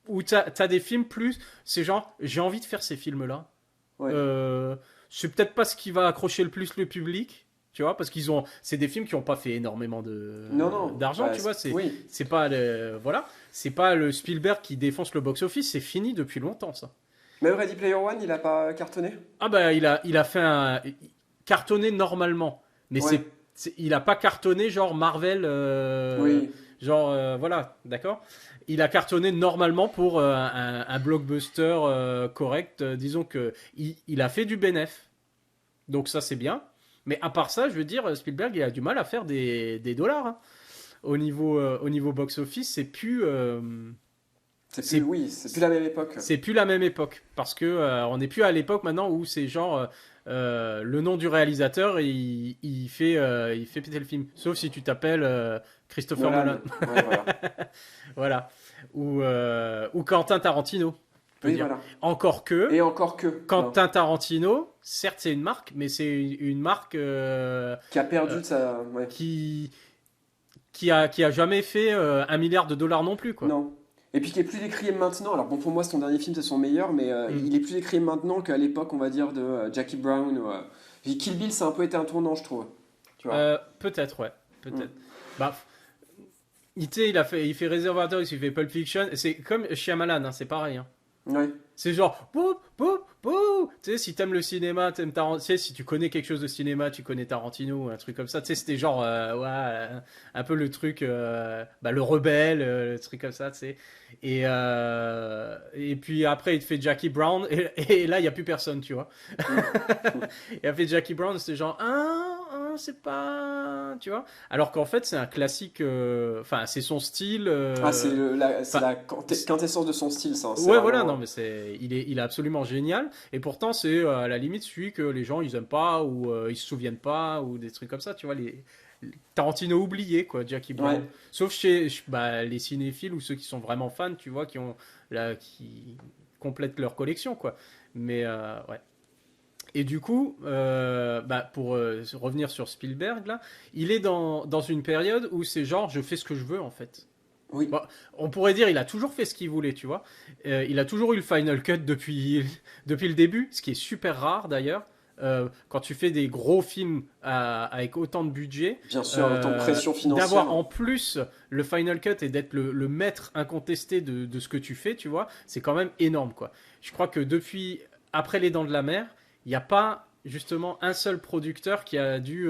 A: où t'as des films plus. C'est genre, j'ai envie de faire ces films-là.
B: Ouais.
A: Euh, c'est peut-être pas ce qui va accrocher le plus le public, tu vois, parce c'est des films qui ont pas fait énormément
B: Non, non.
A: d'argent,
B: Bah,
A: tu vois. C'est,
B: oui.
A: c'est pas voilà, c'est pas le Spielberg qui défonce le box-office. C'est fini depuis longtemps, ça.
B: Même Ready Player One, il a pas cartonné?
A: Ah bah il a fait un cartonné normalement, mais
B: Ouais.
A: il a pas cartonné genre Marvel,
B: Oui.
A: genre voilà, d'accord. Il a cartonné normalement pour un blockbuster correct. Disons que il a fait du bénéf, donc ça c'est bien. Mais à part ça, je veux dire, Spielberg il a du mal à faire des dollars, hein. Au niveau box office,
B: C'est plus,
A: c'est
B: oui, c'est plus la même époque.
A: c'est plus la même époque parce que on n'est plus à l'époque maintenant où c'est genre le nom du réalisateur et il fait péter le film. Sauf si tu t'appelles Christopher
B: Nolan.
A: Nolan,
B: Ouais, voilà.
A: voilà, ou Quentin Tarantino, on peut
B: Oui,
A: dire.
B: voilà.
A: Encore que
B: Et encore que, hein,
A: Quentin Tarantino, certes c'est une marque, mais c'est une marque
B: qui a perdu
A: euh,
B: de sa. Ouais.
A: qui qui a jamais fait 1 milliard de dollars non plus, quoi.
B: Non. Et puis qui est plus décrié maintenant. Alors bon, pour moi, son dernier film, c'est son meilleur, mais
A: Mm.
B: il est plus décrié maintenant qu'à l'époque, on va dire, de Jackie Brown. Puis Kill Bill, ça a un peu été un tournant, je trouve. Tu vois.
A: Peut-être, ouais,
B: Mm.
A: peut-être. Bah, il fait Reservoir Dogs, il fait Pulp Fiction. C'est comme Shyamalan, hein, c'est pareil, hein.
B: Ouais.
A: C'est genre, bouh, bouh, bouh. Tu sais, si t'aimes le cinéma, t'aimes Tarantino, tu sais, si tu connais quelque chose de cinéma, tu connais Tarantino, un truc comme ça. Tu sais, c'était genre, ouais, un peu le truc, bah, le rebelle, le truc comme ça, tu sais. Et puis après, il te fait Jackie Brown, et là, il n'y a plus personne, tu vois.
B: Mm. Mm.
A: Et après Jackie Brown, c'était genre, c'est pas. Tu vois. Alors qu'en fait, c'est un classique, enfin, c'est son style.
B: Ah, c'est
A: Enfin,
B: la quintessence de son style, ça, hein. C'est
A: ouais, voilà, non,
B: vraiment.
A: mais il est absolument génial. Et pourtant, c'est à la limite celui que les gens ils aiment pas ou ils se souviennent pas ou des trucs comme ça. Tu vois, les Tarantino oublié quoi, Jackie
B: Ouais.
A: Brown. Sauf chez bah, les cinéphiles ou ceux qui sont vraiment fans, tu vois, qui complètent leur collection quoi. Mais ouais. Et du coup, pour revenir sur Spielberg, là, il est dans une période où c'est genre, je fais ce que je veux, en fait.
B: Oui,
A: Bon, on pourrait dire il a toujours fait ce qu'il voulait, tu vois. Il a toujours eu le Final Cut depuis le début, ce qui est super rare d'ailleurs. Quand tu fais des gros films avec autant de budget,
B: bien sûr, autant de pression
A: d'avoir
B: financière.
A: en plus le Final Cut et d'être le maître incontesté de ce que tu fais, tu vois, c'est quand même énorme, quoi. Je crois que depuis, après Les Dents de la Mer, il n'y a pas justement un seul producteur qui a dû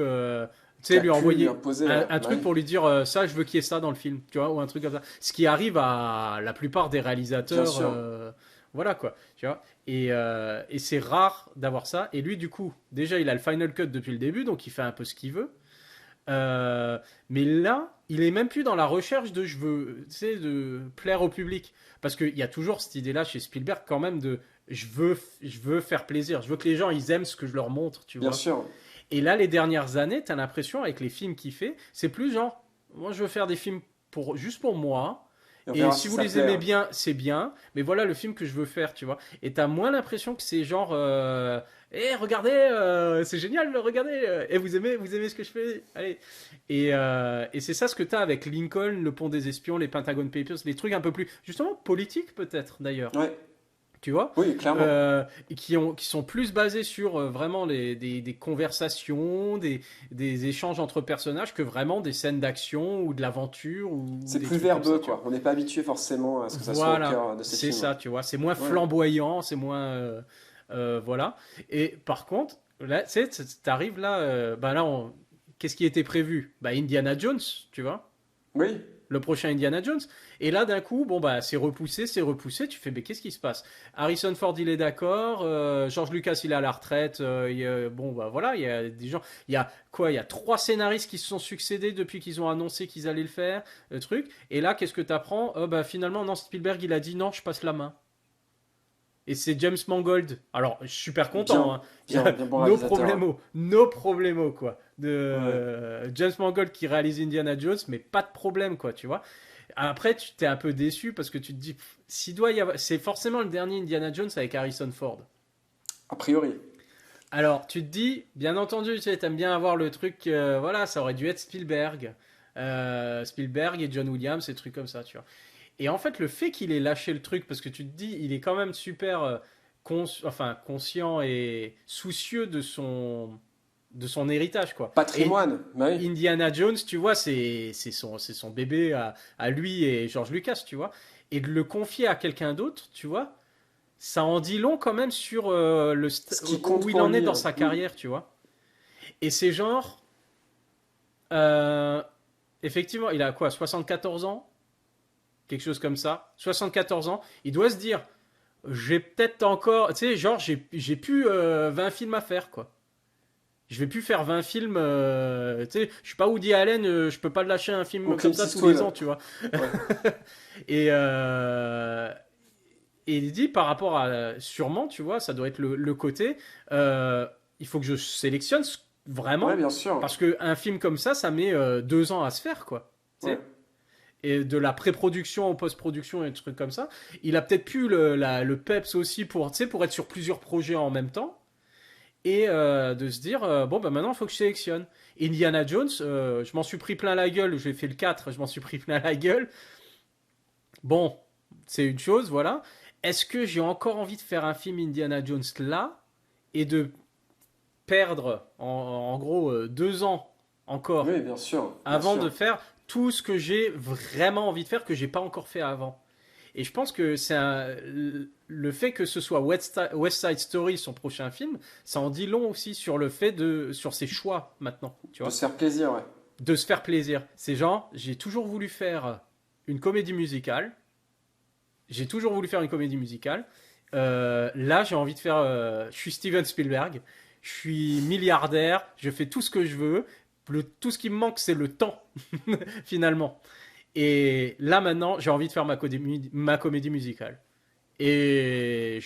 A: tu
B: Qui
A: sais,
B: a
A: lui
B: pu lui
A: envoyer
B: imposer,
A: un
B: bah
A: truc
B: oui.
A: pour lui dire ça, je veux qu'il y ait ça dans le film, tu vois, ou un truc comme ça. Ce qui arrive à la plupart des
B: Bien
A: réalisateurs,
B: sûr.
A: voilà quoi, tu vois. Et c'est rare d'avoir ça. Et lui, du coup, déjà, il a le Final Cut depuis le début, donc il fait un peu ce qu'il veut. Euh, mais là, il est même plus dans la recherche de je veux, tu sais, de plaire au public. Parce qu'il y a toujours cette idée-là chez Spielberg quand même de je veux faire plaisir. Je veux que les gens, ils aiment ce que je leur montre, tu
B: Bien
A: vois.
B: sûr.
A: Et là, les dernières années, t'as l'impression avec les films qu'il fait, c'est plus genre, moi je veux faire des films juste pour moi.
B: Et on
A: Et
B: verra
A: si
B: si
A: vous
B: ça
A: les
B: plaît,
A: aimez
B: hein.
A: bien, c'est bien. Mais voilà le film que je veux faire, tu vois. Et t'as moins l'impression que c'est genre, regardez, c'est génial, regardez. Vous aimez ce que je fais. Allez. Et c'est ça ce que t'as avec Lincoln, Le Pont des Espions, les Pentagon Papers, les trucs un peu plus, justement, politiques peut-être d'ailleurs.
B: Ouais.
A: Tu vois,
B: Oui, clairement.
A: et qui sont plus basés sur vraiment des conversations, des échanges entre personnages que vraiment des scènes d'action ou de l'aventure ou
B: C'est
A: des
B: plus
A: trucs comme ça,
B: verbeux,
A: tu vois.
B: quoi. On n'est pas habitué forcément à ce que ça soit au
A: Voilà,
B: cœur de ces
A: c'est
B: films.
A: ça, tu vois. C'est moins
B: Ouais.
A: flamboyant, c'est moins. Voilà. Et par contre, là, tu sais, t'arrives là, qu'est-ce qui était prévu? Bah, Indiana Jones, tu vois.
B: Oui,
A: Le prochain Indiana Jones. Et là, d'un coup, bon, bah, c'est repoussé. Tu fais, mais qu'est-ce qui se passe? Harrison Ford, il est d'accord. George Lucas, il est à la retraite. Bon, bah, voilà, il y a des gens. Il y a quoi? Il y a 3 scénaristes qui se sont succédés depuis qu'ils ont annoncé qu'ils allaient le faire, le truc. Et là, qu'est-ce que t'apprends? Bah, finalement, non, Spielberg, il a dit non, je passe la main. Et c'est James Mangold. Alors, je suis super content,
B: bien,
A: hein.
B: bien bon réalisateur, ouais.
A: No problemo, quoi. De
B: Ouais.
A: James Mangold qui réalise Indiana Jones, mais pas de problème, quoi, tu vois. Après, tu t'es un peu déçu parce que tu te dis, s'il doit y avoir, c'est forcément le dernier Indiana Jones avec Harrison Ford.
B: A priori.
A: Alors, tu te dis, bien entendu, tu sais, t'aimes bien avoir le truc, voilà, ça aurait dû être Spielberg. Spielberg et John Williams, ces trucs comme ça, tu vois. Et en fait, le fait qu'il ait lâché le truc, parce que tu te dis, il est quand même super conscient et soucieux de son héritage, quoi. Et
B: Patrimoine, bah oui.
A: Indiana Jones, tu vois, c'est son bébé à lui et George Lucas, tu vois. Et de le confier à quelqu'un d'autre, tu vois, ça en dit long quand même sur
B: Ce qui compte
A: où il
B: pour
A: en est
B: lui,
A: dans
B: hein.
A: sa carrière, tu vois. Et c'est genre, euh, effectivement, il a quoi, 74 ans? Quelque chose comme ça. 74 ans. Il doit se dire, j'ai peut-être encore, tu sais, genre, j'ai plus 20 films à faire, quoi. Je vais plus faire 20 films, tu sais, je suis pas Woody Allen, je peux pas lâcher un
B: Ou
A: film
B: Clint
A: comme ça tous les ans,
B: Eastwood.
A: tu vois.
B: Ouais.
A: Et, et il dit par rapport à, sûrement, tu vois, ça doit être le côté, il faut que je sélectionne
B: Ouais,
A: vraiment,
B: bien sûr.
A: parce qu'un film comme ça met 2 ans à se faire, quoi. Tu
B: Ouais.
A: sais, et de la pré-production en post-production et des trucs comme ça. Il a peut-être pu le peps aussi pour, tu sais, pour être sur plusieurs projets en même temps et de se dire bon bah maintenant il faut que je sélectionne. Indiana Jones, je m'en suis pris plein la gueule, j'ai fait le 4, je m'en suis pris plein la gueule. Bon, c'est une chose, voilà. Est-ce que j'ai encore envie de faire un film Indiana Jones là et de perdre en gros 2 ans encore
B: Oui, bien sûr. Bien
A: avant de
B: sûr.
A: faire tout ce que j'ai vraiment envie de faire que j'ai pas encore fait avant. Et je pense que le fait que ce soit West Side Story son prochain film, ça en dit long aussi sur le fait sur ses choix maintenant, tu
B: De
A: vois,
B: se faire plaisir, ouais.
A: de se faire plaisir. C'est genre, j'ai toujours voulu faire une comédie musicale, j'ai toujours voulu faire une comédie musicale. Là, j'ai envie de faire. Je suis Steven Spielberg, je suis milliardaire, je fais tout ce que je veux. Tout ce qui me manque, c'est le temps, finalement. Et là, maintenant, j'ai envie de faire ma comédie musicale. Et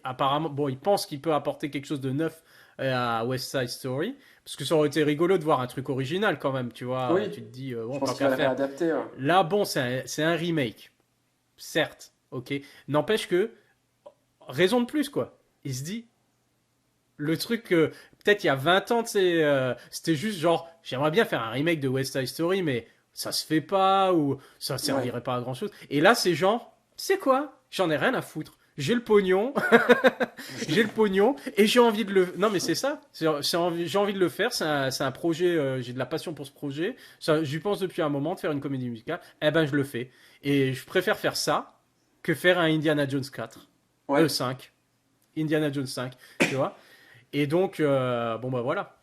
A: apparemment, bon, il pense qu'il peut apporter quelque chose de neuf à West Side Story. Parce que ça aurait été rigolo de voir un truc original quand même, tu vois.
B: Oui,
A: Tu te dis,
B: je
A: bon,
B: pense
A: tant
B: qu'il
A: qu'à
B: va le
A: faire.
B: réadapter, ouais.
A: Là, bon, c'est un remake. Certes, ok. N'empêche que, raison de plus, quoi. Il se dit, Le truc que peut-être il y a 20 ans, c'était juste genre, j'aimerais bien faire un remake de West Side Story, mais ça se fait pas ou ça
B: Ouais.
A: servirait pas à grand chose. Et là, c'est genre, tu sais quoi? J'en ai rien à foutre. J'ai le pognon, j'ai le pognon et j'ai envie de le. Non, mais c'est ça. J'ai envie de le faire. C'est un projet. J'ai de la passion pour ce projet. J'y pense depuis un moment de faire une comédie musicale. Eh ben, je le fais. Et je préfère faire ça que faire un Indiana Jones 4.
B: Ouais.
A: 5. Indiana Jones 5. Tu vois? Et donc, bon, bah voilà.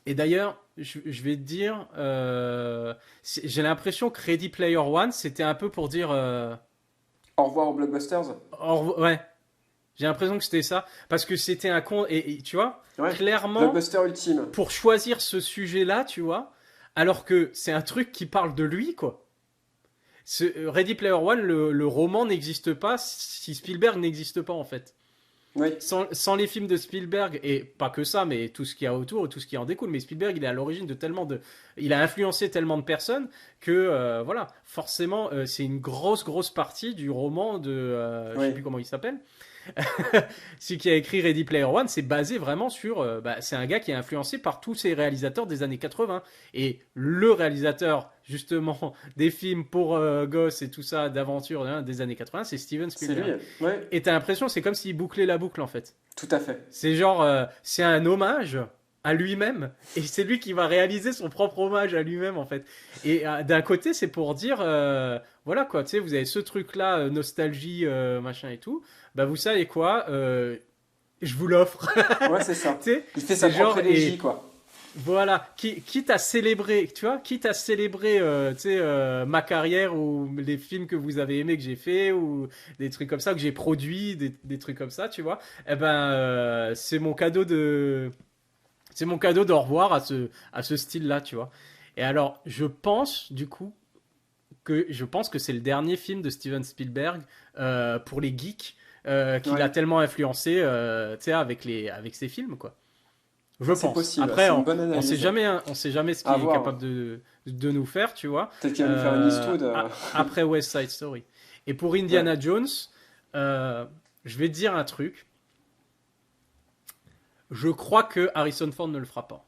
A: Et d'ailleurs, je vais te dire, j'ai l'impression que Ready Player One, c'était un peu pour dire.
B: Au revoir aux blockbusters.
A: Ouais, j'ai l'impression que c'était ça. Parce que c'était un con. Et tu vois,
B: Ouais.
A: clairement,
B: Blockbuster ultime.
A: pour choisir ce sujet-là, tu vois, alors que c'est un truc qui parle de lui, quoi. Ready Player One, le roman n'existe pas si Spielberg n'existe pas, en fait.
B: Oui.
A: Sans les films de Spielberg, et pas que ça, mais tout ce qu'il y a autour, tout ce qui en découle, mais Spielberg, il est à l'origine de tellement de. Il a influencé tellement de personnes que, voilà, forcément, c'est une grosse partie du roman de. Je sais
B: Oui.
A: plus comment il s'appelle. Celui qui a écrit Ready Player One, c'est basé vraiment sur. C'est un gars qui est influencé par tous ces réalisateurs des années 80. Et le réalisateur, justement, des films pour gosses et tout ça, d'aventure hein, des années 80, c'est Steven
B: C'est lui.
A: Spielberg.
B: Ouais.
A: Et t'as l'impression, c'est comme s'il bouclait la boucle en fait.
B: Tout à fait.
A: C'est genre, c'est un hommage à lui-même, et c'est lui qui va réaliser son propre hommage à lui-même en fait. Et d'un côté, c'est pour dire, voilà quoi, tu sais, vous avez ce truc-là, nostalgie, machin et tout, bah vous savez quoi, je vous l'offre.
B: Ouais, c'est ça.
A: Tu sais,
B: Il fait sa
A: c'est
B: propre
A: genre,
B: énergie,
A: et
B: quoi.
A: voilà, quitte à célébrer, tu vois, quitte à célébrer, tu sais, ma carrière ou les films que vous avez aimés que j'ai fait ou des trucs comme ça que j'ai produits, des trucs comme ça, tu vois. Eh ben, c'est mon cadeau d'au revoir à ce style-là, tu vois. Et alors, je pense que c'est le dernier film de Steven Spielberg pour les geeks qu'il a
B: Ouais.
A: tellement influencé, tu sais, avec ses films, quoi. Je
B: C'est
A: pense.
B: possible.
A: Après,
B: C'est une bonne analyse.
A: on sait jamais ce
B: À
A: qu'il est capable
B: voir.
A: de nous faire, tu vois.
B: Peut-être qu'il va nous faire une Eastwood.
A: Après West Side Story. Et pour
B: Ouais.
A: Indiana Jones, je vais te dire un truc. Je crois que Harrison Ford ne le fera pas.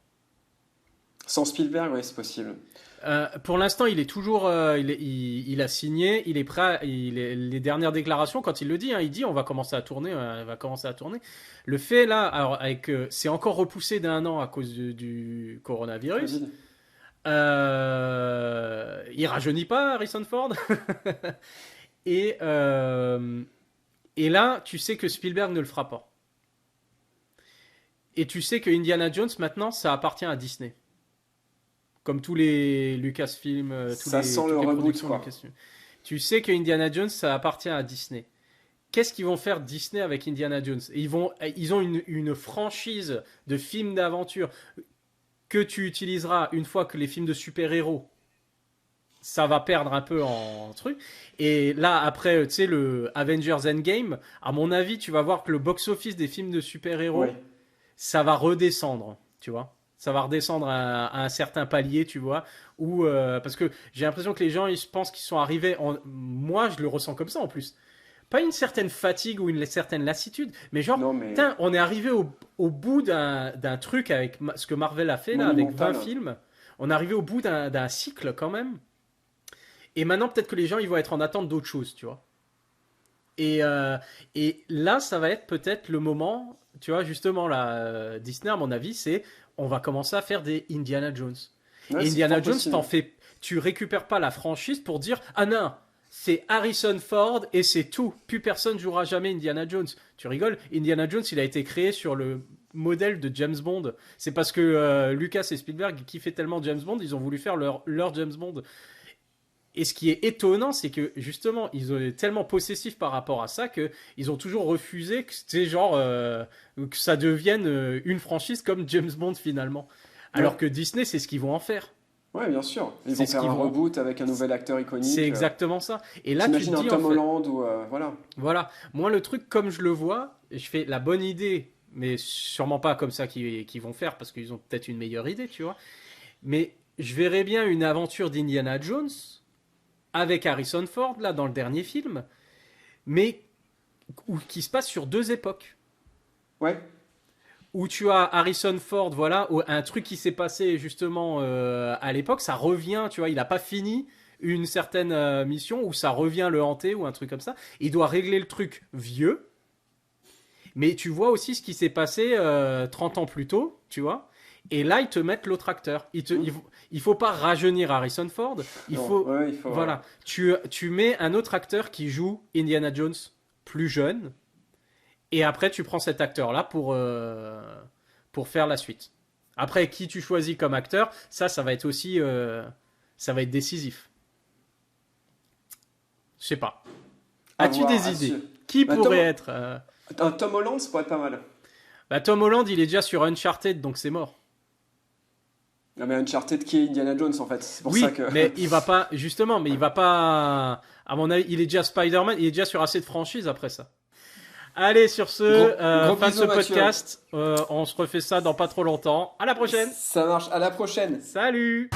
B: Sans Spielberg, ouais, c'est possible.
A: Pour l'instant, il est toujours, il a signé, il est prêt. Les dernières déclarations, quand il le dit, hein, il dit on va commencer à tourner, on va commencer à tourner. Le fait là, alors avec, c'est encore repoussé d'un an à cause du coronavirus.
B: Covid.
A: Il rajeunit pas Harrison Ford. et, euh, et là, tu sais que Spielberg ne le fera pas. Et tu sais que Indiana Jones, maintenant, ça appartient à Disney. Comme tous les Lucasfilm,
B: Ça sent le
A: toutes les
B: reboot,
A: productions
B: quoi.
A: Lucasfilm. Tu sais que Indiana Jones, ça appartient à Disney. Qu'est-ce qu'ils vont faire Disney avec Indiana Jones? Ils ont une franchise de films d'aventure que tu utiliseras une fois que les films de super-héros ça va perdre un peu en truc. Et là, après, tu sais, le Avengers Endgame, à mon avis, tu vas voir que le box-office des films de
B: Ouais.
A: super-héros, ça va redescendre, tu vois. Ça va redescendre à un certain palier, tu vois. Parce que j'ai l'impression que les gens, ils pensent qu'ils sont arrivés. Moi, je le ressens comme ça en plus. Pas une certaine fatigue ou une certaine lassitude, mais genre,
B: Non, mais
A: putain, on est arrivé au bout d'un truc avec ce que Marvel a fait là, avec 20
B: monumental.
A: films. On est arrivé au bout d'un cycle quand même. Et maintenant, peut-être que les gens, ils vont être en attente d'autre chose, tu vois. Et, euh, et là, ça va être peut-être le moment, tu vois, justement, là, Disney, à mon avis, c'est on va commencer à faire des Indiana Jones.
B: Ouais,
A: Et
B: c'est fort
A: Indiana Jones,
B: possible.
A: tu récupères pas la franchise pour dire, ah non, c'est Harrison Ford et c'est tout. Plus personne jouera jamais Indiana Jones. Tu rigoles? Indiana Jones, il a été créé sur le modèle de James Bond. C'est parce que Lucas et Spielberg kiffaient tellement James Bond, ils ont voulu faire leur James Bond. Et ce qui est étonnant, c'est que justement, ils ont été tellement possessifs par rapport à ça que ils ont toujours refusé que c'était genre que ça devienne une franchise comme James Bond finalement. Alors
B: Ouais.
A: que Disney, c'est ce qu'ils vont en faire.
B: Ouais, bien sûr. Ils
A: C'est
B: vont
A: ce
B: faire
A: qu'ils
B: un
A: vont.
B: reboot avec un nouvel acteur
A: C'est
B: iconique.
A: exactement ça. Et là, tu te
B: T'imagines un
A: dis en
B: Tom
A: fait,
B: Holland ou voilà.
A: voilà, moi le truc comme je le vois, et je fais la bonne idée, mais sûrement pas comme ça qu'ils vont faire parce qu'ils ont peut-être une meilleure idée, tu vois. Mais je verrais bien une aventure d'Indiana Jones avec Harrison Ford, là, dans le dernier film, mais qui se passe sur deux époques.
B: Ouais.
A: où tu as Harrison Ford, voilà, un truc qui s'est passé justement à l'époque, ça revient, tu vois, il n'a pas fini une certaine mission où ça revient le hanter ou un truc comme ça. Il doit régler le truc vieux, mais tu vois aussi ce qui s'est passé 30 ans plus tôt, tu vois. Et là, ils te mettent l'autre acteur. Il faut pas rajeunir Harrison Ford.
B: Non, ouais, il faut.
A: Voilà, tu mets un autre acteur qui joue Indiana Jones plus jeune, et après tu prends cet acteur-là pour faire la suite. Après, qui tu choisis comme acteur, ça va être aussi, ça va être décisif. Je sais pas.
B: À
A: As-tu
B: voir,
A: des
B: à
A: idées?
B: suivre.
A: Qui
B: Bah,
A: pourrait
B: Tom,
A: être
B: un Tom Holland, ça pourrait être pas mal.
A: Bah, Tom Holland, il est déjà sur Uncharted, donc c'est mort.
B: Non, mais Uncharted qui est Indiana Jones en fait. C'est pour ça
A: Oui,
B: que.
A: mais il va pas, justement, mais il va pas. À mon avis, il est déjà Spider-Man, il est déjà sur assez de franchises après ça. Allez, sur ce,
B: Gros
A: fin de ce
B: bisous, Mathieu.
A: podcast. On se refait ça dans pas trop longtemps. À la prochaine.
B: Ça marche. À la prochaine.
A: Salut!